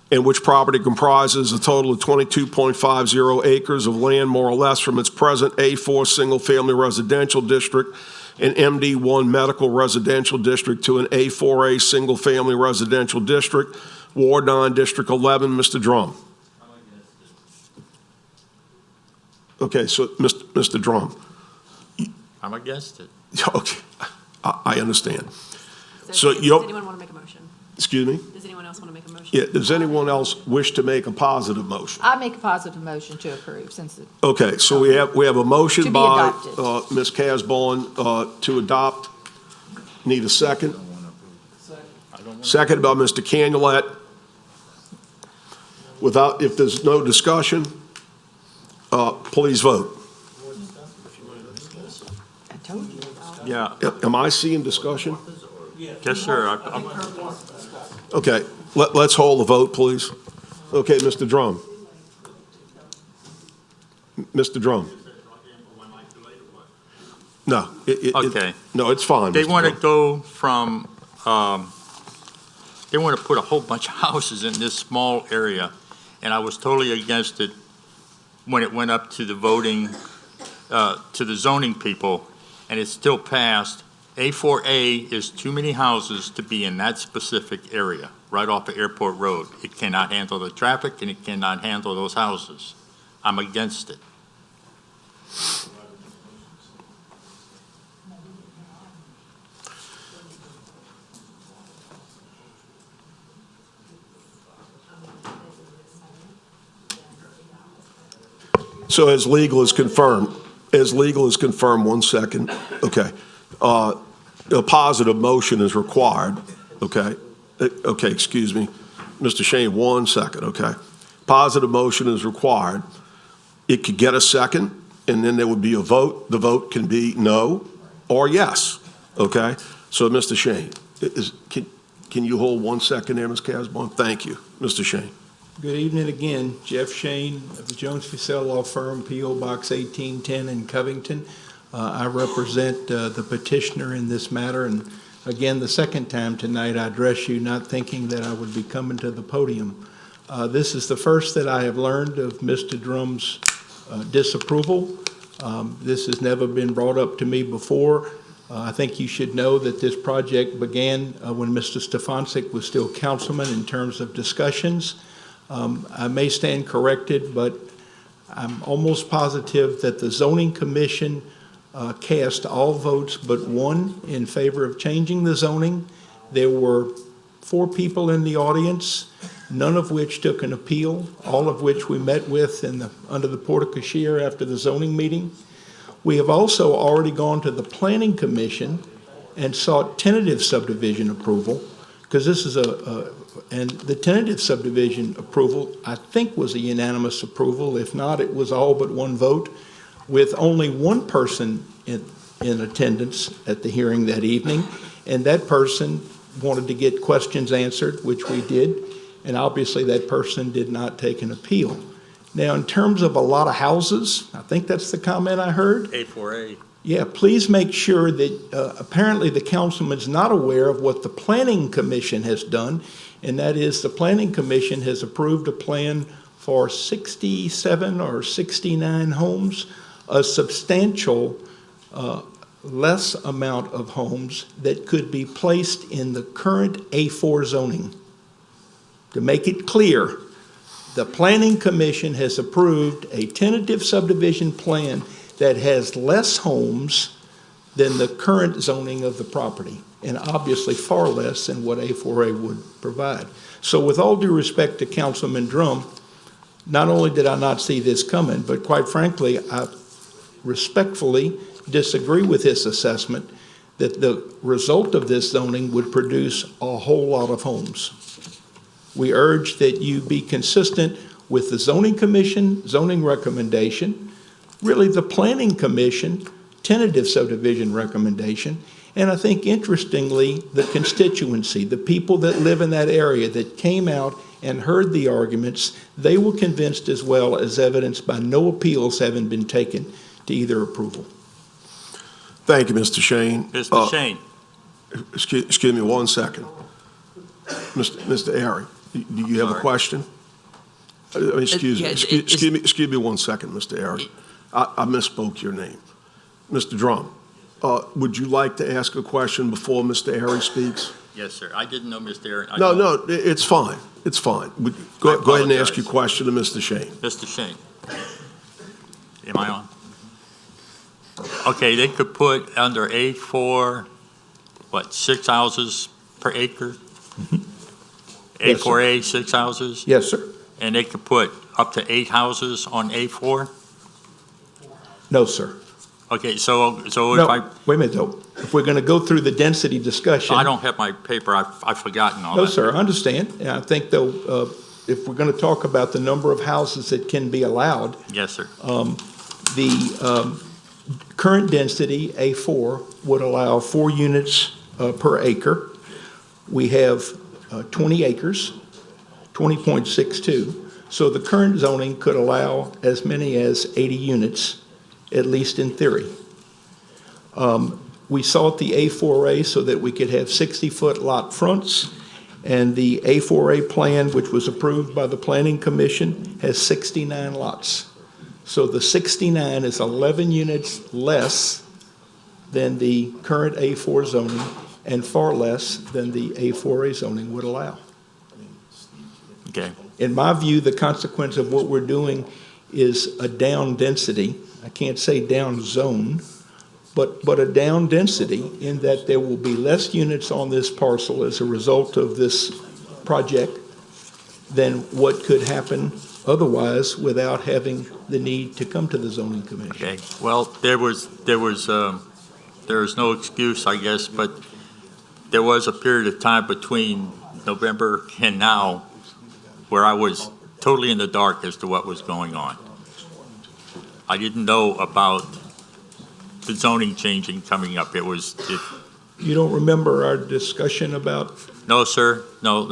in which property comprises a total of 22.50 acres of land, more or less, from its present A4 single-family residential district and MD1 medical residential district to an A4A single-family residential district, Ward 9, District 11. Mr. Drum. Okay, so Mr. Drum. I'm against it. Okay, I understand. So does anyone want to make a motion? Excuse me? Does anyone else want to make a motion? Yeah, does anyone else wish to make a positive motion? I make a positive motion to approve since it. Okay, so we have a motion To be by adopted. Ms. Casborn to adopt. Need a second? Second by Mr. Canulet. Without, if there's no discussion, please vote. I told you. Yeah. Am I seeing discussion? Yes, sir. Okay, let's hold the vote, please. Okay, Mr. Drum. Mr. Drum. No. Okay. No, it's fine. They Mr. want to Drum. go from, they want to put a whole bunch of houses in this small area, and I was totally against it when it went up to the voting, to the zoning people, and it still passed. A4A is too many houses to be in that specific area, right off of Airport Road. It cannot handle the traffic, and it cannot handle those houses. I'm against it. So as legal is confirmed, 1 second, okay. A positive motion is required, okay? Okay, excuse me. Mr. Shane, 1 second, okay? Positive motion is required. It could get a second, and then there would be a vote. The vote can be no or yes, okay? So, Mr. Shane, can you hold 1 second there, Ms. Casborn? Thank you. Mr. Shane. Good evening again. Jeff Shane of the Jones Fussell Law Firm, P.O. Box 1810 in Covington. I represent the petitioner in this matter, and again, the second time tonight I address you, not thinking that I would be coming to the podium. This is the first that I have learned of Mr. Drum's disapproval. This has never been brought up to me before. I think you should know that this project began when Mr. Stefancic was still councilman in terms of discussions. I may stand corrected, but I'm almost positive that the zoning commission cast all votes but one in favor of changing the zoning. There were 4 people in the audience, none of which took an appeal, all of which we met with under the porte-cochere after the zoning meeting. We have also already gone to the planning commission and sought tentative subdivision approval, because this is and the tentative subdivision approval, I think, was a unanimous approval. If not, it was all but one vote, with only one person in attendance at the hearing that evening, and that person wanted to get questions answered, which we did, and obviously that person did not take an appeal. Now, in terms of a lot of houses, I think that's the comment I heard. A4A. Yeah, please make sure that apparently the councilman's not aware of what the planning commission has done, and that is the planning commission has approved a plan for 67 or 69 homes, a substantial less amount of homes that could be placed in the current A4 zoning. To make it clear, the planning commission has approved a tentative subdivision plan that has less homes than the current zoning of the property, and obviously far less than what A4A would provide. So with all due respect to Councilman Drum, not only did I not see this coming, but quite frankly, I respectfully disagree with his assessment that the result of this zoning would produce a whole lot of homes. We urge that you be consistent with the zoning commission, zoning recommendation, really the planning commission, tentative subdivision recommendation, and I think interestingly, the constituency, the people that live in that area that came out and heard the arguments, they were convinced as well, as evidenced by no appeals having been taken to either approval. Thank you, Mr. Shane. Mr. Shane. Excuse me 1 second. Mr. Airy, do you have a question? Excuse me 1 second, Mr. Airy. I misspoke your name. Mr. Drum, would you like to ask a question before Mr. Airy speaks? Yes, sir. I didn't know Mr. Aaron. No, it's fine. It's fine. Go ahead and ask your question to Mr. Shane. Mr. Shane. Am I on? Okay, they could put under A4, 6 houses per acre? Yes, A4A, 6 houses? Yes, sir. And they could put up to 8 houses on A4? No, sir. Okay, so if No, I... wait a minute, though. If we're going to go through the density discussion... I don't have my paper. I've forgotten all that. No, sir, I understand. And I think, though, if we're going to talk about the number of houses that can be allowed... Yes, sir. The current density, A4, would allow 4 units per acre. We have 20 acres, 20.62. So the current zoning could allow as many as 80 units, at least in theory. We sought the A4A so that we could have 60-foot lot fronts, and the A4A plan, which was approved by the Planning Commission, has 69 lots. So the 69 is 11 units less than the current A4 zoning and far less than the A4A zoning would allow. Okay. In my view, the consequence of what we're doing is a down density. I can't say down zone, but a down density in that there will be less units on this parcel as a result of this project than what could happen otherwise without having the need to come to the zoning commission. Okay, well, there was no excuse, I guess, but there was a period of time between November and now where I was totally in the dark as to what was going on. I didn't know about the zoning changing coming up. You don't remember our discussion about? No, sir, no,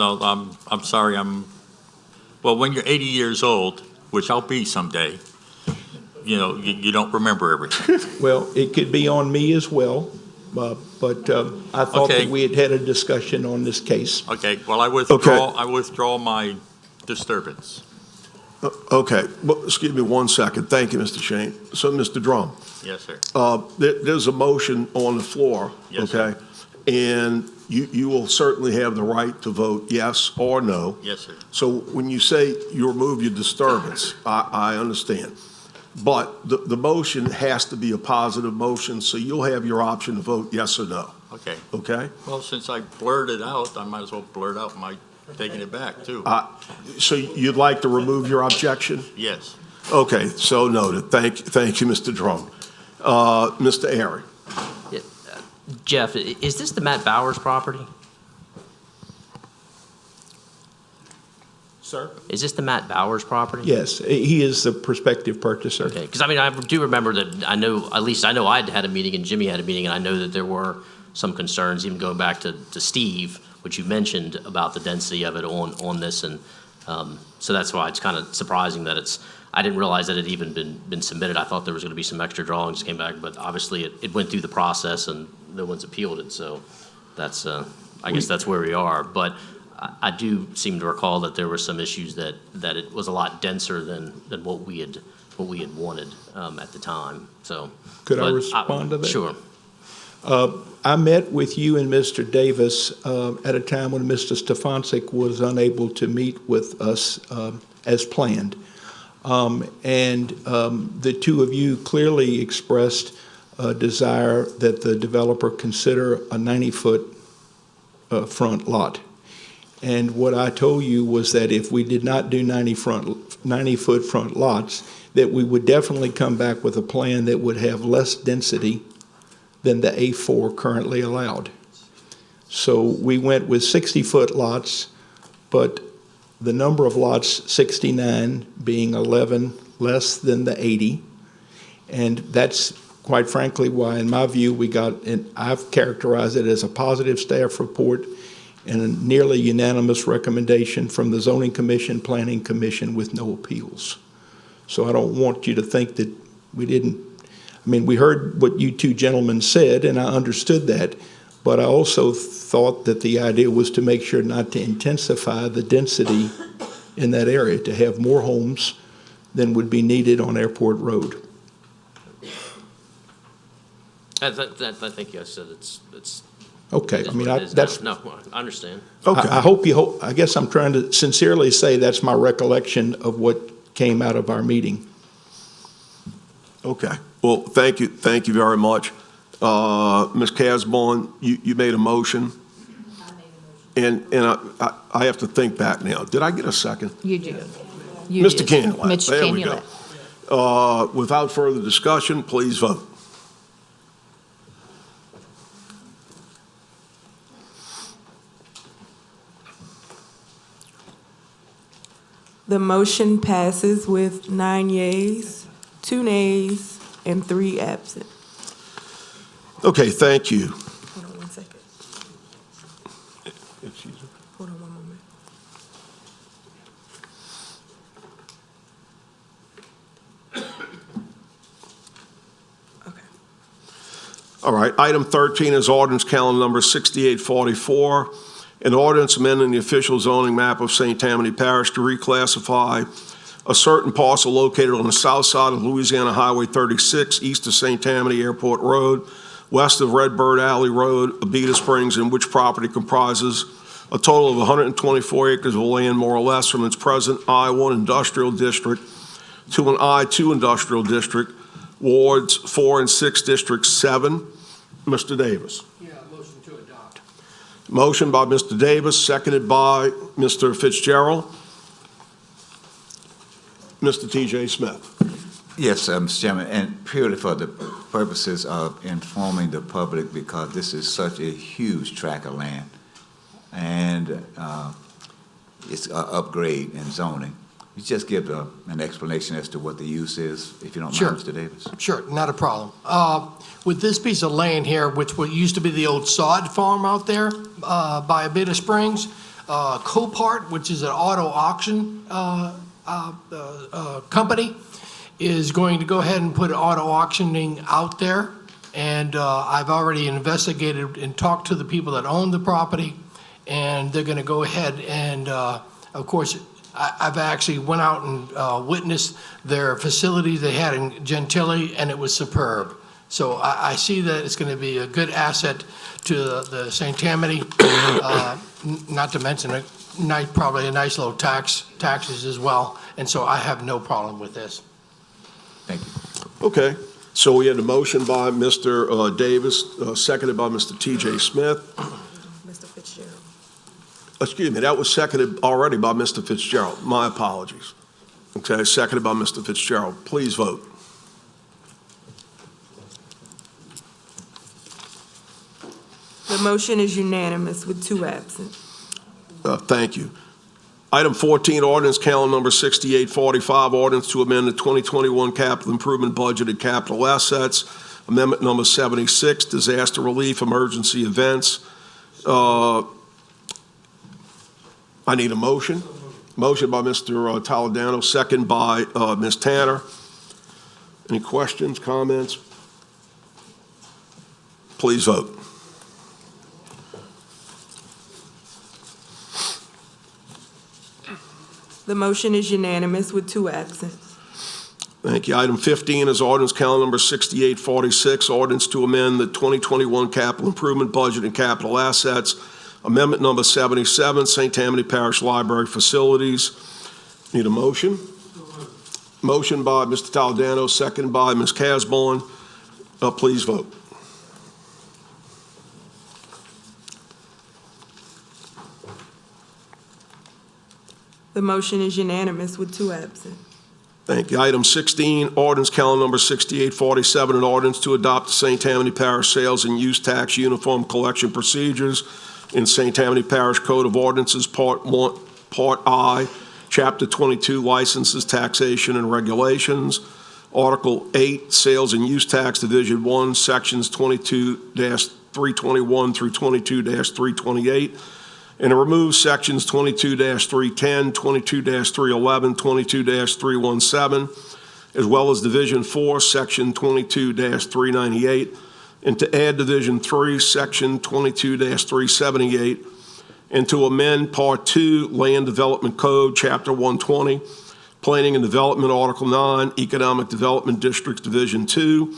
I'm sorry, well, when you're 80 years old, which I'll be someday, you don't remember everything. Well, it could be on me as well, but I thought Okay. that we had had a discussion on this case. Okay, well, I withdraw my disturbance. Okay, well, excuse me one second. Thank you, Mr. Shane. So, Mr. Drum, Yes, sir. there's a motion on the floor, Yes, okay? And you will certainly have the right to vote yes or no. Yes, sir. So when you say you remove your disturbance, I understand. But the motion has to be a positive motion, so you'll have your option to vote yes or no, Okay. okay? Well, since I blurted out, I might as well blurt out my taking it back, too. So you'd like to remove your objection? Yes. Okay, so noted. Thank you, Mr. Drum. Mr. Airy. Jeff, is this the Matt Bowers property? Sir? Is this the Matt Bowers property? Yes, he is the prospective purchaser. Okay, because I do remember that, I know I'd had a meeting and Jimmy had a meeting, and I know that there were some concerns, even going back to Steve, which you mentioned about the density of it on this, and so that's why it's kind of surprising that I didn't realize that it had even been submitted. I thought there was going to be some extra drawings came back, but obviously it went through the process and no one's appealed it, so that's, I guess that's where we are. But I do seem to recall that there were some issues that it was a lot denser than what we had wanted at the time, so. Could I respond to that? Sure. I met with you and Mr. Davis at a time when Mr. Stefancic was unable to meet with us as planned. And the two of you clearly expressed a desire that the developer consider a 90-foot front lot. And what I told you was that if we did not do 90-foot front lots, that we would definitely come back with a plan that would have less density than the A4 currently allowed. So we went with 60-foot lots, but the number of lots, 69, being 11 less than the 80. And that's, quite frankly, why, in my view, I've characterized it as a positive staff report and a nearly unanimous recommendation from the Zoning Commission, Planning Commission with no appeals. So I don't want you to think that we didn't. I mean, we heard what you two gentlemen said, and I understood that, but I also thought that the idea was to make sure not to intensify the density in that area, to have more homes than would be needed on Airport Road. I think you said it's. Okay, it is I mean, what it is that's. now. No, I understand. Okay. I guess I'm trying to sincerely say that's my recollection of what came out of our meeting. Okay. Well, thank you very much. Ms. Casborn, you made a motion. And I have to think back now. Did I get a second? You do. Mr. Canulette. Mr. There we go. Without further discussion, please vote. The motion passes with 9 yeas, 2 nays, and 3 absent. Okay, thank you. Hold on one second. Hold on one moment. All right, item 13 is ordinance calendar number 6844, an ordinance amending the official zoning map of St. Tammany Parish to reclassify a certain parcel located on the south side of Louisiana Highway 36, east of St. Tammany Airport Road, west of Redbird Alley Road, Abita Springs, in which property comprises a total of 124 acres of land, more or less, from its present I-1 industrial district to an I-2 industrial district, wards 4 and 6, District 7. Mr. Davis. Yeah, motion to adopt. Motion by Mr. Davis, seconded by Mr. Fitzgerald. Mr. T.J. Smith. Yes, Mr. Chairman, and purely for the purposes of informing the public, because this is such a huge tract of land, and it's an upgrade in zoning. You just give an explanation as to what the use is, if you don't Sure. mind, Mr. Davis. Sure, not a problem. With this piece of land here, which used to be the old sod farm out there by Abita Springs, Copart, which is an auto auction company, is going to go ahead and put auto auctioning out there. And I've already investigated and talked to the people that own the property, and they're going to go ahead and, of course, I've actually went out and witnessed their facility they had in Gentilly, and it was superb. So I see that it's going to be a good asset to the St. Tammany, not to mention probably a nice little taxes as well. And so I have no problem with this. Thank you. Okay, so we had a motion by Mr. Davis, seconded by Mr. T.J. Smith. Mr. Fitzgerald. Excuse me, that was seconded already by Mr. Fitzgerald. My apologies. Okay, seconded by Mr. Fitzgerald. Please vote. The motion is unanimous with 2 absent. Thank you. Item 14, ordinance calendar number 6845, ordinance to amend the 2021 capital improvement budget and capital assets. Amendment number 76, disaster relief emergency events. I need a motion. Motion by Mr. Toledano, second by Ms. Tanner. Any questions, comments? Please vote. The motion is unanimous with 2 absent. Thank you. Item 15 is ordinance calendar number 6846, ordinance to amend the 2021 capital improvement budget and capital assets. Amendment number 77, St. Tammany Parish Library Facilities. Need a motion? Motion by Mr. Toledano, second by Ms. Casborn. Please vote. The motion is unanimous with 2 absent. Thank you. Item 16, ordinance calendar number 6847, an ordinance to adopt the St. Tammany Parish Sales and Use Tax Uniform Collection Procedures in St. Tammany Parish Code of Ordinances, Part 1, Part I, Chapter 22, Licenses, Taxation, and Regulations. Article 8, Sales and Use Tax, Division 1, Sections 22-321 through 22-328. And it removes sections 22-310, 22-311, 22-317, as well as Division 4, Section 22-398, and to add Division 3, Section 22-378, and to amend Part 2, Land Development Code, Chapter 120, Planning and Development, Article 9, Economic Development Districts, Division 2,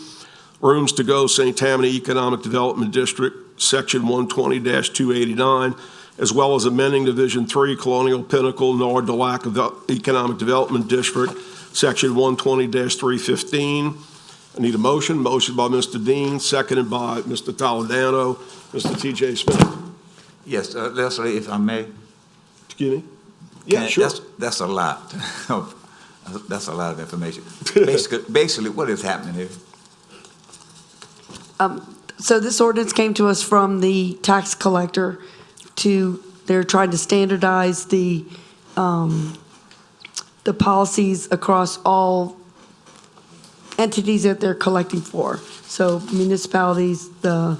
Rooms to Go, St. Tammany Economic Development District, Section 120-289, as well as amending Division 3, Colonial Pinnacle, Nord Delac Economic Development District, Section 120-315. I need a motion. Motion by Mr. Dean, seconded by Mr. Toledano. Mr. T.J. Smith. Yes, Leslie, if I may. Excuse me? Yeah, sure. That's a lot. That's a lot of information. Basically, what is happening here? So this ordinance came to us from the tax collector. They're trying to standardize the policies across all entities that they're collecting for. So municipalities, so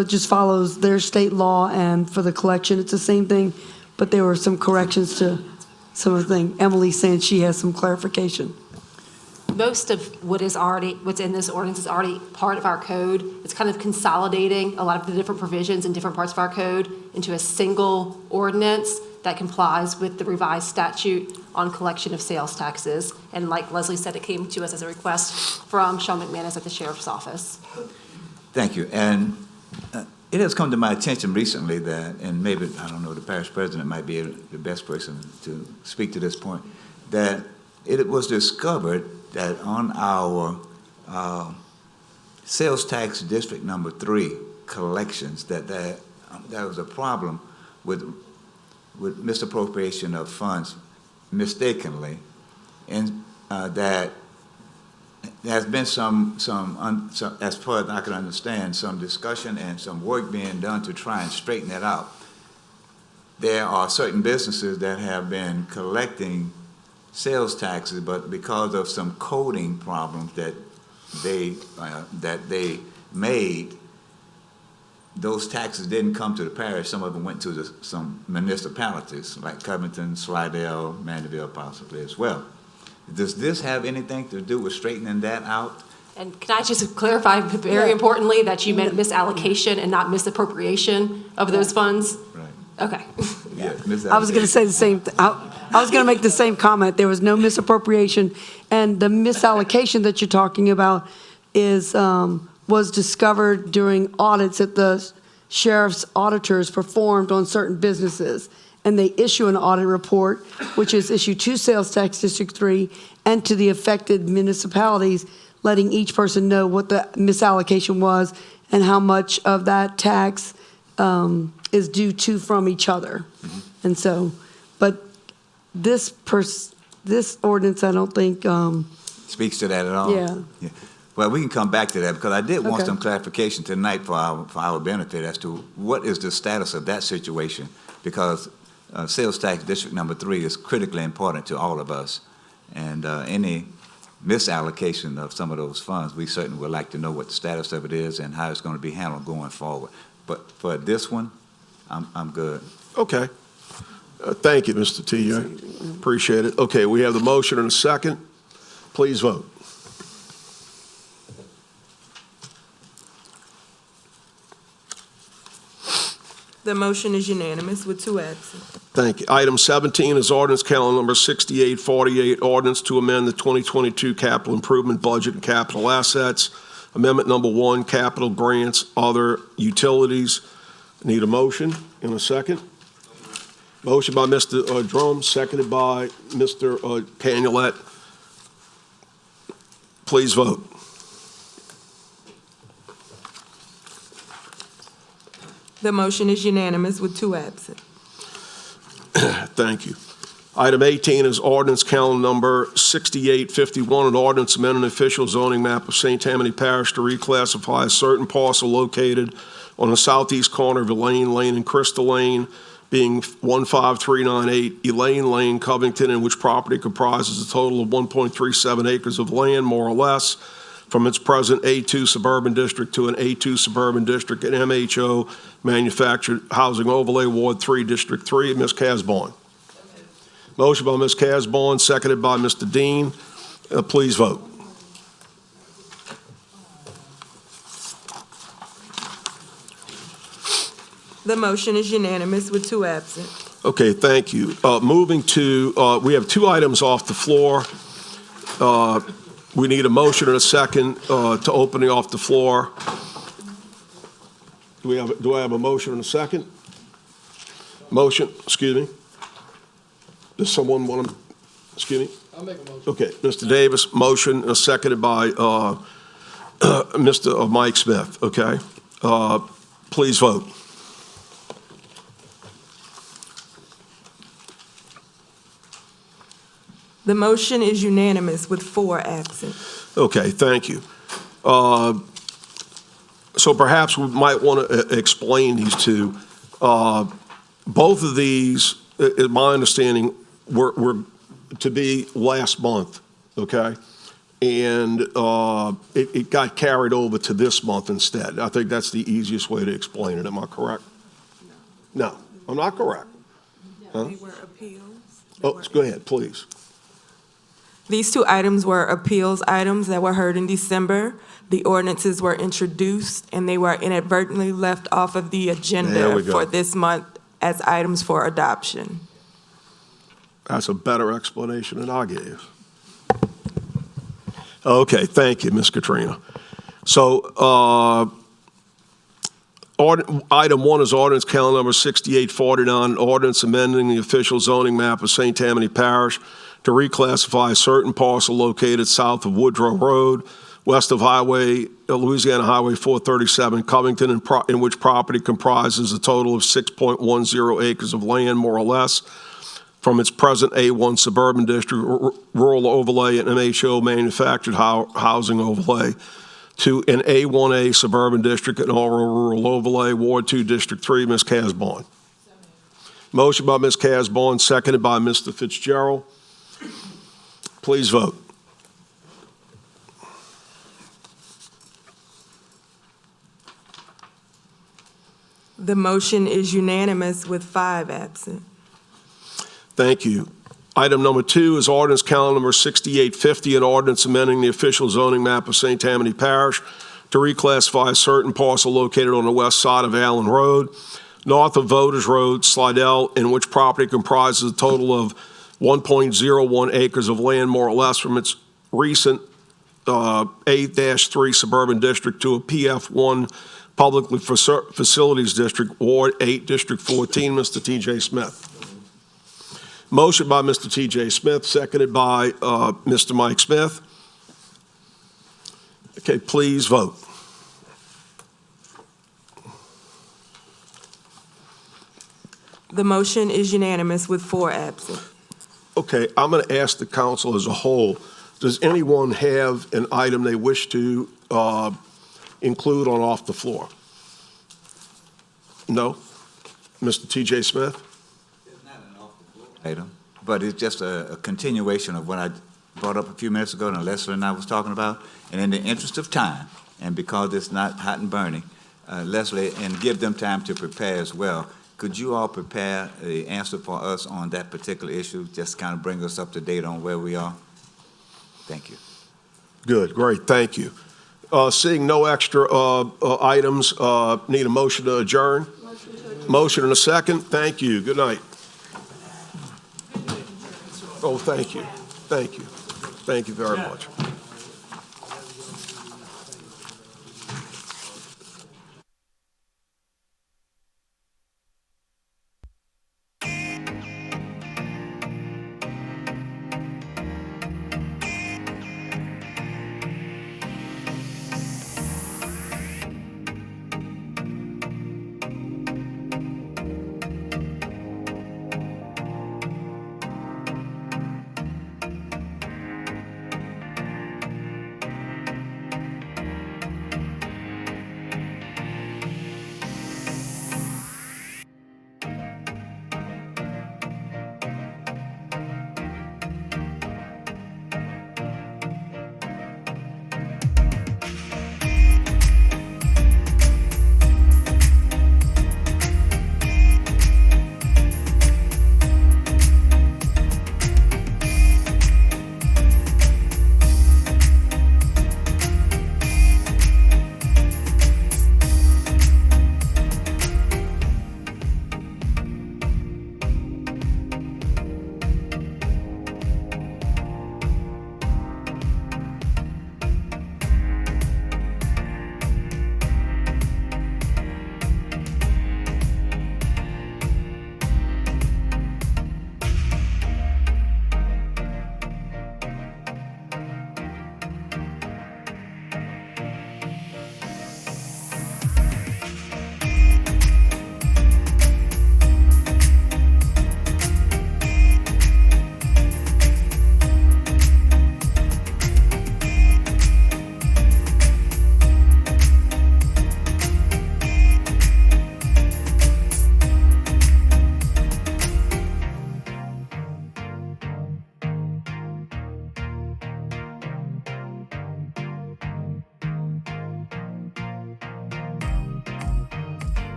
it just follows their state law, and for the collection, it's the same thing, but there were some corrections to some of the things. Emily's saying she has some clarification. Most of what's in this ordinance is already part of our code. It's kind of consolidating a lot of the different provisions in different parts of our code into a single ordinance that complies with the revised statute on collection of sales taxes. And like Leslie said, it came to us as a request from Sean McManus at the Sheriff's Office. Thank you. And it has come to my attention recently that, and maybe, I don't know, the parish president might be the best person to speak to this point, that it was discovered that on our sales tax district number 3 collections, that there was a problem with misappropriation of funds mistakenly. And that there's been some, as far as I can understand, some discussion and some work being done to try and straighten that out. There are certain businesses that have been collecting sales taxes, but because of some coding problems that they made, those taxes didn't come to the parish. Some of them went to some municipalities like Covington, Slidell, Mandeville possibly as well. Does this have anything to do with straightening that out? And can I just clarify very importantly that you meant misallocation and not misappropriation of those funds? Right. Okay. Yeah, I was going to say the same, I was going to make the same comment. There was no misappropriation, and the misallocation that you're talking about is, was discovered during audits that the sheriff's auditors performed on certain businesses. And they issue an audit report, which is issued to Sales Tax District 3 and to the affected municipalities, letting each person know what the misallocation was and how much of that tax is due to from each other. And so, but this ordinance, I don't think, speaks to that at all? Yeah. Well, we can come back to that because I did want Okay. some clarification tonight for our benefit as to what is the status of that situation, because Sales Tax District Number 3 is critically important to all of us, and any misallocation of some of those funds, we certainly would like to know what the status of it is and how it's going to be handled going forward. But for this one, I'm good. Okay. Thank you, Mr. TJ. Appreciate it. Okay, we have the motion and a second. Please vote. The motion is unanimous with 2 absent. Thank you. Item 17 is ordinance calendar number 6848, ordinance to amend the 2022 capital improvement budget and capital assets. Amendment number 1, capital grants, other utilities. Need a motion in a second? Motion by Mr. Drum, seconded by Mr. Canulet. Please vote. The motion is unanimous with 2 absent. Thank you. Item 18 is ordinance calendar number 6851, an ordinance amending the official zoning map of St. Tammany Parish to reclassify a certain parcel located on the southeast corner of Elaine Lane and Crystal Lane, being 15398 Elaine Lane, Covington, in which property comprises a total of 1.37 acres of land, more or less, from its present A2 suburban district to an A2 suburban district and MHO Manufactured Housing Overlay Ward 3, District 3. Ms. Casborn. Motion by Ms. Casborn, seconded by Mr. Dean. Please vote. The motion is unanimous with 2 absent. Okay, thank you. Moving to, we have 2 items off the floor. We need a motion and a second to opening off the floor. Do I have a motion and a second? Motion, excuse me. Does someone want to, excuse me? I'll make a motion. Okay, Mr. Davis, motion seconded by Mr. Mike Smith, okay? Please vote. The motion is unanimous with 4 absent. Okay, thank you. So perhaps we might want to explain these two. Both of these, in my understanding, were to be last month, okay? And it got carried over to this month instead. I think that's the easiest way to explain it. Am I correct? No, I'm not correct. Huh? They were appeals. Oh, go ahead, please. These 2 items were appeals items that were heard in December. The ordinances were introduced, and they were inadvertently left off of the There agenda we go. for this month as items for adoption. That's a better explanation than I gave. Okay, thank you, Ms. Katrina. So, item 1 is ordinance calendar number 6849, ordinance amending the official zoning map of St. Tammany Parish to reclassify a certain parcel located south of Woodrow Road, west of Louisiana Highway 437, Covington, in which property comprises a total of 6.10 acres of land, more or less, from its present A1 suburban district, rural overlay, and MHO manufactured housing overlay to an A1A suburban district and rural overlay, Ward 2, District 3. Ms. Casborn. Motion by Ms. Casborn, seconded by Mr. Fitzgerald. Please vote. The motion is unanimous with 5 absent. Thank you. Item number 2 is ordinance calendar number 6850, an ordinance amending the official zoning map of St. Tammany Parish to reclassify a certain parcel located on the west side of Allen Road, north of Voters Road, Slidell, in which property comprises a total of 1.01 acres of land, more or less, from its recent A-3 suburban district to a PF1 public facilities district, Ward 8, District 14. Mr. T.J. Smith. Motion by Mr. T.J. Smith, seconded by Mr. Mike Smith. Okay, please vote. The motion is unanimous with 4 absent. Okay, I'm going to ask the council as a whole, does anyone have an item they wish to include on off the floor? No? Mr. T.J. Smith? Item, but it's just a continuation of what I brought up a few minutes ago and Leslie and I was talking about. And in the interest of time, and because it's not hot and burning, Leslie, and give them time to prepare as well, could you all prepare the answer for us on that particular issue, just kind of bring us up to date on where we are? Thank you. Good, great, thank you. Seeing no extra items, need a motion to adjourn? Motion and a second. Thank you. Good night. Oh, thank you. Thank you. Thank you very much.